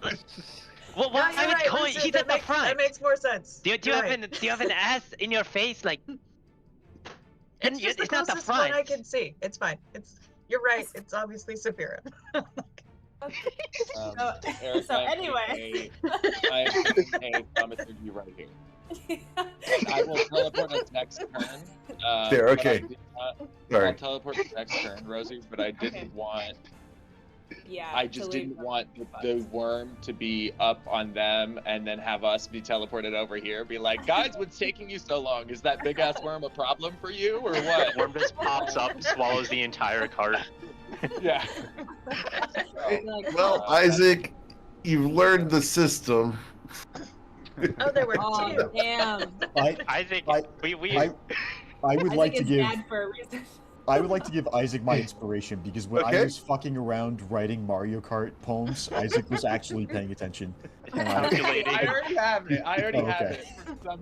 No, why you're would right, Coin? Lucid, He's that at the makes- front. That makes more sense. Do you You're have right. an ass in your face like? It's just the it's not the closest one front. I can see. It's fine. You're right. It's obviously Saphira. Eric, So anyway. I have a thaumaturgy right here. I will teleport us next turn. There, but okay. I did not- Sorry. I'll teleport us next turn, Rosie, but I didn't Okay. want. Yeah. I just to leave didn't them. want the worm to be up on them and then have us be teleported over here. Be like, guys, what's taking you so long? Is that big ass worm a problem for you or what? Worm just pops up, swallows the entire cart. Yeah. Like, Well, Isaac, you've learned the system. Oh, there were oh, two. damn. I think I- we I would Isaac like to is give bad for a reason. I would like to give Isaac my inspiration because when I Okay. was fucking around writing Mario Kart poems, Isaac was actually paying attention. And I- calculating. I already have it. I already Oh, have okay. it. From some,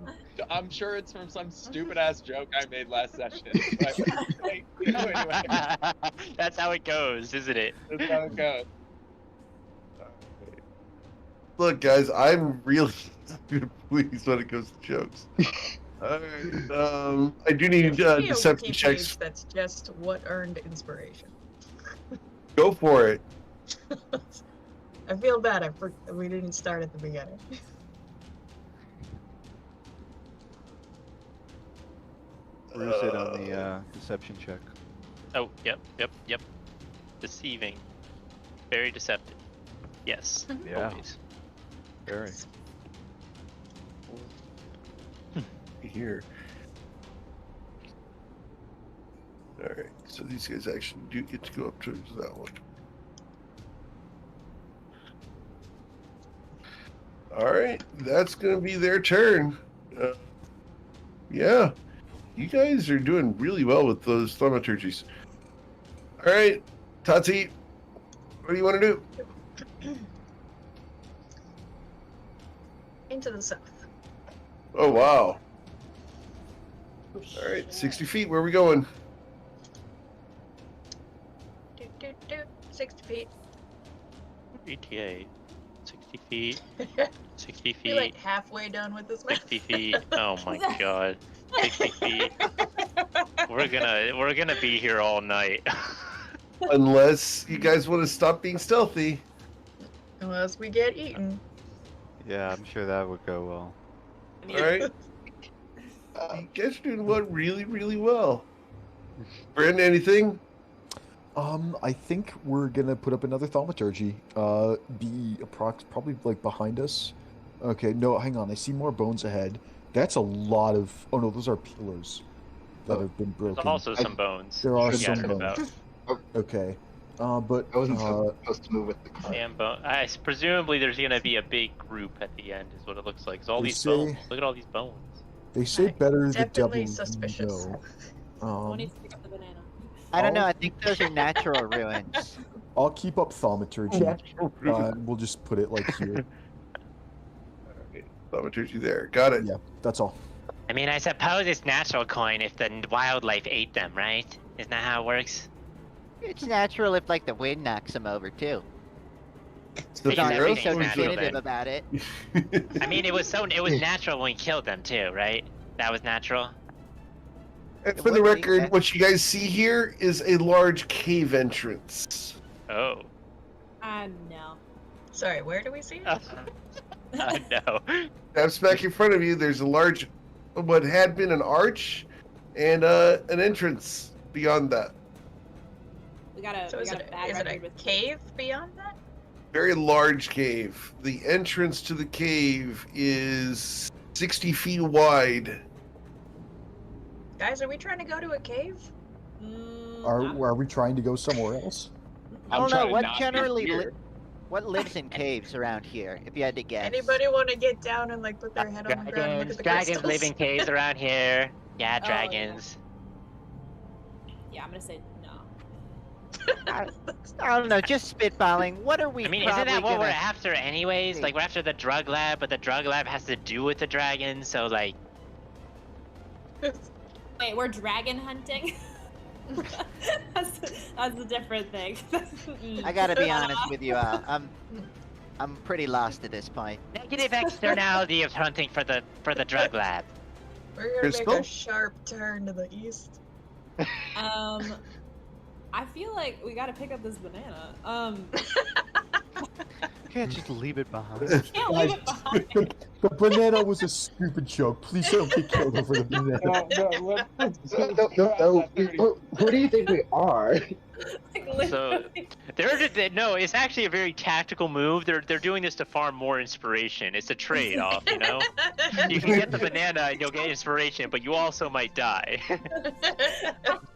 I'm sure it's from some stupid ass joke I made last session. But, like, anyway, That's how it goes, isn't it? that's how it goes. Look, guys, I'm really pleased when it comes to jokes. Alright, I do need Be a deception wiki checks. page that's just what earned inspiration. Go for it. I feel bad. We didn't start at the beginning. Bruce it on the deception check. Oh, yep. Deceiving. Very deceptive. Yes. Yeah. Always. Very. Here. Alright, so these guys actually do get to go up to that one. Alright, that's gonna be their turn. Yeah, you guys are doing really well with those thaumaturgies. Alright, Tati, what do you want to do? Into the south. Oh, wow. Alright, 60 feet, where are we going? 60 feet. ETA. 60 feet. 60 We're like feet. halfway done with this map. 60 feet. Oh my god. 60 feet. We're gonna be here all night. Unless you guys want to stop being stealthy. Unless we get eaten. Yeah, I'm sure that would go well. Alright. You guys are doing really, really well. Brandon, anything? I think we're gonna put up another thaumaturgy. Be probably like behind us. Okay, no, hang on. I see more bones ahead. That's a lot of. Oh no, those are pillars that have been broken. There's also some bones. There are we some forgot bones. about. Okay, but I wasn't supposed to move with the cart. And presumably there's gonna be a big group at the end, is what it looks like. 'Cause all They these say- bones. Look at all these bones. they say better the Definitely devil suspicious. you Who know. needs to pick up the banana? I don't know. I think those are natural ruins. I'll keep up thaumaturgy. We'll just put it like here. Alright, thaumaturgy there. Got it. Yeah, that's all. I mean, I suppose it's natural coin if the wildlife ate them, right? Isn't that how it works? It's natural if, like, the wind knocks them over, too. It's the Not Pharaohs? be so Everything's natural definitive then. about it. I mean, it was natural when we killed them, too, right? That was natural? And for the record, what you guys see here is a large cave entrance. Oh. No. Sorry, where do we see it? No. That's back in front of you. There's a large, what had been an arch, and an entrance beyond that. We got So is a it bad a record with cave beyond that? Very large cave. The entrance to the cave is 60 feet wide. Guys, are we trying to go to a cave? Are we trying to go somewhere else? I don't know. trying to What not be generally here. what lives in caves around here, if you had to guess? Anybody want to get down and like put their head on the ground and look at the Dragons crystals? live in caves around here. Yeah, Oh, dragons. Yeah, I'm gonna say no. I don't know, just spitballing. What are we I mean, isn't that probably what we're gonna- after anyways? Like, we're after the drug lab, but the drug lab has to do with the dragons, so like... Wait, we're dragon hunting? that's a different thing. I gotta be honest with you, I'm pretty lost at this point. Negative externality of hunting for the drug lab. We're gonna Crystal? make a sharp turn to the east. I feel like we gotta pick up this banana. You can't just leave it behind. Can't leave it behind. The banana was a stupid joke. Please don't get killed over the banana. No, who do you think we are? Like, So, no, it's actually a very tactical move. They're doing this to farm more inspiration. It's a trade-off, you know? You can get the banana and you'll get inspiration, but you also might die.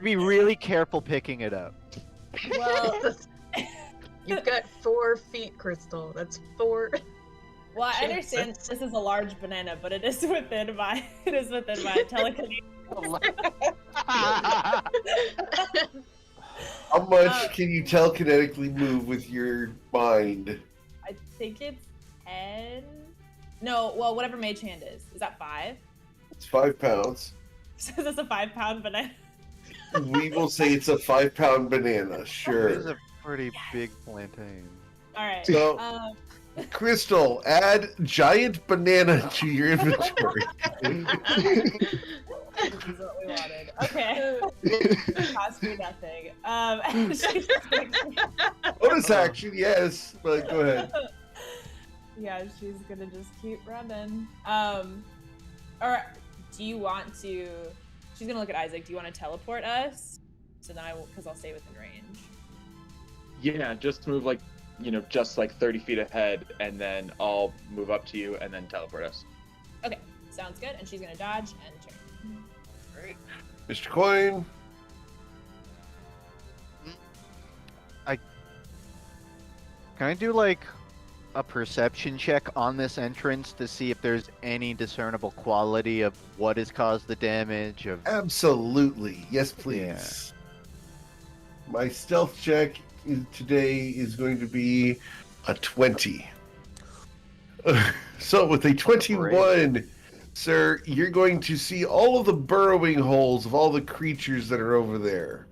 Be really careful picking it up. well, You've got 4 feet, Crystal. That's 4. well, I understand this is a large banana, but it is within my telekinesis. How much can you telekinetically move with your mind? I think it's 10. No, well, whatever Mage Hand is. Is that 5? It's 5 pounds. So is this a 5-pound banana? We will say it's a 5-pound banana, It is sure. a pretty big plantain. All right. So, Crystal, add giant banana to your inventory. This is what we wanted. Okay. Cost me nothing. She's Bonus action, yes, but go ahead. yeah, she's gonna just keep running. Or do you want to? She's gonna look at Isaac. Do you want to teleport us? So then because I'll stay within range. Yeah, just move like, just like 30 feet ahead, and then I'll move up to you and then teleport us. Okay, sounds good. And she's gonna dodge and turn. All right, Mr. Coin. Can I do like a perception check on this entrance to see if there's any discernible quality of what has caused the damage? Absolutely, yes, please. My stealth check today is going to be a 20. So with a 21, sir, you're going to see all of the burrowing holes of all the creatures that are over there.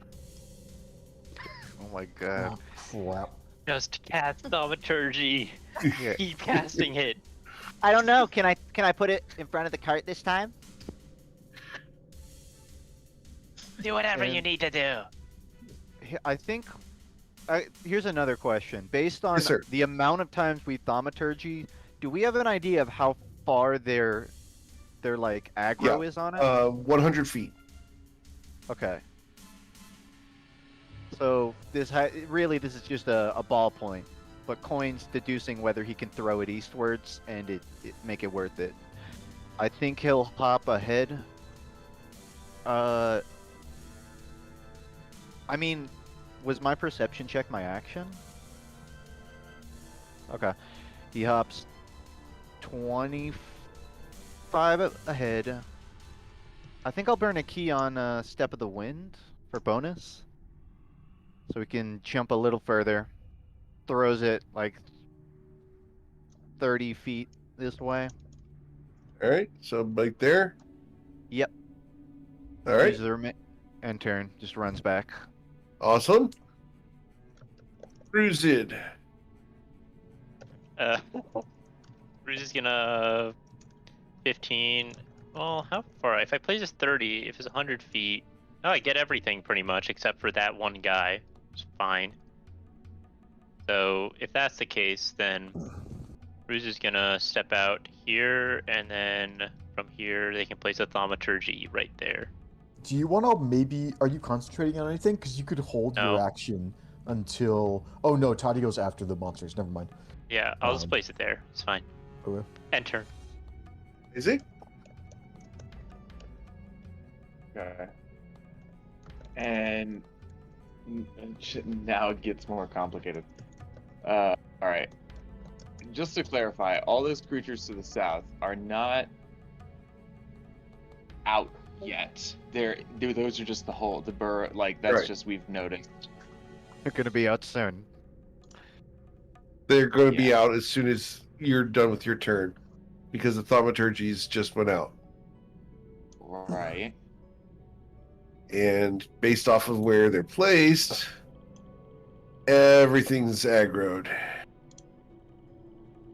Oh my god. Crap. Just cast thaumaturgy. Yeah. Keep casting it. I don't know. Can I put it in front of the cart this time? Do whatever you And- need to do. I think. Here's another question. Based on Yes, sir. the amount of times we thaumaturgy, do we have an idea of how far their like aggro is on it? 100 feet. Okay. So this is just a ball point, but Coin's deducing whether he can throw it eastwards and it make it worth it. I think he'll hop ahead. I mean, was my perception check my action? Okay. He hops 25 ahead. I think I'll burn a key on Step of the Wind for bonus. So we can jump a little further. Throws it like 30 feet this way. All right, so right there. Yep. All right, Uses the end turn. Just runs back. awesome. Cruzid. Bruce is gonna 15. Well, how far? If I play this 30, if it's 100 feet, oh, I get everything pretty much except for that one guy. It's fine. So if that's the case, then Bruce is gonna step out here, and then from here they can place a thaumaturgy right there. Do you want to maybe... Are you concentrating on anything? Because you could hold your No. action until... Oh, no. Toddy goes after the monsters. Never mind. Yeah, I'll just place it there. It's fine. Okay. End turn. Is he? Okay. And now it gets more complicated. All right. Just to clarify, all those creatures to the south are not out yet. Those are just the burr. Like that's Right. just we've noticed. They're gonna be out soon. They're going to be Yeah. out as soon as you're done with your turn, because the thaumaturgies just went out. Right. And based off of where they're placed, everything's aggroed.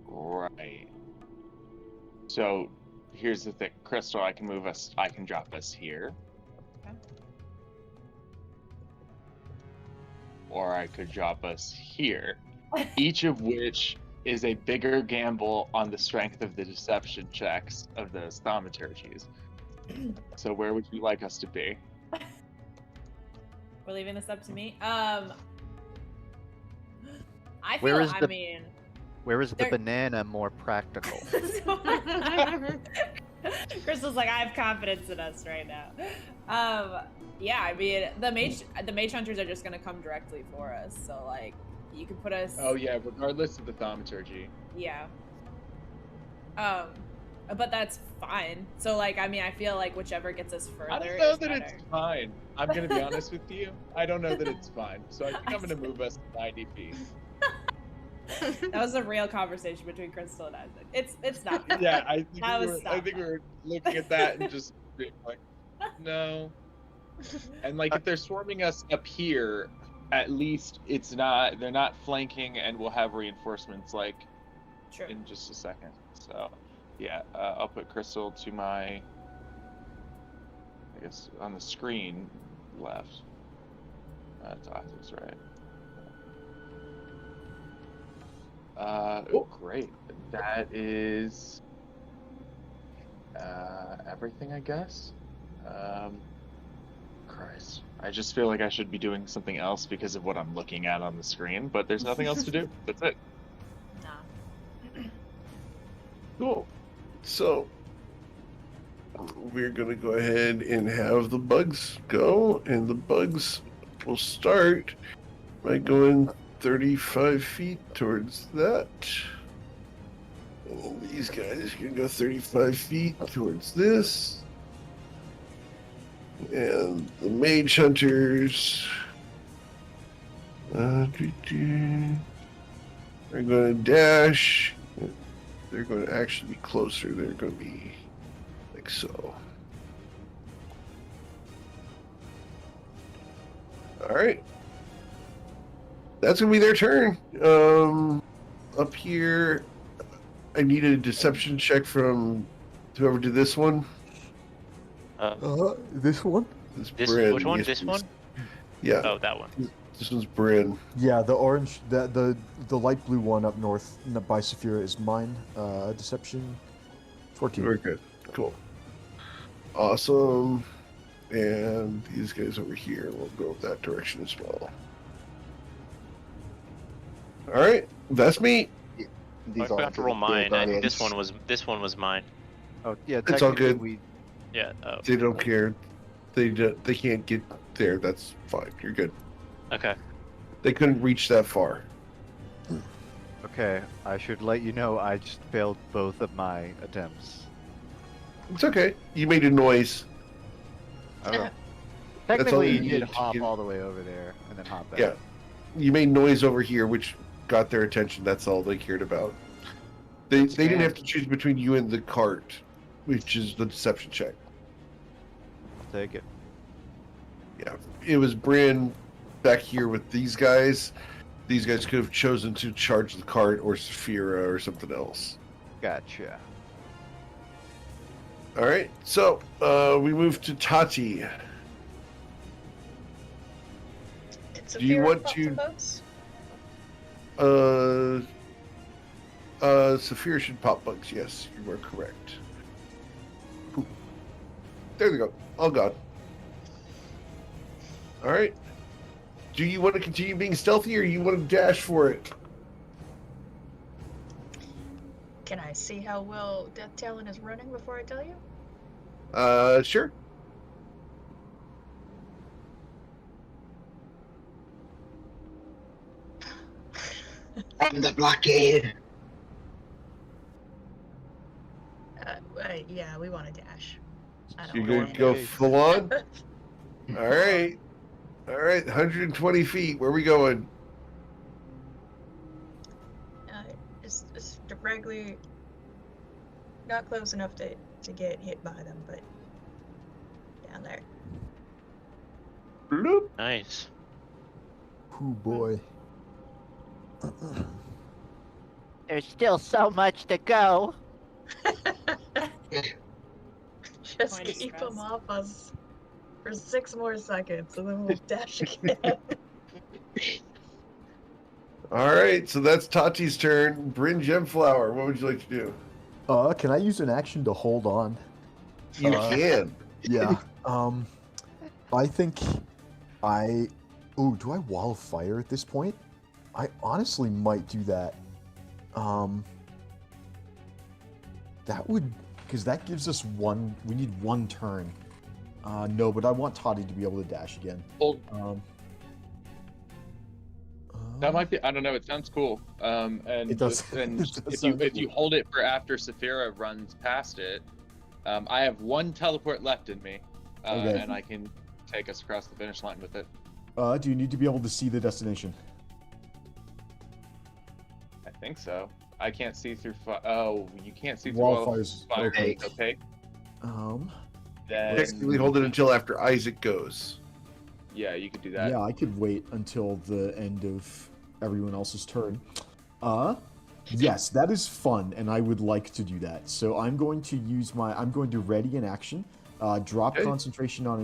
Right. So here's the thing, Crystal. I can drop us here. Okay. Or I could drop us here. Each of which is a bigger gamble on the strength of the deception checks of those thaumaturgies. So where would you like us to be? We're leaving this up to me. I feel. Where is I the- mean. Where is the They're- banana more practical? Crystal's like, I have confidence in us right now. Yeah, I mean, the mage hunters are just gonna come directly for us. So like, you can put us. Oh yeah, regardless of the thaumaturgy. Yeah. But that's fine. So like, I mean, I feel like whichever gets us further. I don't know is that better. it's fine. I'm gonna be honest with you. I don't know that it's fine. So I think I'm gonna move us 90 feet. That was a real conversation between Crystal and Isaac. It's not. Yeah, I think, That we was were, I think we were looking at that and just being like, no. And like, if they're swarming us up here, at least they're not flanking, and we'll have reinforcements like Sure. in just a second. So, yeah, I'll put Crystal to my, I guess, on the screen left. Tati's right. Great. That is everything, I guess. Christ. I just feel like I should be doing something else because of what I'm looking at on the screen, but there's nothing else to do. That's it. Nah. Cool. So we're gonna go ahead and have the bugs go, and the bugs will start by going 35 feet towards that. And these guys are gonna go 35 feet towards this. And the mage hunters are going to dash. They're going to actually be closer. They're going to be like so. All right. That's going to be their turn. Up here, I need a deception check from whoever did this one. This one? This Bryn. which one? Yes, This please. one? Yeah. Oh, that one. This one's Bryn. Yeah, the orange, the light blue one up north by Saphira is mine. Deception, 14. Very good. Cool. Awesome. And these guys over here will go that direction as well. All right. That's me. I forgot to roll mine. I think this one was mine. Oh yeah, It's all technically good. Yeah. Oh. They don't care. They can't get there. That's fine. You're good. Okay. They couldn't reach that far. Okay, I should let you know I just failed both of my attempts. It's okay. You made a noise. I don't know. That's all Technically, you you did needed to hop get- all the way over there and then hop back. Yeah. You made noise over here, which got their attention. That's all they cared about. They didn't have to choose between you and the cart, which is the deception check. I'll take it. Yeah, it was Bryn back here with these guys. These guys could have chosen to charge the cart or Saphira or something else. Gotcha. All right, so we move to Tati. Did Do you Saphira want pop to- some bugs? Saphira should pop bugs. Yes, you are correct. Poop. There they go. All gone. All right. Do you want to continue being stealthy, or you want to dash for it? Can I see how well Death Talon is running before I tell you? Sure. And the blockade. Yeah, we want to dash. I don't You're wanna going to go full on? All right. All right, 120 feet. Where are we going? It's directly not close enough to get hit by them, but down there. Bloop. Nice. Oh boy. There's still so much to go. Just Point of keep stress. them off us for 6 more seconds, and then we'll dash again. All right, so that's Tati's turn. Bryn Gemflower, what would you like to do? Can I use an action to hold on? You can. Yeah. I think I. Ooh, do I wall of fire at this point? I honestly might do that. That would, because that gives us one. We need one turn. No, but I want Toddy to be able to dash again. Hold. That Uh, might be. I don't know. It sounds cool. And It does- And it does if you sound cool. hold it for after Saphira runs past it, I have one teleport left in me, Okay. and I can take us across the finish line with it. Do you need to be able to see the destination? I think so. I can't see through. Oh, you can't see through Wildfires. fire. Okay. Okay. Then Basically, hold it until after Isaac goes. yeah, you could do that. Yeah, I could wait until the end of everyone else's turn. Yes, that is fun, and I would like to do that. So I'm going to use I'm going to ready an action, drop Okay. concentration on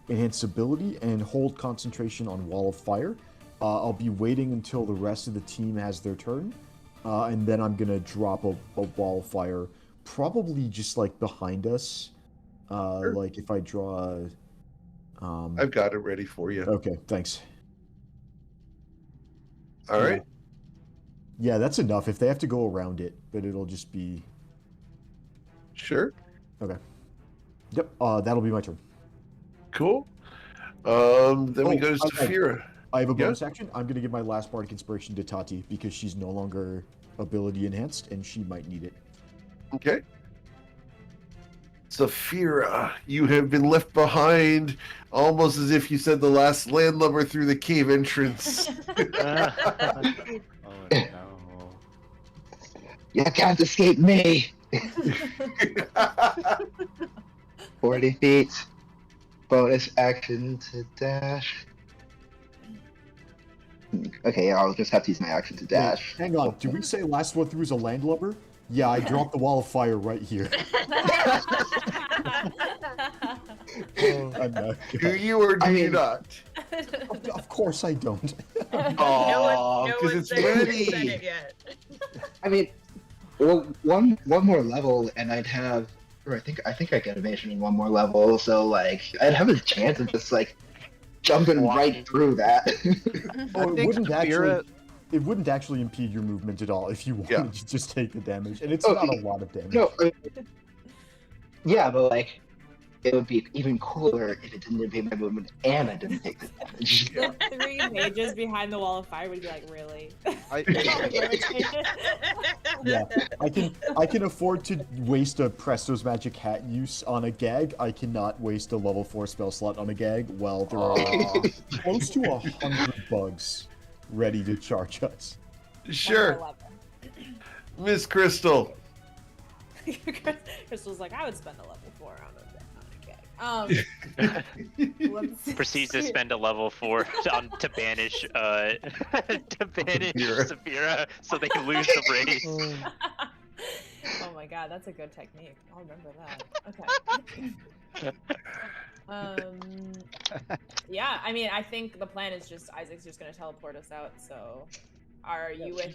enhanced ability, and hold concentration on Wall of Fire. I'll be waiting until the rest of the team has their turn, and then I'm gonna drop a Wall of Fire, probably just like behind us. Sure. Like if I draw. I've got it ready for you. Okay, thanks. All right. Yeah, that's enough. If they have to go around it, but it'll just be. Sure. Okay. Yep. That'll be my turn. Cool. Then we Oh, go to okay. Saphira. I have a Yeah? bonus action. I'm going to give my last bardic inspiration to Tati because she's no longer ability enhanced and she might need it. Okay. Saphira, you have been left behind, almost as if you said the last landlubber through the cave entrance. Oh no. You can't escape me. 40 feet. Bonus action to dash. Okay, I'll just have to use my action to dash. Wait, hang on. Do we say last one through is a landlubber? Yeah, I dropped the Wall of Fire right here. I'm not- Do you or do I you mean- not? Of course I don't. Oh, because it's ready. said it yet. I mean, well, one more level, and I'd have. Or I think I get evasion in one more level, so like I'd have a chance of just like jumping right through that. Oh, I think Saphira- it wouldn't actually impede your movement at all if you wanted Yeah. to just take the damage, and it's Oh, not a lot of damage. No, yeah, but like it would be even cooler if it didn't impede my movement and I didn't take the damage. The 3 mages behind the wall of fire would be like, really? Yeah, I can afford to waste a Presto's Magic Hat use on a gag. I cannot waste a level 4 spell slot on a gag. Well, there are close to 100 bugs ready to charge us. Sure. Miss Crystal. Crystal's like, I would spend a level 4 on a gag. Let's Proceeds to see. spend a level 4 to banish Saphira so they can lose the race. Oh my god, that's a good technique. I'll remember that. Okay. Yeah, I mean, I think the plan is just Isaac's just gonna teleport us out. So, are you with?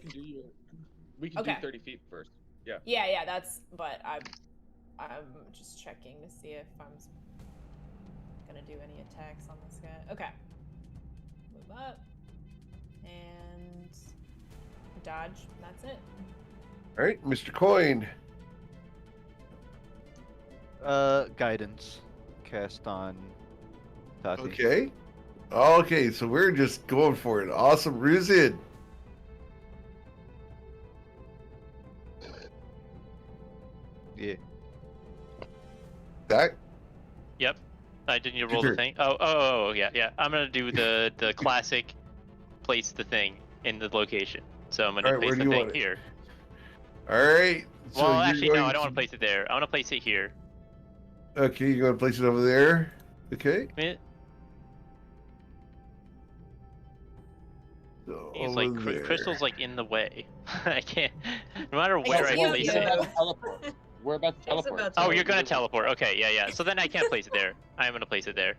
We can Okay. do 30 feet first. Yeah, that's. But I'm just checking to see if I'm gonna do any attacks on this guy. Okay. Move up and dodge. That's it. All right, Mr. Coin. Guidance cast on Tati. Okay. Okay, so we're just going for it. Awesome, Ruzid. Yeah. That. Yep. Didn't you roll the Sure. thing? Oh, yeah. I'm gonna do the classic place the thing in the location. So I'm gonna Alright, place where do the you thing want it? here. All right. so Well, you're actually, no, going I don't want to place it there. I want to place it here. Okay, you're going to place it over there. Okay. It- So It's like over there. Crystal's like in the way. I can't. No matter Hey, where I you place go. it. We're about to It's teleport. about to Oh, you're gonna teleport. Okay, yeah. So then I can't place it there. I'm gonna place it there.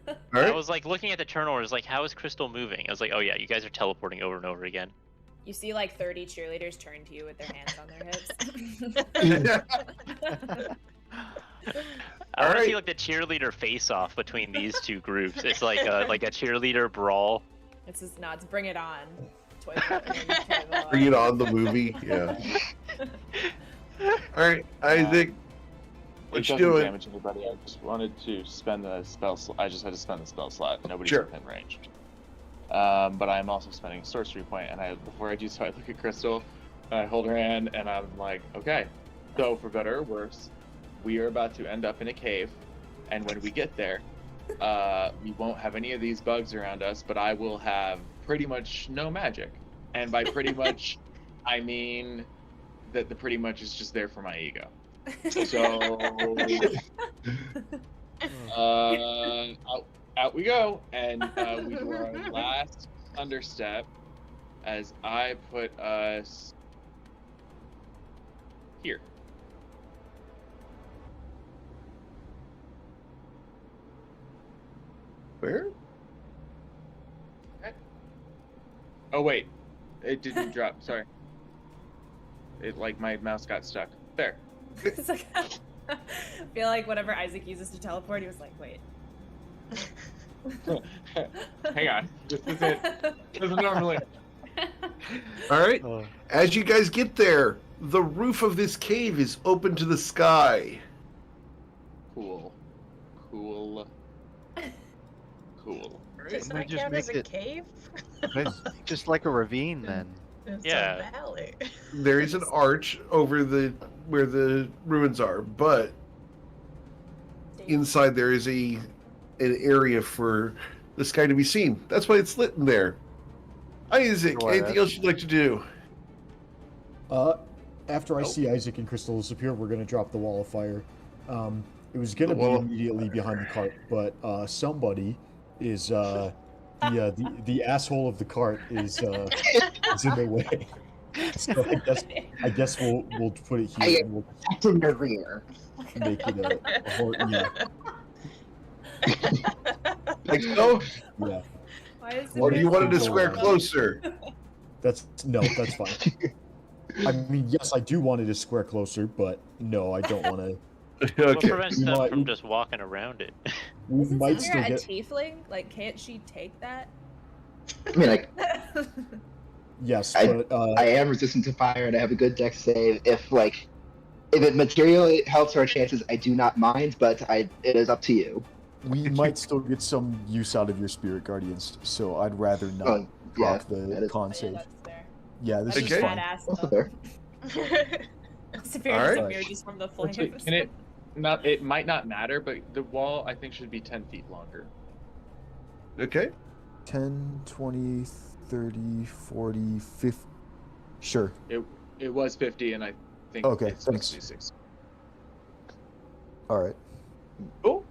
All I right. was like looking at the turn orders, like, how is Crystal moving? I was like, oh yeah, you guys are teleporting over and over again. You see like 30 cheerleaders turn to you with their hands on their hips. I want to see Alright. like the cheerleader face off between these two groups. It's like a cheerleader brawl. It's just nuts. Bring it on. Toivoan. Bring it on the movie. Yeah. All right, Isaac. It What you doesn't doing? damage anybody. I just wanted to spend the spell. I just had to spend the spell slot. Nobody's Sure. within range. But I'm also spending a sorcery point, and before I do so, I look at Crystal, and I hold her hand, and I'm like, okay. So for better or worse, we are about to end up in a cave, and when we get there, we won't have any of these bugs around us, but I will have pretty much no magic. And by pretty much, I mean that the pretty much is just there for my ego. So, out we go, and we do our last understep, as I put us here. Where? Oh wait, it didn't drop. Sorry. It like my mouse got stuck. There. It's like, I feel like whatever Isaac uses to teleport, he was like, wait. Hang on. This is it. This is normally. All right. As you guys get there, the roof of this cave is open to the sky. Cool. Cool. Cool. Does Why that just count as make a it- cave? It's just like a ravine then. It's Yeah. a valley. There is an arch over where the ruins are, but inside there is an area for the sky to be seen. That's why it's lit in there. Isaac, Why anything that? else you'd like to do? After I Oh. see Isaac and Crystal disappear, we're gonna drop the wall of fire. It was gonna The be wall- immediately behind the cart, but somebody is the asshole of the cart is in the way. So I guess we'll put it here and we'll That's in the rear. make it a hor- yeah, Like so? yeah. Why is Or do you want it to Go square around. closer? That's fine. I mean, yes, I do want it to square closer, but no, I don't want to. What Okay. prevents You them might- from just walking around it? We Isn't might Saphira still a get tiefling? Like, can't she take that? I mean, like, yes, I- but I am resistant to fire and I have a good dex save. If it materially helps our chances, I do not mind, but it is up to you. we might still get some use out of your spirit guardians. So I'd rather not Oh, yeah, proc the that is- con Yeah, save. that's fair. Yeah, this That's is Okay. fine. badass. Also though. fair. Saphira Alright. disappeared just from the flames. Actually, can it not? It might not matter, but the wall I think should be 10 feet longer. Okay. 10, 20, 30, 40, 50. Sure. It was 50, and I think Okay, it's thanks. 66. All right. Cool.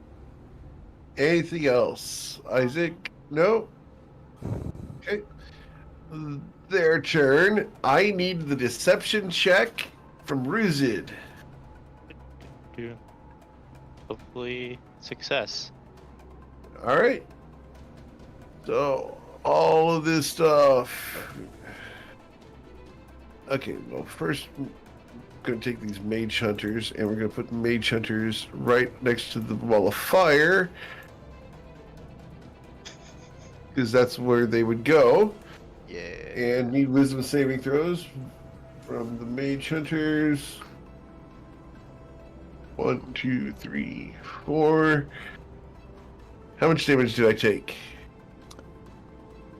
Anything else? Isaac? No? Okay. Their turn. I need the deception check from Ruzid. Hopefully, success. All right. So, all of this stuff. Okay, well, first, I'm going to take these mage hunters, and we're going to put mage hunters right next to the wall of fire. Because that's where they would go. Yeah. And need wisdom saving throws from the mage hunters. 1, 2, 3, 4. How much damage did I take?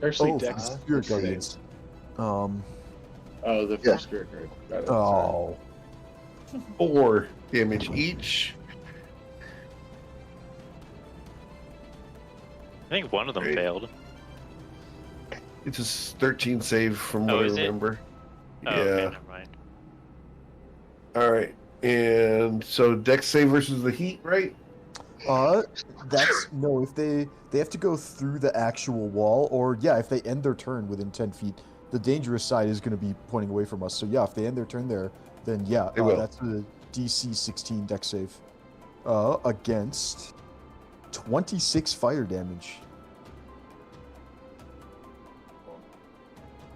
Actually, Oh, Dex. spirit guardians. Oh, the Yeah. first spirit guard. Got it, Oh. 4 damage each. I think one of them Great. failed. It's a 13 save from Oh, what I is it? remember. Oh, Yeah. okay, never mind. All right. And so Dex save versus the heat, right? That's no. If they have to go through the actual wall, or yeah, if they end their turn within 10 feet, the dangerous side is going to be pointing away from us. So yeah, if they end their turn there, then yeah, They will. that's a DC 16 Dex save against 26 fire damage.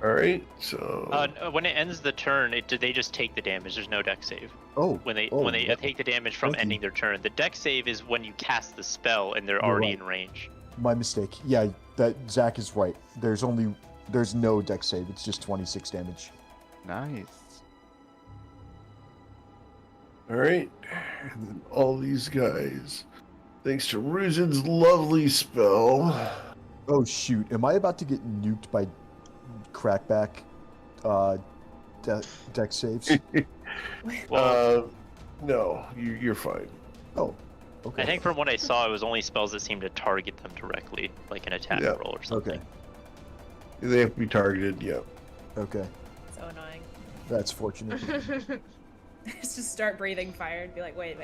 All right. So When it ends the turn, they just take the damage. There's no deck save. Oh, When they yeah. take the damage from Thank you. ending their turn, the deck save is when you cast the spell and they're You're already right. in range. My mistake. Yeah, that Zach is right. There's no Dex save. It's just 26 damage. Nice. all right. And then all these guys, thanks to Ruzid's lovely spell. Oh shoot! Am I about to get nuked by crackback Dex saves? Well, No, you're fine. Oh, okay. I think from what I saw, it was only spells that seemed to target them directly, like an attack Yeah. roll or something. Okay. They have to be targeted. Yeah. Okay, So annoying. that's fortunate. Just start breathing fire and be like, wait.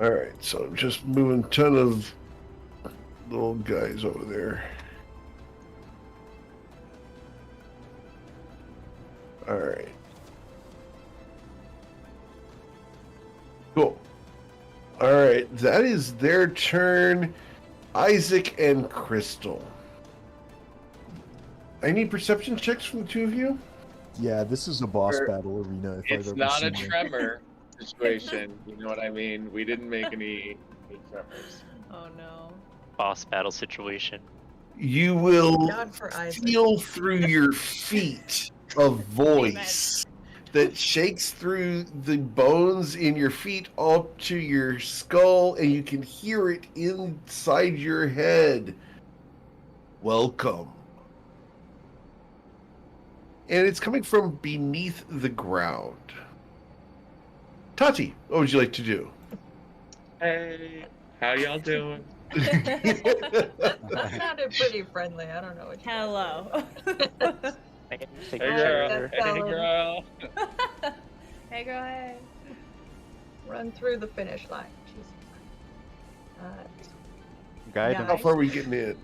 All right. So I'm just moving a ton of little guys over there. All right. Cool. All right, that is their turn. Isaac and Crystal. I need perception checks from the two of you. Yeah, this is a boss Or- battle arena. If It's I've ever not a seen one. tremor situation. You know what I mean? We didn't make any tremors. Oh no. Boss battle situation. You will Not for Isaac. feel through your feet a voice that shakes through the bones in your feet up to your skull, and you can hear it inside your head. Welcome. And it's coming from beneath the ground. Tati, what would you like to do? Hey, how y'all doing? That sounded pretty friendly. I don't know what you Hello. I can take Hey a girl. picture. That's Hey valid. girl. Hey girl, hey. run through the finish line. Jeez. Guidance. How far are we getting in?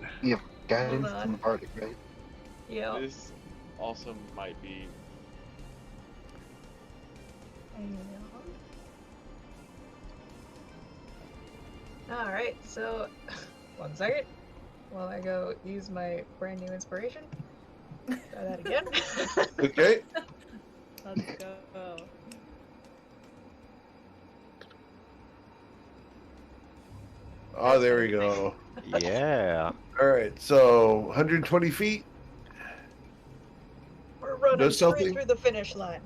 Guidance Hold on. in the party, right? Yeah. This also might be. All right. So, 1 second. While I go use my brand new inspiration. Try that again. Okay. Let's go. Oh, there we go. Yeah. All right, so 120 feet. We're running No straight stealthing? through the finish line.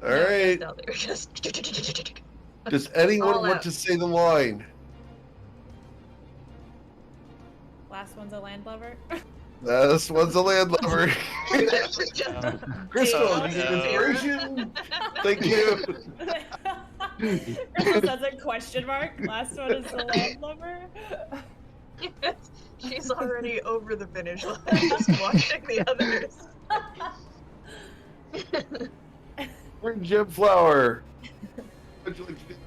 All No, right. no, they're just. Does anyone All want out. to say the line? Last one's a landlubber. This one's a landlubber. Crystal, Oh, you get no. inspiration? Thank you. Crystal says a question mark. Last one is the landlubber. She's already over the finish line, just watching the others. Green gem flower. What'd you like to do?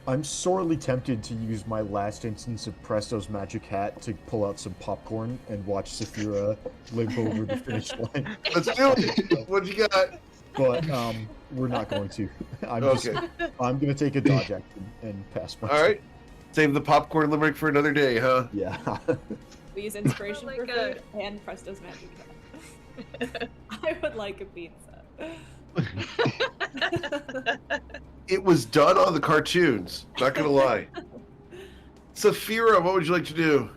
I'm sorely tempted to use my last instance of Presto's magic hat to pull out some popcorn and watch Saphira limp over the finish line. Let's do it. What you got? But we're not going to. Okay. I'm gonna take a dodge action and pass my All right. Save the popcorn limerick for another day, huh? Yeah. We use inspiration Oh my for God. food and Presto's magic hat. I would like a pizza. It was done on the cartoons. Not gonna lie. Saphira, what would you like to do?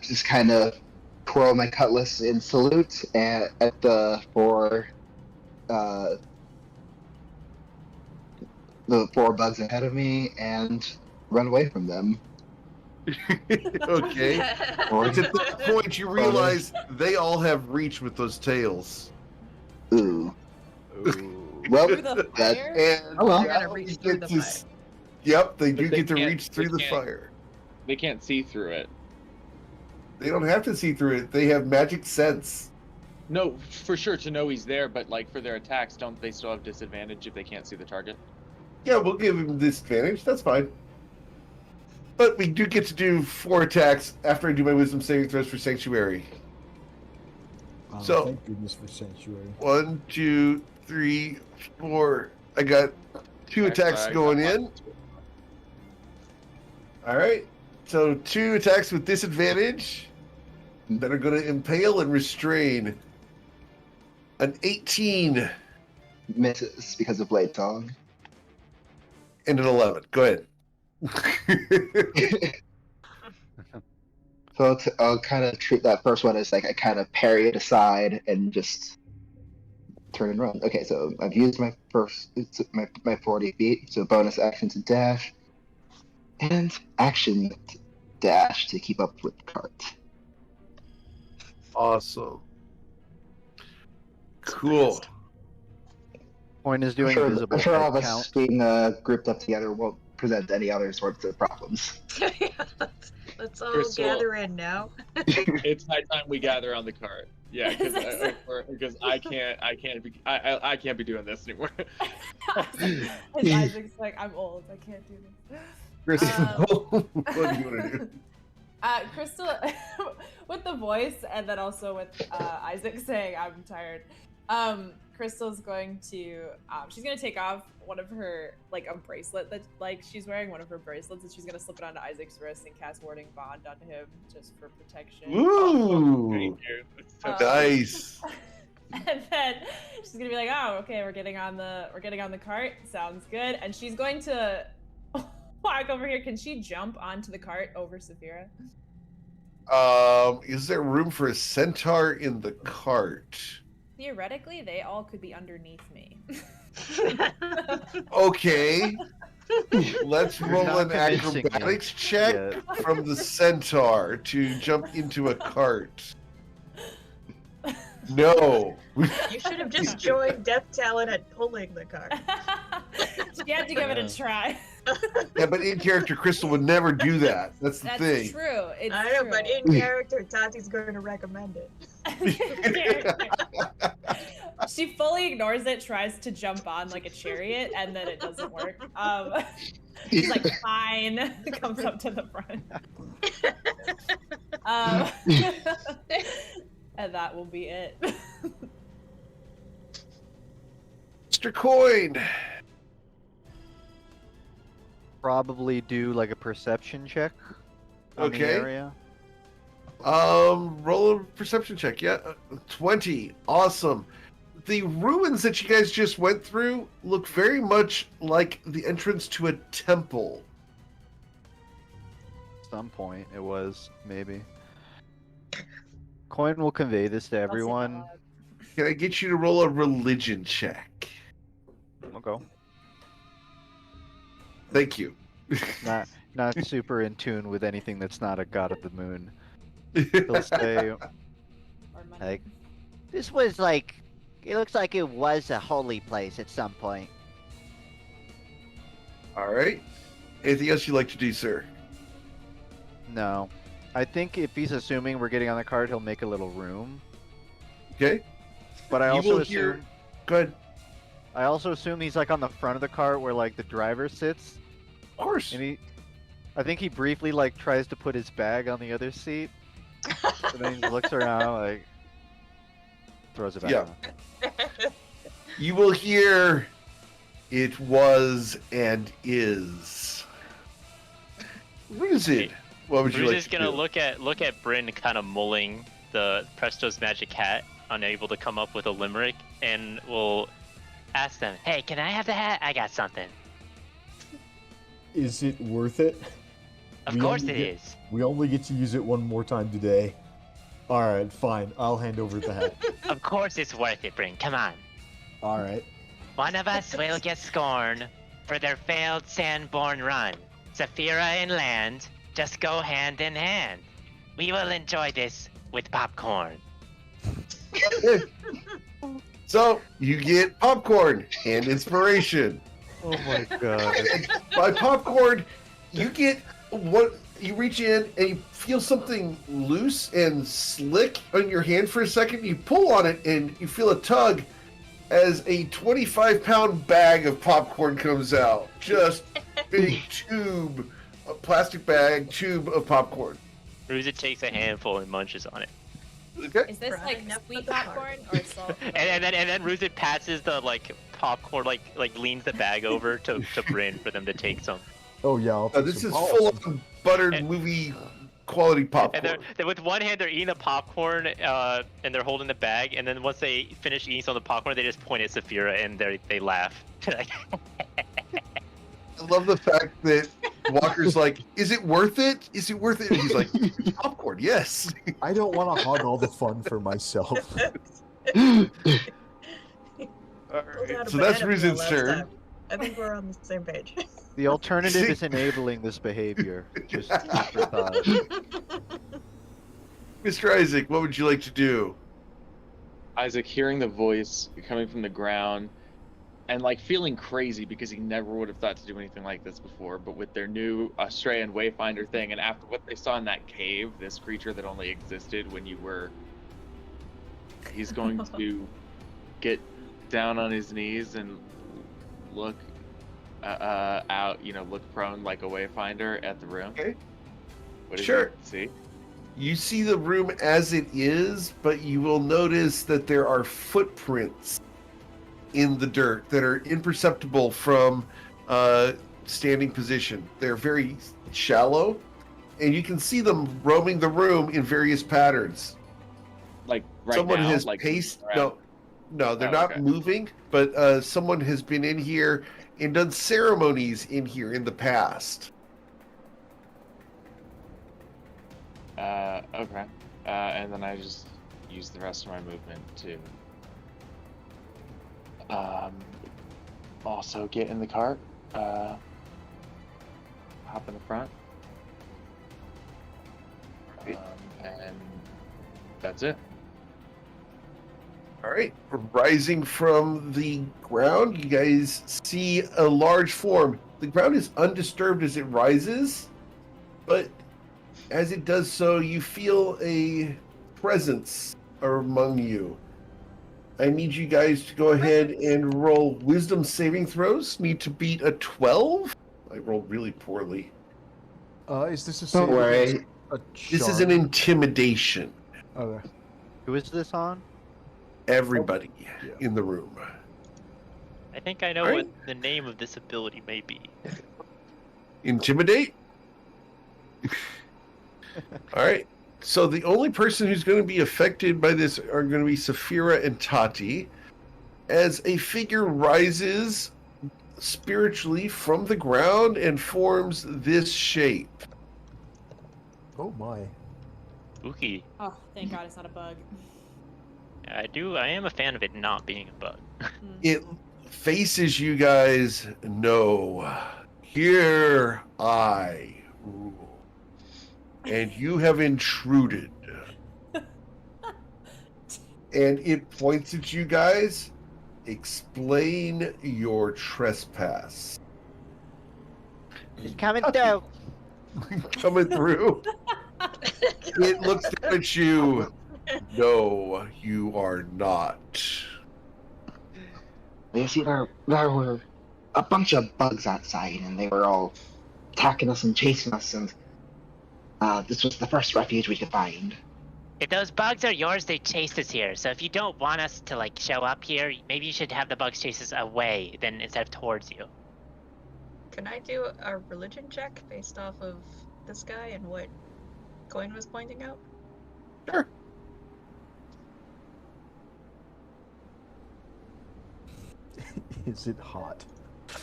Just kind of twirl my cutlass in salute at the four bugs ahead of me and run away from them. Okay. It's at that point you realize they all have reach with those tails. Ooh. Ooh. Well, Through the that fire? And Oh, well. They're gonna reach through the fire. Yep, they do But they get to can't- reach through they the can't. fire. They can't see through it. They don't have to see through it. They have magic sense. No, for sure to know he's there, but like for their attacks, don't they still have disadvantage if they can't see the target? Yeah, we'll give him disadvantage. That's fine. But we do get to do 4 attacks after I do my wisdom saving throws for Sanctuary. So- Thank goodness for Sanctuary. 1, 2, 3, 4. I got 2 attacks Sorry, I going got in. one. All right. So 2 attacks with disadvantage that are going to impale and restrain. An 18 misses because of Blade Song. and an 11. Go ahead. So I'll kind of treat that first one as like I kind of parry it aside and just turn and run. Okay, so I've used my my 40 feet, so bonus action to dash, and action dash to keep up with the cart. Awesome. Cool. Point is doing I'm visible sure all head of us count. being grouped up together won't present any other sorts of problems. Let's all Crystal. gather in now. It's high time we gather on the cart. Yeah, because I can't be doing this anymore. And Isaac's like, I'm old. I can't do this. Crystal, what do you want to do? Crystal, with the voice, and then also with Isaac saying, "I'm tired." Crystal's going to she's gonna take off one of her a bracelet that she's wearing, one of her bracelets, and she's gonna slip it onto Isaac's wrist and cast Warding Bond onto him just for protection. Ooh, nice. And then she's gonna be like, "Oh, okay, we're getting on the cart. Sounds good." And she's going to walk over here. Can she jump onto the cart over Saphira? Is there room for a centaur in the cart? Theoretically, they all could be underneath me. Okay. Let's roll not an convincing acrobatics check yet. from the centaur to jump into a cart. No. You should have just joined Death Talon at pulling the cart. You had to give it a try. Yeah, but in character, Crystal would never do that. That's the That's thing. true. It's I know, true. but in character, Tati's going to recommend it. She fully ignores it, tries to jump on like a chariot, and then it doesn't work. She's like, fine, comes up to the front. And that will be it. Mr. Coin. Probably do like a perception check on the Okay. area. Roll a perception check. Yeah, 20. Awesome. The ruins that you guys just went through look very much like the entrance to a temple. Some point it was maybe. Coin will convey this to everyone. Can I get you to roll a religion check? I'll go. Thank you. Not super in tune with anything that's not a god of the moon. He'll say, Or money. Like, this was like, it looks like it was a holy place at some point. All right. Anything else you'd like to do, sir? no. I think if he's assuming we're getting on the cart, he'll make a little room. Okay. But I You also will hear- assume Go ahead. I also assume he's like on the front of the cart where like the driver sits, Of course. and I think he briefly like tries to put his bag on the other seat, and then he looks around like throws it back Yeah. on. You will hear, "It was and is." Ruzid, what would you Bruce like is to gonna do? look at Bryn kind of mulling the Presto's magic hat, unable to come up with a limerick, and will ask them, Hey, can I have the hat? I got something. Is it worth it? Of We course only it get- is. We only get to use it one more time today. Alright, fine. I'll hand over the hat. Of course it's worth it, Bryn. Come on. Alright. One of us will get scorned for their failed sandborn run. Saphira and land just go hand in hand. We will enjoy this with popcorn. So you get popcorn and inspiration. Oh my god. By popcorn, you get what you reach in and you feel something loose and slick on your hand for a second. You pull on it and you feel a tug as a 25-pound bag of popcorn comes out. Just big tube, a plastic bag, tube of popcorn. Ruzid takes a handful and munches on it. Okay. Is this Right, like enough sweet with the cart. popcorn or salt? And then Ruzid passes the popcorn, like leans the bag over to Bryn for them to take some. Oh yeah, I'll take This some. is Oh, full of buttered And- movie quality And popcorn. they're with one hand they're eating the popcorn, and they're holding the bag. And then once they finish eating some of the popcorn, they just point at Saphira and they laugh. I love the fact that Walker's like, "Is it worth it? Is it worth it?" And he's like, "Popcorn, yes." I don't want to hog all the fun for myself. Pulled All out right, a so that's banana peel Ruzin's last turn. time. I think we're on the same page. The alternative is enabling this behavior. Just food for thought. Mr. Isaac, what would you like to do? Isaac hearing the voice coming from the ground and like feeling crazy because he never would have thought to do anything like this before, but with their new Australian Wayfinder thing and after what they saw in that cave, this creature that only existed when you were, he's going to get down on his knees and look out, look prone like a Wayfinder at the room. Okay. What does Sure. he see? You see the room as it is, but you will notice that there are footprints in the dirt that are imperceptible from standing position. They're very shallow, and you can see them roaming the room in various patterns. Like right Someone now, has like paced. around? No, they're Oh, not okay. moving, but someone has been in here and done ceremonies in here in the past. Okay. And then I just use the rest of my movement to also get in the cart, hop in the front, and that's it. All right, rising from the ground, you guys see a large form. The ground is undisturbed as it rises, but as it does so, you feel a presence among you. I need you guys to go ahead and roll wisdom saving throws. Need to beat a 12. I rolled really poorly. Is this a Don't save worry. against a This is an charm? intimidation. Okay. Who is this on? Everybody Yeah. in the room. I think I know Right. what the name of this ability may be. Intimidate? All right. So the only person who's going to be affected by this are going to be Saphira and Tati. As a figure rises spiritually from the ground and forms this shape. Oh my. Spooky. Oh, thank God it's not a bug. I am a fan of it not being a bug. It faces you guys. No. Here I rule. And you have intruded. And it points at you guys. Explain your trespass. It's coming through. Coming through. It looks down at you. No, you are not. You see, there were a bunch of bugs outside, and they were all attacking us and chasing us, and this was the first refuge we could find. If those bugs are yours, they chased us here. So if you don't want us to like show up here, maybe you should have the bugs chase us away then instead of towards you. Can I do a religion check based off of this guy and what Coin was pointing out? Sure. Is it hot? I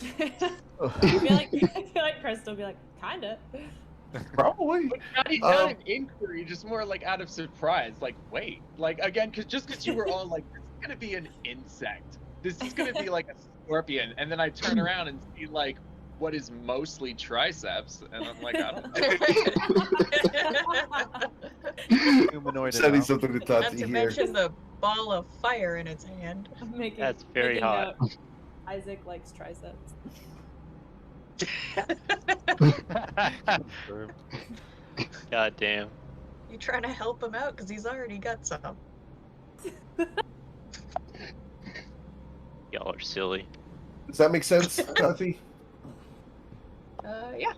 feel like Crystal will be like, kinda. Probably. Not an inquiry, just more like out of surprise. Like, wait, like again, because you were all like, this is gonna be an insect. This is gonna be like a scorpion, and then I turn around and see like what is mostly triceps, and I'm like, I don't know. Humanoid. Sending enough. something to Not Tati to here. mention the ball of fire in its hand. That's very making hot. note. Isaac likes triceps. God damn. You trying to help him out because he's already got some. Y'all are silly. Does that make sense, Tati? Yeah.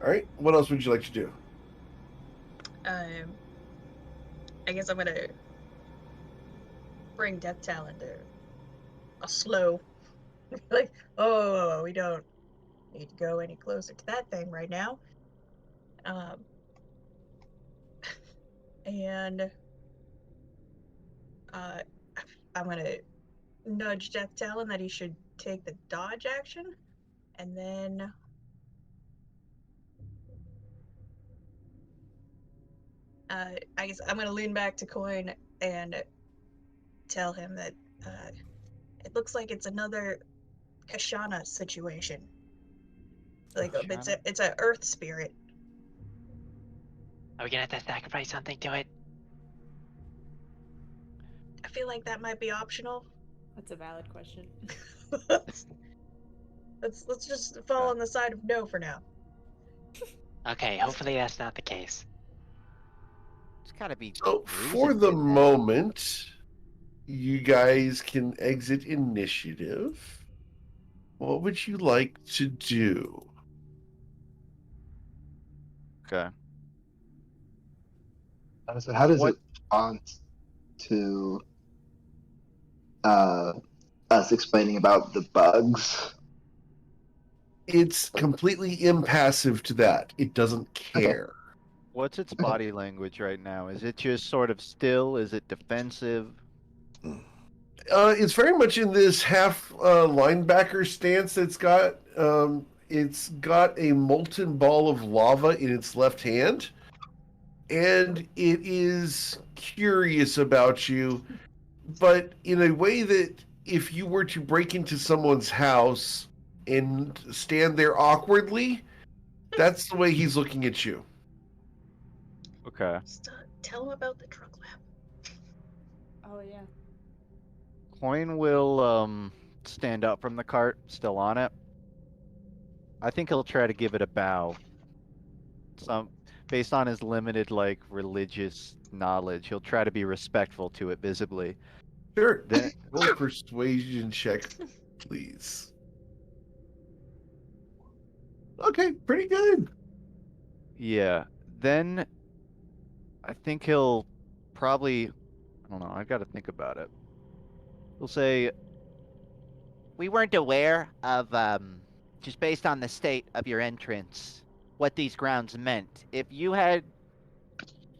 All right. What else would you like to do? I guess I'm gonna bring Death Talon to a slow. Like, oh, we don't need to go any closer to that thing right now. And I'm gonna nudge Death Talon that he should take the dodge action, and then I guess I'm gonna lean back to Coin and tell him that it looks like it's another Kashana situation. Like it's a earth spirit. Are we gonna have to sacrifice something to it? I feel like that might be optional. That's a valid question. let's just fall on the side of no for now. Okay, hopefully that's not the case. It's gotta be. So for reason the with that. moment, you guys can exit initiative. What would you like to do? Okay. So how does What- it respond to us explaining about the bugs? It's completely impassive to that. It doesn't care. What's its body language right now? Is it just sort of still? Is it defensive? It's very much in this half linebacker stance. It's got a molten ball of lava in its left hand, and it is curious about you, but in a way that if you were to break into someone's house and stand there awkwardly, that's the way he's looking at you. Okay. Just tell him about the drug lab. Oh yeah. Coin will stand up from the cart, still on it. I think he'll try to give it a bow. Based on his limited religious knowledge, he'll try to be respectful to it visibly. Sure. Then Roll a persuasion check, please. Okay, pretty good. yeah. Then I think he'll probably, I don't know, I've got to think about it. He'll say, We weren't aware of, just based on the state of your entrance, what these grounds meant. If you had,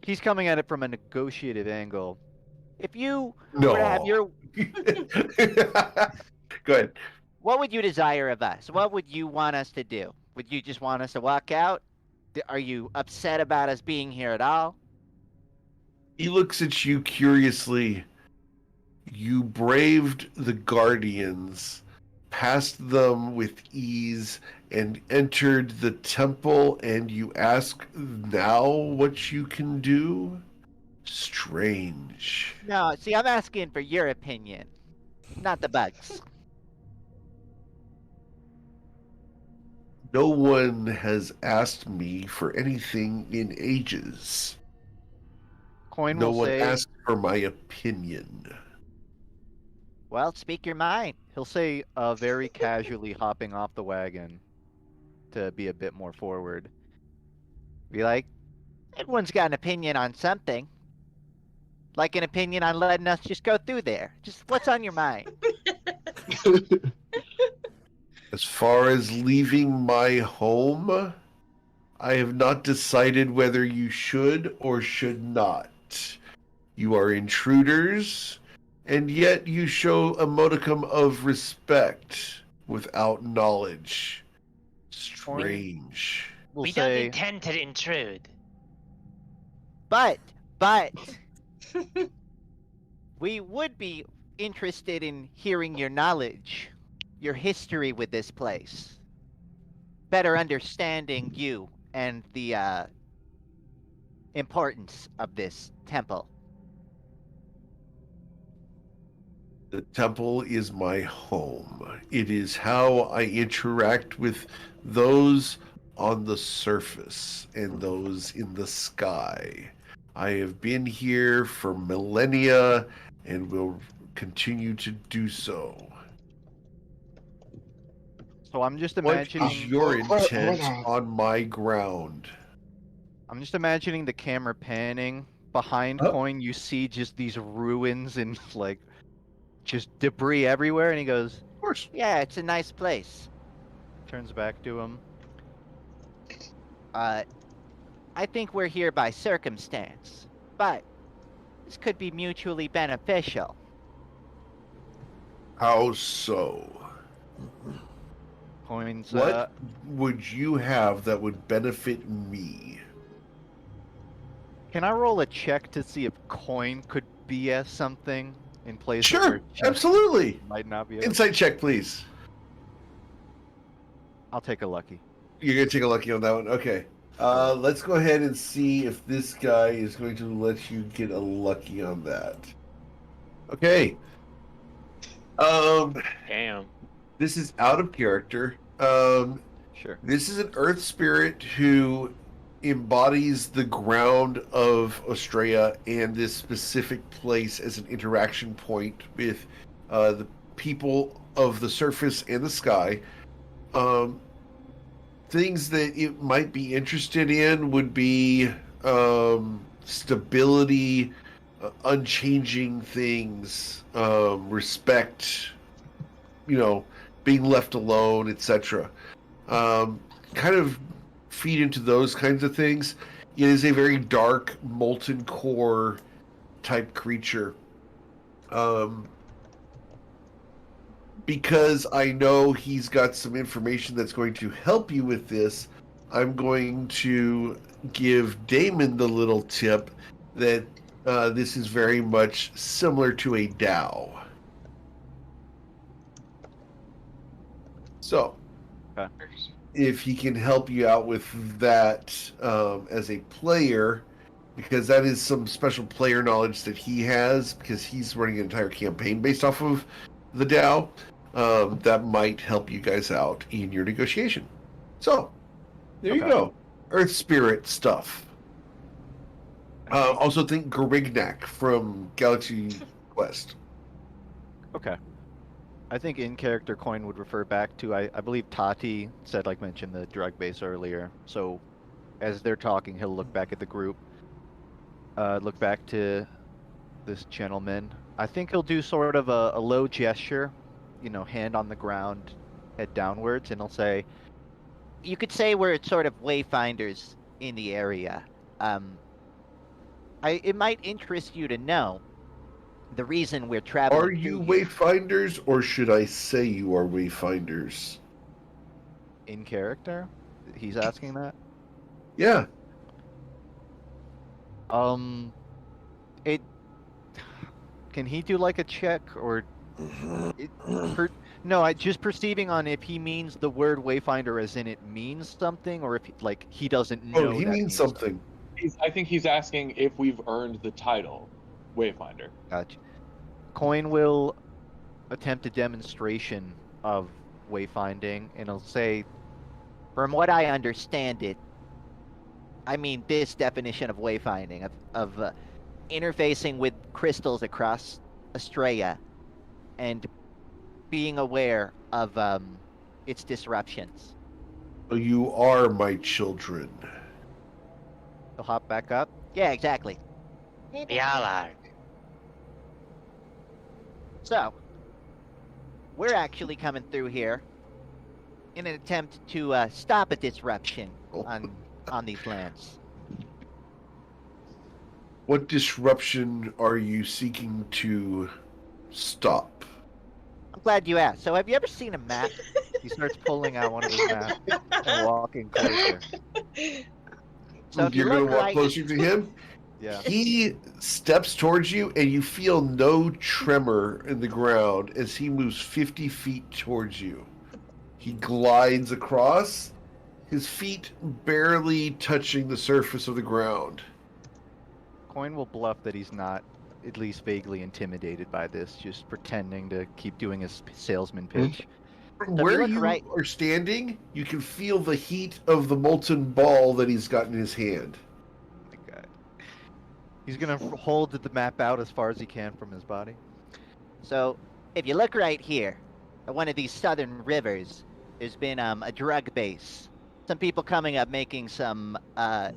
he's coming at it from a negotiative angle. if you No. were to have your, Go ahead. what would you desire of us? What would you want us to do? Would you just want us to walk out? Are you upset about us being here at all? He looks at you curiously. You braved the Guardians, passed them with ease, and entered the temple, and you ask now what you can do? Strange. No, see, I'm asking for your opinion, not the bugs. No one has asked me for anything in ages. Coin No will one say, asked for my opinion. Well, speak your mind. he'll say very casually hopping off the wagon to be a bit more forward. Be like, everyone's got an opinion on something. Like an opinion on letting us just go through there. Just what's on your mind? As far as leaving my home, I have not decided whether you should or should not. You are intruders, and yet you show a modicum of respect without knowledge. Strange. We'll We don't say, intend to intrude. But we would be interested in hearing your knowledge, your history with this place. Better understanding you and the importance of this temple. The temple is my home. It is how I interact with those on the surface and those in the sky. I have been here for millennia and will continue to do so. so I'm just What imagining, is your Hold intent on. on my ground? I'm just imagining the camera panning behind Oh. Coin. You see just these ruins and just debris everywhere, and he goes, Of course. Yeah, it's a nice place. turns back to him. I think we're here by circumstance, but this could be mutually beneficial. How so? Coin's What would you have that would benefit me? can I roll a check to see if Coin could BS something in place Sure, where just absolutely. might not be able Insight check, please. I'll take a lucky. You're gonna take a lucky on that one. Okay. Let's go ahead and see if this guy is going to let you get a lucky on that. Okay. Damn. This is out of character. Sure. This is an earth spirit who embodies the ground of Australia and this specific place as an interaction point with the people of the surface and the sky. things that it might be interested in would be stability, unchanging things, respect, being left alone, etc. Kind of feed into those kinds of things. It is a very dark, molten core type creature. Because I know he's got some information that's going to help you with this, I'm going to give Damon the little tip that this is very much similar to a Dao. So, Okay. if he can help you out with that as a player, because that is some special player knowledge that he has, because he's running an entire campaign based off of the Dao, that might help you guys out in your negotiation. So, there you Okay. go. Earth Spirit stuff. Also think Garignac from Galaxy Quest. Okay. I think in character coin would refer back to I believe Tati said mentioned the drug base earlier. So as they're talking, he'll look back at the group, look back to this gentleman. I think he'll do sort of a low gesture, hand on the ground, head downwards, and he'll say, You could say we're sort of wayfinders in the area. It might interest you to know the reason we're traveling. Are you through here. wayfinders, or should I say you are wayfinders? in character? He's asking that? Yeah. It can he do a check or no, I just perceiving on if he means the word wayfinder as in it means something, or if he doesn't know. Oh, he that means something. I think he's asking if we've earned the title Wayfinder. Gotcha. Coin will attempt a demonstration of wayfinding, and he'll say, From what I understand it, I mean this definition of wayfinding, of interfacing with crystals across Australia and being aware of its disruptions. You are my children. he'll hop back up. Yeah, exactly. We all are. So, we're actually coming through here in an attempt to stop a disruption on these lands. What disruption are you seeking to stop? I'm glad you asked. So, have you ever seen a map? He starts pulling out one of his maps and walking closer. So if you You're going look to walk right- closer to him? Yeah. He steps towards you, and you feel no tremor in the ground as he moves 50 feet towards you. He glides across, his feet barely touching the surface of the ground. Coin will bluff that he's not at least vaguely intimidated by this, just pretending to keep doing his salesman pitch. From So if you where look you right- are standing, you can feel the heat of the molten ball that he's got in his hand. Oh my God. He's gonna hold the map out as far as he can from his body. So, if you look right here, at one of these southern rivers, there's been a drug base. Some people coming up making some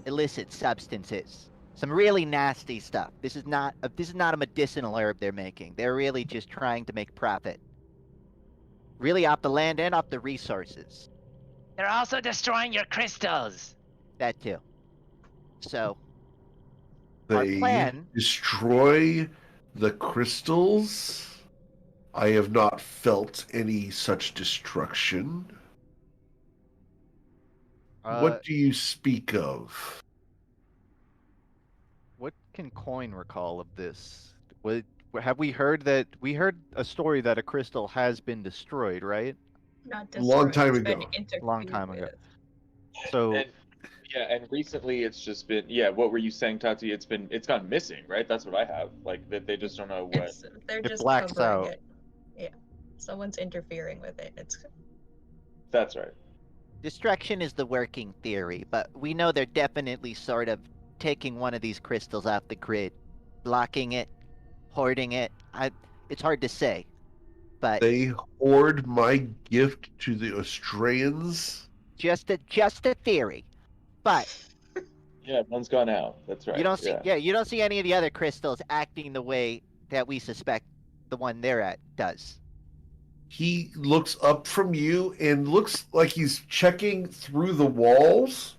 illicit substances. Some really nasty stuff. This is not a medicinal herb they're making. They're really just trying to make profit. Really off the land and off the resources. They're also destroying your crystals. That too. So, our They plan- destroy the crystals. I have not felt any such destruction. What do you speak of? What can Coin recall of this? Have we heard that? We heard a story that a crystal has been destroyed, right? Not Long destroyed, time it's been ago. interfered Long time ago. with. So And recently it's just been what were you saying, Tati? It's gone missing, right? That's what I have. That they just don't know what. They're It just blacks covering out. it. Yeah. Someone's interfering with it. It's That's right. Destruction is the working theory, but we know they're definitely sort of taking one of these crystals off the grid, blocking it, hoarding it. It's hard to say, but They hoard my gift to the Australians. just a theory. But Yeah, one's gone out. That's right. you don't see, you don't see any of the other crystals acting the way that we suspect the one they're at does. He looks up from you and looks like he's checking through the walls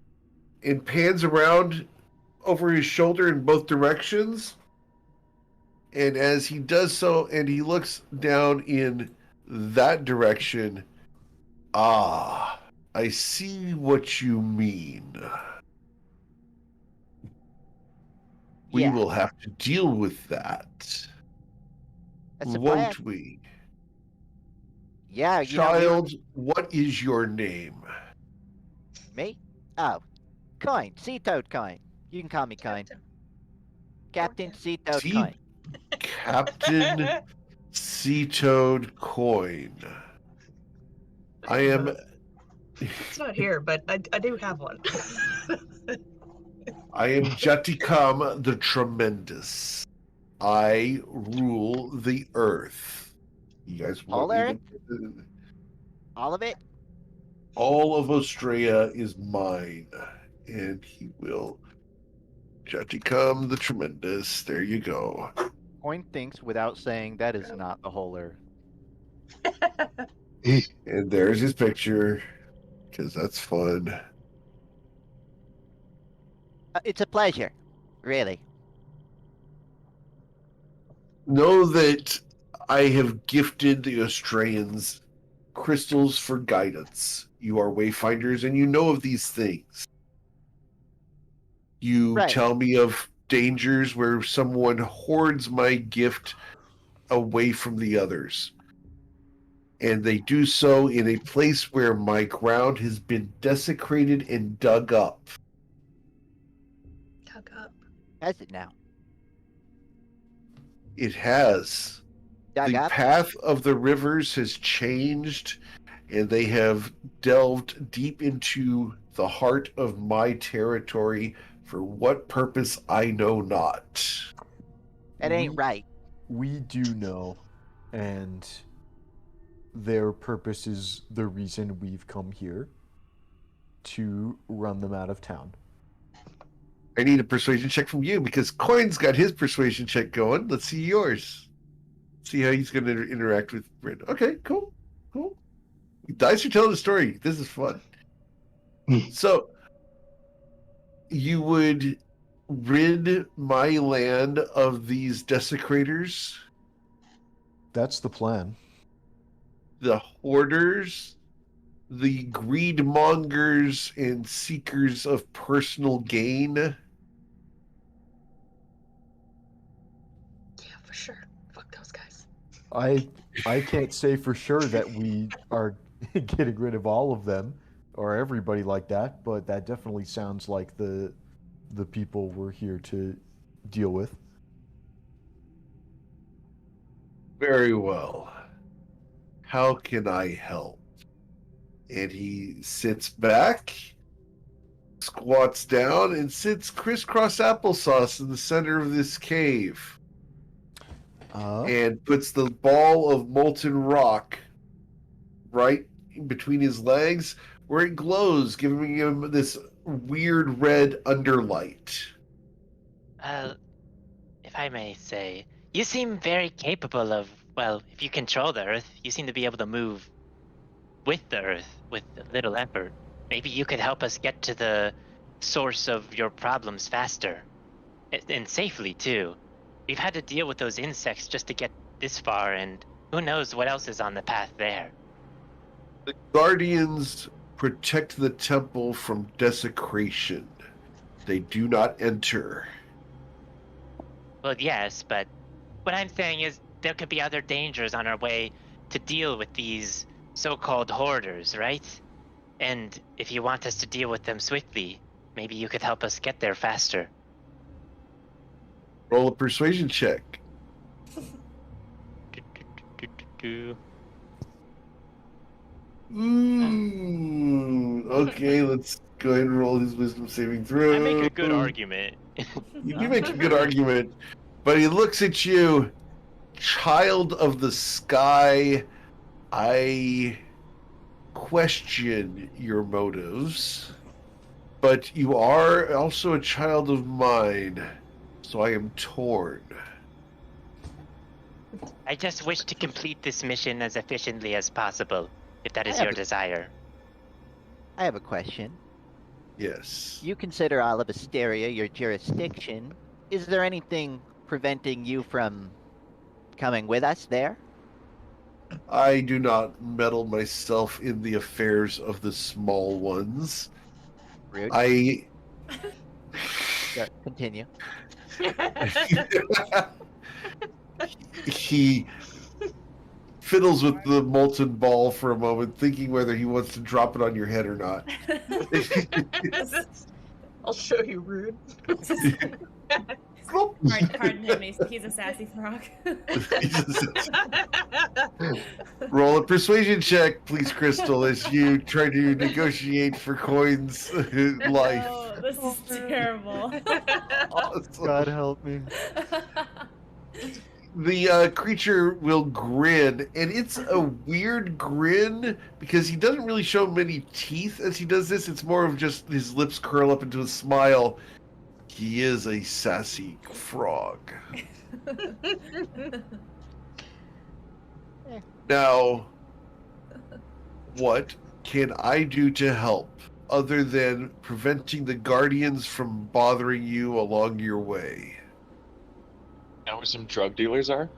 and pans around over his shoulder in both directions. And as he does so, and he looks down in that direction, I see what you mean. We Yeah. will have to deal with that. That's the plan. Won't we? Yeah, you know, Child, what is your name? me? Oh, Coin, Sea Toad Coin. You can call me Coin. Captain Sea Toad Sea- Coin. Captain Sea Toad Coin. I am. It's not here, but I do have one. I am Jatikam the Tremendous. I rule the Earth. You guys want All me Earth? to... All of it? All of Australia is mine, and he will. Jatikam the Tremendous. There you go. Coin thinks without saying that is not the whole Earth. And there's his picture, because that's fun. It's a pleasure, really. Know that I have gifted the Australians crystals for guidance. You are wayfinders, and you know of these things. You Right. tell me of dangers where someone hoards my gift away from the others. And they do so in a place where my ground has been desecrated and dug up. Tug up. Has it now? It has. Dug The up? path of the rivers has changed, and they have delved deep into the heart of my territory. For what purpose, I know not. That ain't right. We do know, and their purpose is the reason we've come here to run them out of town. I need a persuasion check from you because Coin's got his persuasion check going. Let's see yours. See how he's going to interact with Brandon. Okay, cool. Dice are telling the story. This is fun. So, you would rid my land of these desecrators, That's the plan. the hoarders, the greed mongers and seekers of personal gain. Yeah, for sure. Fuck those guys. I can't say for sure that we are getting rid of all of them or everybody like that, but that definitely sounds like the people we're here to deal with. Very well. How can I help? And he sits back, squats down, and sits crisscross applesauce in the center of this cave. And puts the ball of molten rock right between his legs where it glows, giving him this weird red underlight. If I may say, you seem very capable of, well, if you control the Earth, you seem to be able to move with the Earth with little effort. Maybe you could help us get to the source of your problems faster. And safely, too. We've had to deal with those insects just to get this far, and who knows what else is on the path there. The Guardians protect the temple from desecration. They do not enter. Well, yes, but what I'm saying is there could be other dangers on our way to deal with these so-called hoarders, right? And if you want us to deal with them swiftly, maybe you could help us get there faster. Roll a persuasion check. Okay, let's go ahead and roll his wisdom saving throw. I make a good argument. You do make a good argument, but he looks at you, child of the sky. I question your motives, but you are also a child of mine, so I am torn. I just wish to complete this mission as efficiently as possible, if that is I your have a- desire. I have a question. Yes. You consider all of Asteria your jurisdiction. Is there anything preventing you from coming with us there? I do not meddle myself in the affairs of the small ones. Rude. I. Yeah, continue. He fiddles with the molten ball for a moment, thinking whether he wants to drop it on your head or not. I'll show you, rude. Pardon him, he's a sassy frog. Roll a persuasion check, please, Crystal, as you try to negotiate for Coin's life. Oh, this is terrible. Awesome. God help me. The creature will grin, and it's a weird grin because he doesn't really show many teeth as he does this. It's more of just his lips curl up into a smile. He is a sassy frog. Now, what can I do to help other than preventing the guardians from bothering you along your way? Know where some drug dealers are?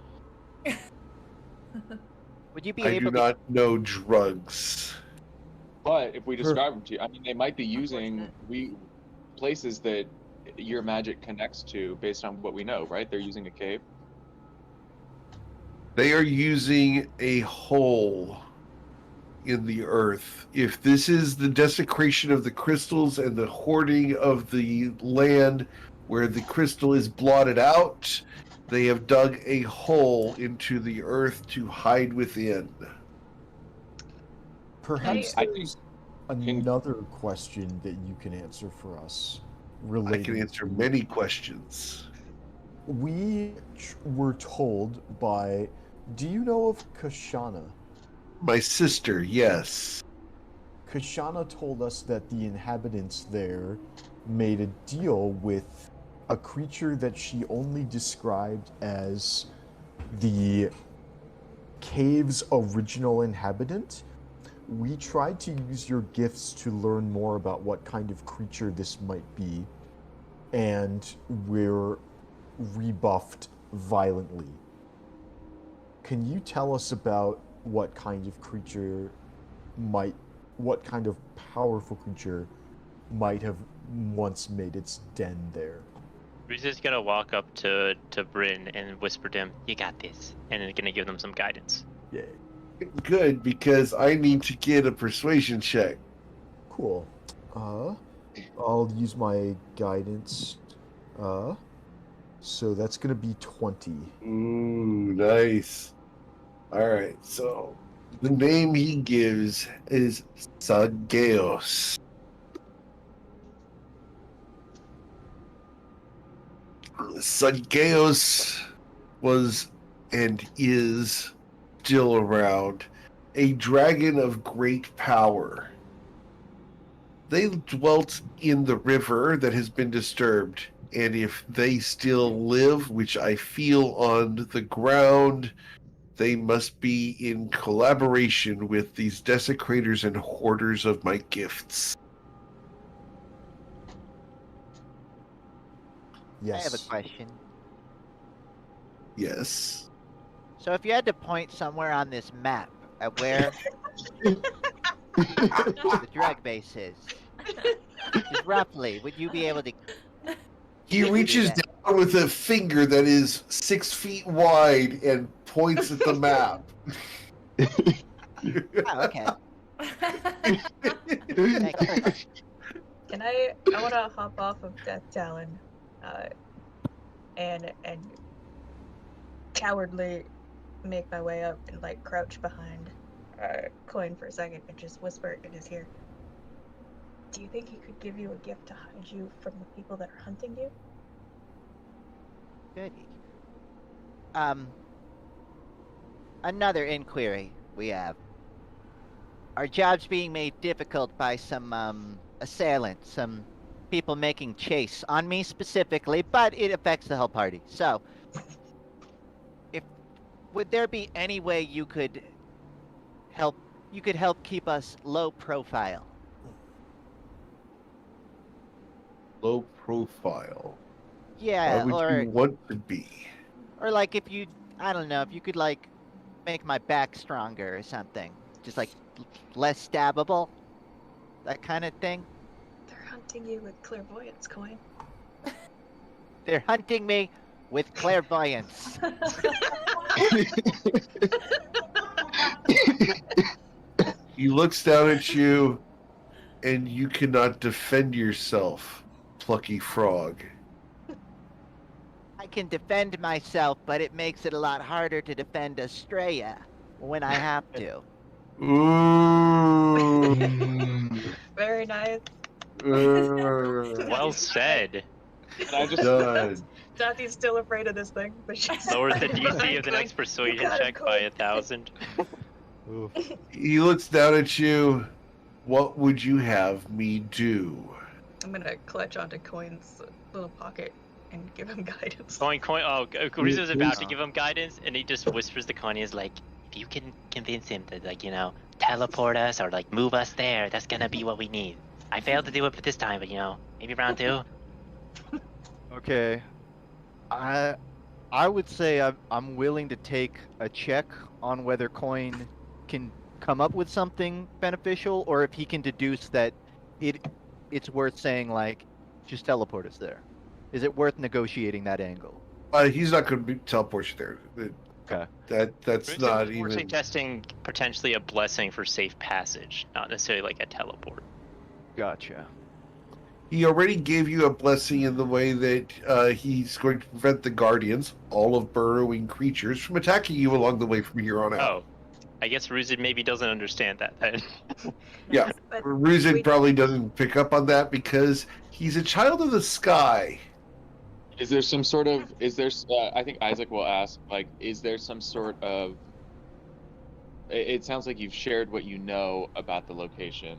Would you be I do able to? not know drugs. But if we describe them to you, I mean, they might be using places that your magic connects to based on what we know, right? They're using a cave. They are using a hole in the earth. If this is the desecration of the crystals and the hoarding of the land where the crystal is blotted out, they have dug a hole into the earth to hide within. Perhaps I there's another question that you can answer for us. I Related can answer to- many questions. We were told by. Do you know of Kashana? My sister, yes. Kashana told us that the inhabitants there made a deal with a creature that she only described as the cave's original inhabitant. We tried to use your gifts to learn more about what kind of creature this might be, and we're rebuffed violently. Can you tell us about what kind of powerful creature might have once made its den there? We're just gonna walk up to Bryn and whisper to him, "You got this," and then gonna give them some guidance. Yeah. Good, because I need to get a persuasion check. Cool. I'll use my guidance. So that's gonna be 20. Ooh, nice. Alright, so the name he gives is Sageos. Sageos was and is still around, a dragon of great power. They dwelt in the river that has been disturbed, and if they still live, which I feel on the ground, they must be in collaboration with these desecrators and hoarders of my gifts. Yes. I have a question. Yes. So if you had to point somewhere on this map at where the drug base is, just roughly, would you be able to? He reaches down with a finger that is 6 feet wide and points at the map. Oh, okay. Thank you. Can I want to hop off of Death Talon, and cowardly make my way up and like crouch behind Coin for a second and just whisper in his ear. Do you think he could give you a gift to hide you from the people that are hunting you? Goody. Another inquiry we have. our job's being made difficult by some assailants, some people making chase on me specifically, but it affects the whole party. So, would there be any way you could help? You could help keep us low profile. Low profile. Why Yeah, would you want to be? or like if you, I don't know, if you could like make my back stronger or something, just like less stabbable, that kind of thing. They're hunting you with clairvoyance, Coin. They're hunting me with clairvoyance. He looks down at you, and you cannot defend yourself, plucky frog. I can defend myself, but it makes it a lot harder to defend Estrella when I have to. Ooh. Very nice. Well said. And I just Done. Dothy's still afraid of this thing, but she's Lowers the DC of the next persuasion got it, check by Coin. 1,000. He looks down at you. What would you have me do? I'm gonna clutch onto Coin's little pocket and give him guidance. Coin. Oh, Kurizo's about to give him guidance, and he just whispers to Connie, is like, if you can convince him to, like, teleport us or, like, move us there, that's gonna be what we need. I failed to do it for this time, but, maybe round 2. Okay. I would say I'm willing to take a check on whether Coin can come up with something beneficial, or if he can deduce that it's worth saying, like, just teleport us there. Is it worth negotiating that angle? He's not going to teleport you there. Okay. That's Kurizo not was more even. suggesting potentially a blessing for safe passage, not necessarily like a teleport. Gotcha. He already gave you a blessing in the way that he's going to prevent the guardians, all of burrowing creatures, from attacking you along the way from here on out. Oh, I guess Ruzid maybe doesn't understand that then. Yeah, But Ruzid we- probably doesn't pick up on that because he's a child of the sky. Is there some sort of, I think Isaac will ask, like, is there some sort of, it sounds like you've shared what you know about the location,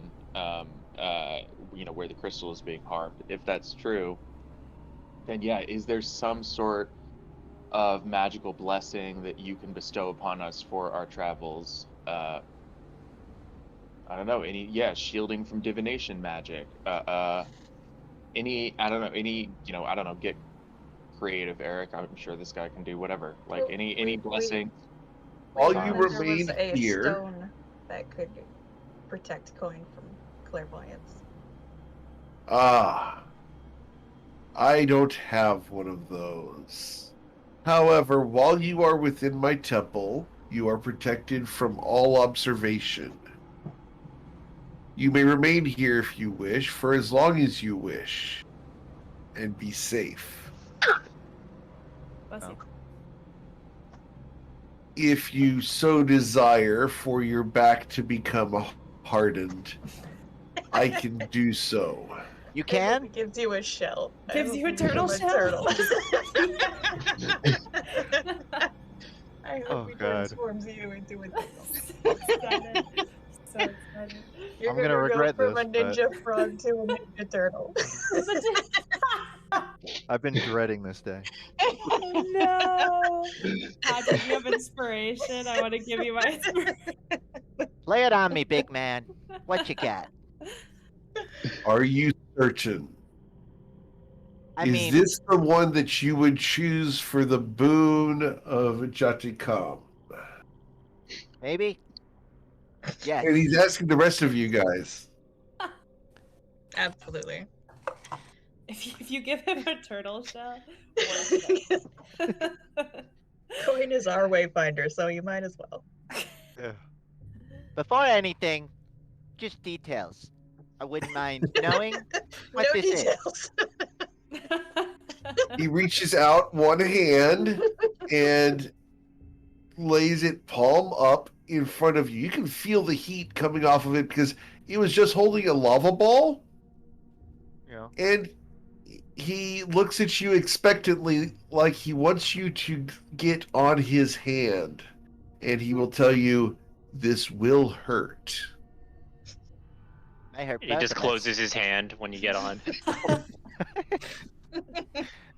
where the crystal is being harmed. If that's true, then yeah, is there some sort of magical blessing that you can bestow upon us for our travels? I don't know, shielding from divination magic, get creative, Eric. I'm sure this guy can do whatever. Like Well, any blessing. While Sorry. you There was remain a here, stone that could protect Coin from clairvoyance. I don't have one of those. However, while you are within my temple, you are protected from all observation. You may remain here if you wish, for as long as you wish, and be safe. Bless you. If you so desire for your back to become hardened, I can do so. You can? It gives you a shell. Gives I you a hope turtle become shell? I hope Oh, he God. transforms you into a turtle. So excited. So excited. You're I'm gonna go regret from this, a ninja frog to a ninja turtle. I've been dreading this day. Oh no! Patrick, you have inspiration. I want to give you my inspiration. Lay it on me, big man. What you got? Are you certain? I Is mean, this the one that you would choose for the boon of Jatikam? maybe? Yes. And he's asking the rest of you guys. Absolutely. If you give him a turtle shell, Coin is our wayfinder, so you might as well. Yeah. Before anything, just details. I wouldn't mind knowing what No this is. details. He reaches out one hand and lays it palm up in front of you. You can feel the heat coming off of it because it was just holding a lava ball. Yeah. And he looks at you expectantly, like he wants you to get on his hand. And he will tell you, this will hurt. I heard He both just of us. closes his hand when you get on.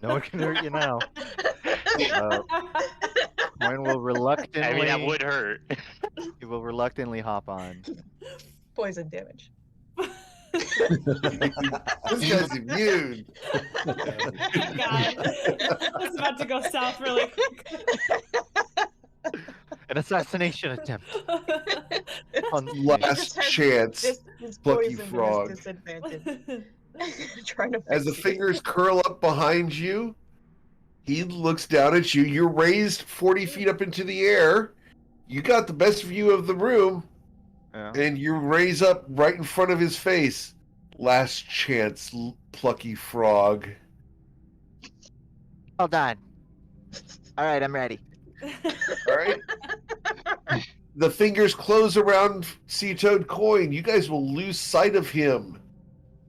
No one can hurt you now. Coin will reluctantly. I mean, that would hurt. He will reluctantly hop on. Poison damage. This guy's immune. God, it's about to go south really quick. An assassination attempt. On Last chance, This Plucky poison frog. is disadvantage. Trying to As the fix you. fingers curl up behind you, he looks down at you. You're raised 40 feet up into the air. You got the best view of the room, Yeah. and you raise up right in front of his face. Last chance, Plucky frog. Hold on. All right, I'm ready. All right. The fingers close around Sea Toad Coin. You guys will lose sight of him.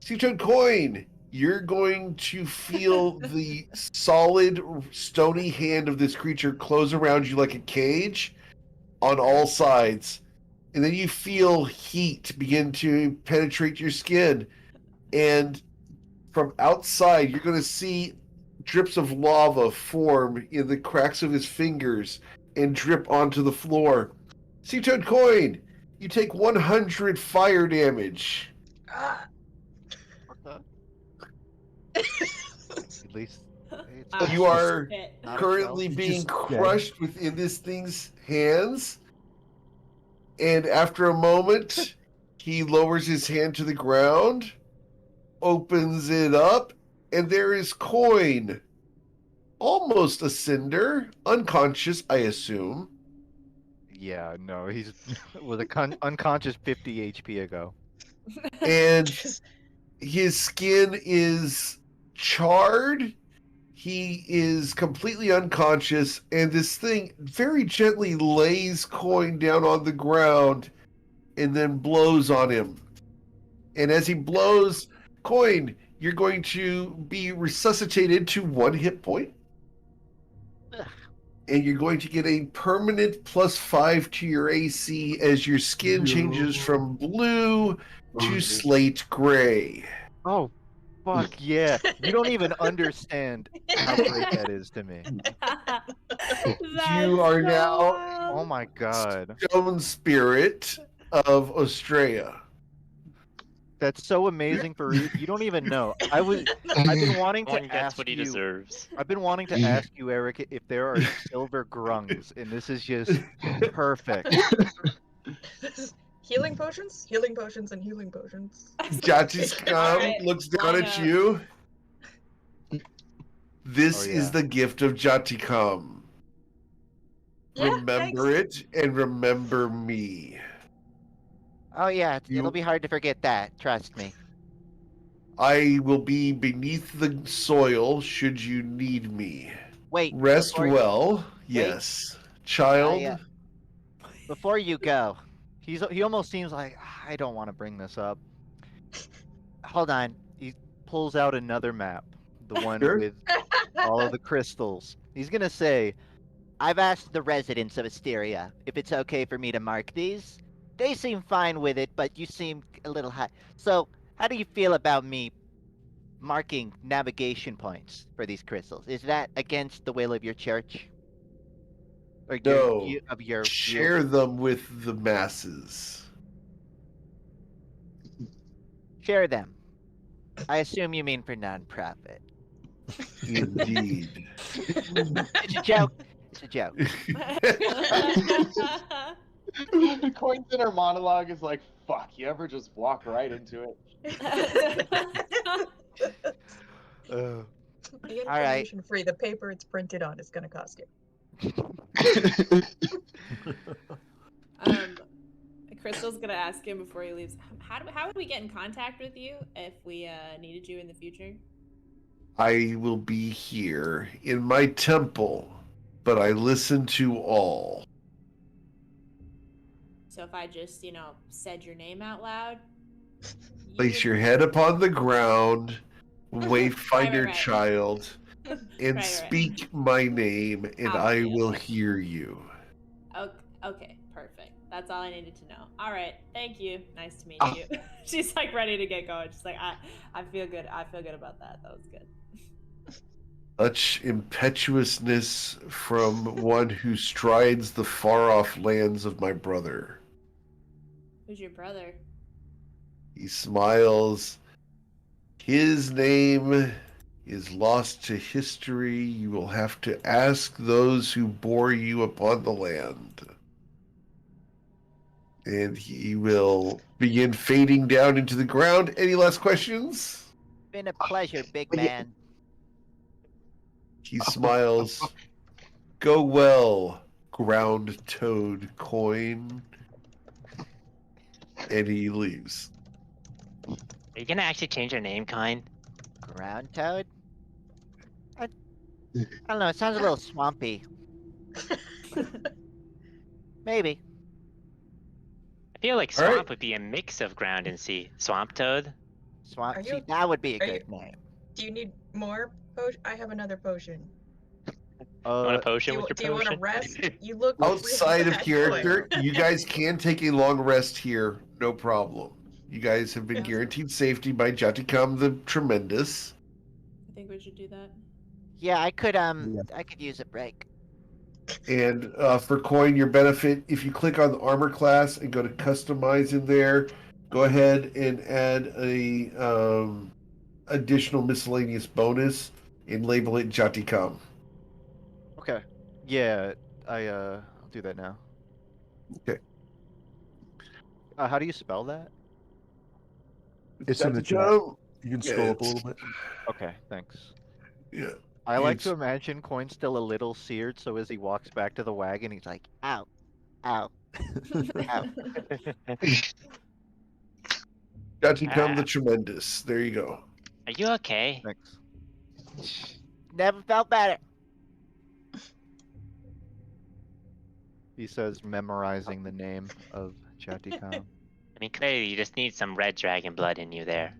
Sea Toad Coin, you're going to feel the solid, stony hand of this creature close around you like a cage on all sides. And then you feel heat begin to penetrate your skin. And from outside, you're going to see drips of lava form in the cracks of his fingers and drip onto the floor. Sea Toad Coin, you take 100 fire damage. At least. You are Shit. currently It's being just dead. crushed within this thing's hands. And after a moment, he lowers his hand to the ground, opens it up, and there is Coin. Almost a cinder, unconscious, I assume. Yeah, no, he's with a unconscious 50 HP ago. And Just- his skin is charred. He is completely unconscious, and this thing very gently lays Coin down on the ground and then blows on him. And as he blows, Coin, you're going to be resuscitated to 1 hit point. And you're going to get a permanent +5 to your AC as your skin changes from blue to slate gray. Oh, fuck yeah. You don't even understand how great that is to me. You are now Oh my god. Stone Spirit of Australia. That's so amazing for you don't even know. I've been wanting One to gets ask what he you deserves. I've been wanting to ask you, Eric, if there are silver grungs, and this is just perfect. Healing potions, and healing potions. Jachi's Alright, looks down line at up. you. This Oh, is yeah. the gift of Jaticum. Yeah, Remember thanks. it and remember me. Oh yeah, You- it'll be hard to forget that. Trust me. I will be beneath the soil should you need me. Wait. Rest before- well. Yes. Child. Before you go, He almost seems like I don't want to bring this up. hold on. He pulls out another map, the one Sure. with all of the crystals. He's gonna say, I've asked the residents of Asteria if it's okay for me to mark these. They seem fine with it, but you seem a little high. So, how do you feel about me marking navigation points for these crystals? Is that against the will of your church? Or No. of your Share them with the masses. Share them. I assume you mean for non-profit. Indeed. It's a joke. It's a joke. The Coin's inner monologue is like, fuck, you ever just walk right into it? uh, The All right. information free. The paper it's printed on is gonna cost you. Crystal's gonna ask him before he leaves. How would we get in contact with you if we needed you in the future? I will be here in my temple, but I listen to all. So if I just, said your name out loud, Place your head upon the ground, wayfinder right. child, and Right. speak my name, and I Copy, will okay. hear you. Okay, perfect. That's all I needed to know. All right, thank you. Nice to meet Oh. you. She's like ready to get going. She's like, I feel good. I feel good about that. That was good. Such impetuousness from one who strides the far-off lands of my brother. Who's your brother? He smiles. His name is lost to history. You will have to ask those who bore you upon the land. And he will begin fading down into the ground. Any last questions? Been a pleasure, big Well, yeah. man. He smiles. Go well, ground toad coin. And he leaves. Are you gonna actually change your name, Coin? Ground toad? I don't know, it sounds a little swampy. Maybe. I feel like All swamp right. would be a mix of ground and sea. Swamp toad. Swamp. Are See, you- that would be a are good you- name. Do you need more potion? I have another potion. You want a Do potion you, with your do you want to potion? rest? You look Outside really of bad, character, Coin. you guys can take a long rest here, no problem. You guys have been Yeah. guaranteed safety by Jatikam the Tremendous. I think we should do that. Yeah, I could Yeah. I could use a break. And for coin, your benefit, if you click on the armor class and go to customize in there, go ahead and add a additional miscellaneous bonus and label it Jatikam. Okay. Yeah, I'll do that now. Okay. How do you spell that? It's in the chat. Jatikam, You can yeah, scroll up a it's- little bit. Okay, thanks. Yeah. I like to It's- imagine Coin's still a little seared, so as he walks back to the wagon, he's like, Ow. Ow. Ow. Jatikam the Ah. Tremendous. There you go. Are you okay? Thanks. Never felt better. He says, memorizing the name of Jatikam. I mean, clearly you just need some red dragon blood in you there.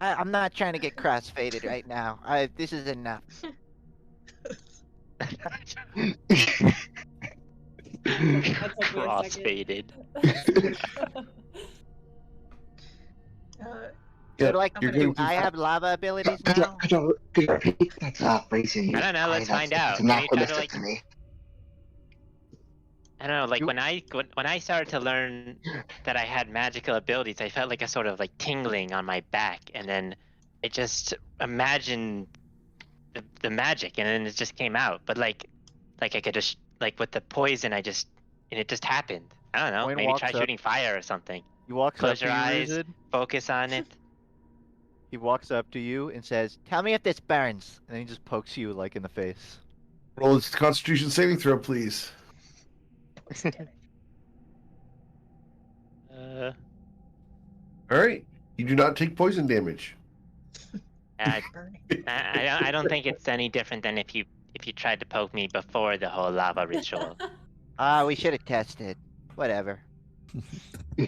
I'm not trying to get crossfaded right now. This is enough. That took me a second. Crossfaded. Yeah, So, like, you're do going to I have lava abilities Could you, now? could you, could you repeat that phrasing? I don't know, let's find out. It's Can you try to, anachronistic like- to me. I don't know, like You- when I started to learn that I had magical abilities, I felt like a sort of like tingling on my back, and then it just imagined the magic, and then it just came out. But like I could just like with the poison, and it just happened. I don't know, Coin maybe walks try up. shooting fire or something. He walks Close up your to you, eyes. Rizid. Focus on it. He walks up to you and says, Tell me if this burns. and then he just pokes you like in the face. roll its Constitution saving throw, please. Uh, All right. You do not take poison damage. I, Burning. I don't think it's any different than if you tried to poke me before the whole lava ritual. We should have tested. Whatever. Can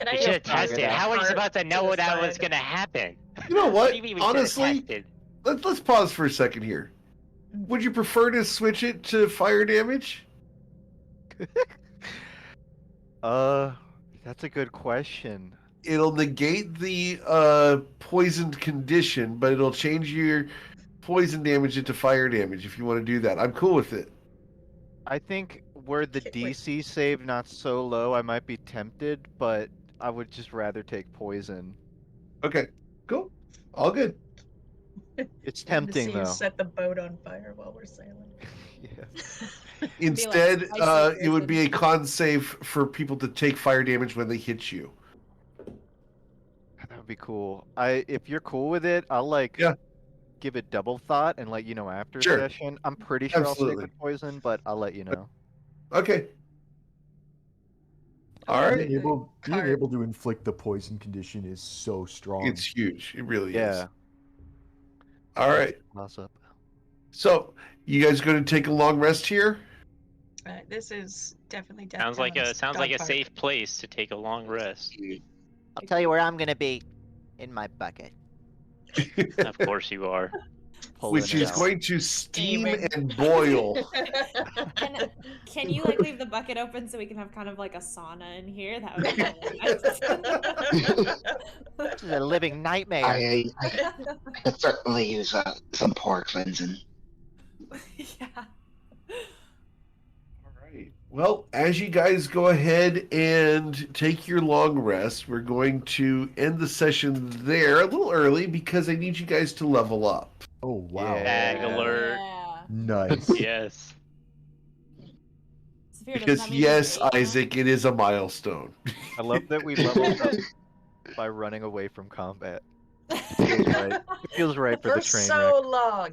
I You just should have park tested. the How were you cart supposed to to know the that was side? gonna happen? You know What what? do you mean we should have Honestly, tested? let's pause for a second here. Would you prefer to switch it to fire damage? That's a good question. It'll negate the poisoned condition, but it'll change your poison damage into fire damage if you want to do that. I'm cool with it. I think were the Okay, wait. DC save not so low, I might be tempted, but I would just rather take poison. Okay, cool. All good. It's Time to see tempting you though. set the boat on fire while we're sailing. Yeah. Instead, spicy it would be a poison. con save for people to take fire damage when they hit you. That would be cool. If you're cool with it, I'll like Yeah. give it double thought and let you know after Sure. session. I'm pretty sure I'll Absolutely. stick with poison, but I'll let you know. Okay. All right. Being able Cart. to inflict the poison condition is so strong. It's huge. It really Yeah. is. All right. Toss up. So, you guys going to take a long rest here? This is definitely Sounds like a safe place to take a long rest. I'll tell you where I'm gonna be. In my bucket. Of course you are. pulling which it is out. going to steam Steaming. and boil. Can you like leave the bucket open so we can have kind of like a sauna in here? That would be really nice. This is a living nightmare. I could certainly use some pore cleansing. Yeah. All right. Well, as you guys go ahead and take your long rest, we're going to end the session there a little early because I need you guys to level up. Oh wow. Yeah. Ag alert. Yeah. Nice. Yes. Saphira, doesn't Because that mean you're yes, 8 now? Isaac, it is a milestone. I love that we leveled up by running away from combat. Feels right. It feels right for For the train so wreck. long.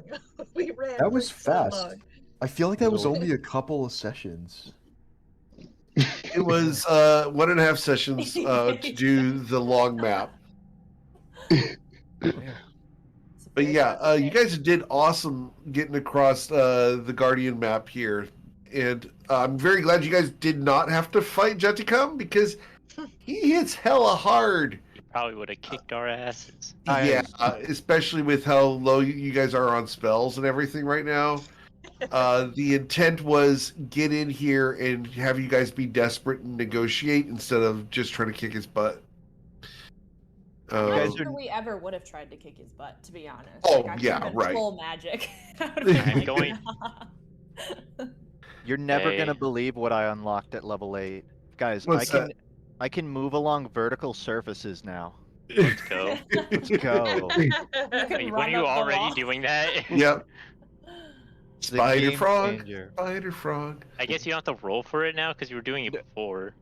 We ran. That was for so fast. long. I feel like that was Little- only a couple of sessions. It was 1.5 sessions to do the long map. But yeah, you guys did awesome getting across the Guardian map here. And I'm very glad you guys did not have to fight Jeticum because he hits hella hard. Probably would have kicked our asses. Yeah, especially with how low you guys are on spells and everything right now. The intent was get in here and have you guys be desperate and negotiate instead of just trying to kick his butt. I'm guys not sure are- we ever would have tried to kick his butt, to be honest. Oh, I yeah, could've been right. Full magic. That would've been I'm like, going- nah. You're never gonna Hey. believe what I unlocked at level 8. Guys, What's I can move along vertical surfaces now. Let's go. Let's go. You Wait, can weren't run you up the already wall. doing that? Yep. It's a Spider game frog. changer. Spider frog. I guess you don't have to roll for it now because you were doing it before.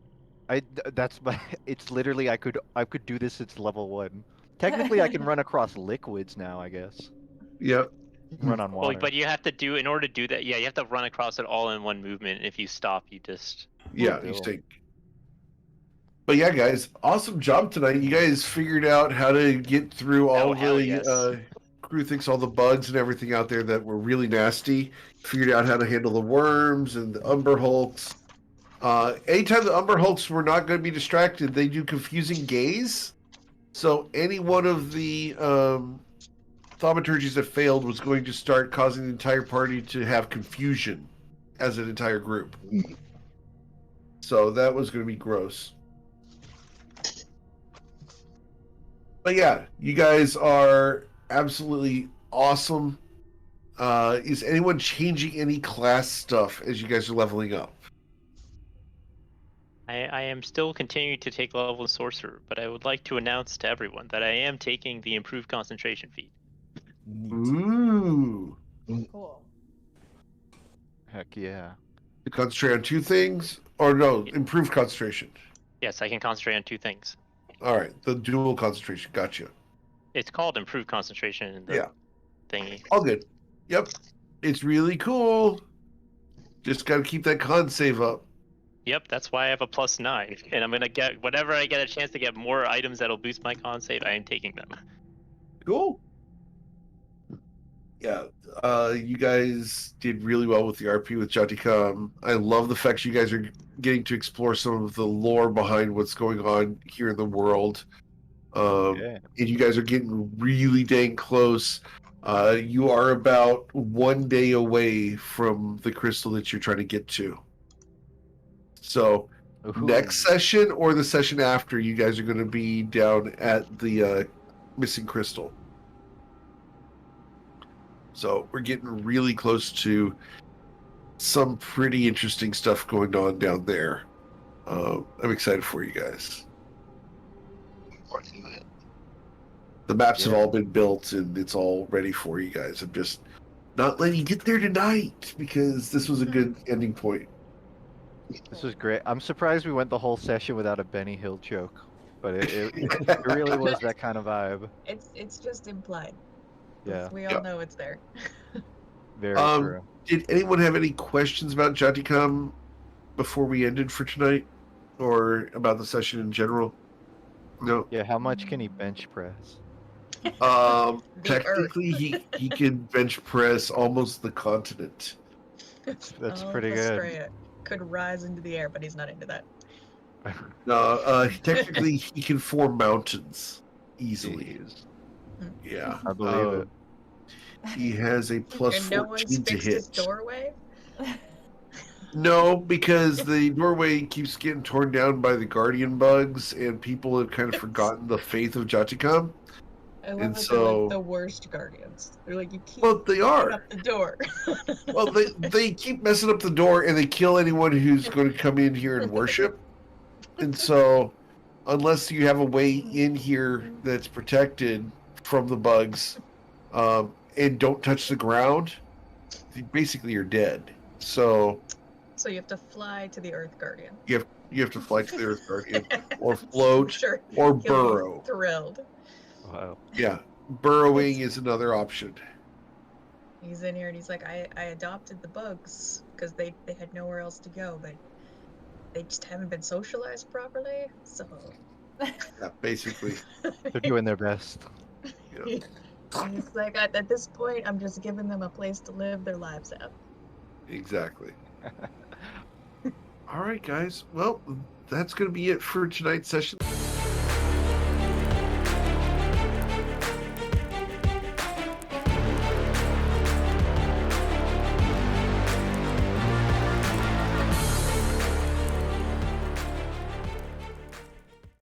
That's my. It's literally I could do this. It's level 1. Technically, I can run across liquids now. I guess Yep. run on Well, water. but you have to do in order to do that. Yeah, you have to run across it all in one movement. If you stop, you just. Yeah, you Still. stink. But yeah, guys, awesome job tonight. You guys figured out how to get through all Oh, hell the yes. crew thinks all the bugs and everything out there that were really nasty. Figured out how to handle the worms and the Umber Hulks. Anytime the Umber Hulks were not going to be distracted, they do confusing gaze. So any one of the thaumaturgies that failed was going to start causing the entire party to have confusion as an entire group. So that was going to be gross. But yeah, you guys are absolutely awesome. Is anyone changing any class stuff as you guys are leveling up? I am still continuing to take level in sorcerer, but I would like to announce to everyone that I am taking the improved concentration feat. Neat. Ooh. Cool. Heck yeah. To concentrate on 2 things? Or no, improve concentration. Yes, I can concentrate on 2 things. All right, the dual concentration. Gotcha. It's called improved concentration in the Yeah. thingy. All good. Yep. It's really cool. Just got to keep that con save up. Yep, that's why I have a +9, and I'm gonna get whenever I get a chance to get more items that'll boost my con save. I am taking them. Cool. Yeah, you guys did really well with the RP with Jatikam. I love the fact you guys are getting to explore some of the lore behind what's going on here in the world. Yeah. And you guys are getting really dang close. You are about 1 day away from the crystal that you're trying to get to. So Ooh. next session or the session after, you guys are going to be down at the missing crystal. So we're getting really close to some pretty interesting stuff going on down there. I'm excited for you guys. The maps have Yeah. all been built and it's all ready for you guys. I'm just not letting you get there tonight because this was a good ending point. This was great. I'm surprised we went the whole session without a Benny Hill joke, but it really was that kind of vibe. It's just implied. Yeah, We all Yeah. know it's there. very Um, true. Did anyone have any questions about Jatikam before we ended for tonight? Or about the session in general? No. Yeah, how much can he bench press? The Technically, he can bench press almost the continent. That's Oh, pretty good. Australia. Could rise into the air, but he's not into that. No, technically he can form mountains easily. Jeez. Yeah, I believe it. He has a plus And no one's 14 to fixed his hit. doorway? No, because the doorway keeps getting torn down by the guardian bugs, and people have kind of forgotten the faith of Jatikam. I love And that they're so- like the worst guardians. They're like, you keep Well, they are. up the door. Well, they keep messing up the door, and they kill anyone who's going to come in here and worship. And so, unless you have a way in here that's protected from the bugs, and don't touch the ground, basically you're dead. So So you have to fly to the Earth Guardian. you have to fly to the Earth Guardian, or float, Sure. or He'll be burrow. Thrilled. Wow. Yeah, burrowing is another option. He's in here and he's like, I adopted the bugs because they had nowhere else to go, but they just haven't been socialized properly. So Yeah, basically. They're doing their best. Yeah. he's like, at this point, I'm just giving them a place to live their lives out. Exactly. All right, guys. Well, that's going to be it for tonight's session.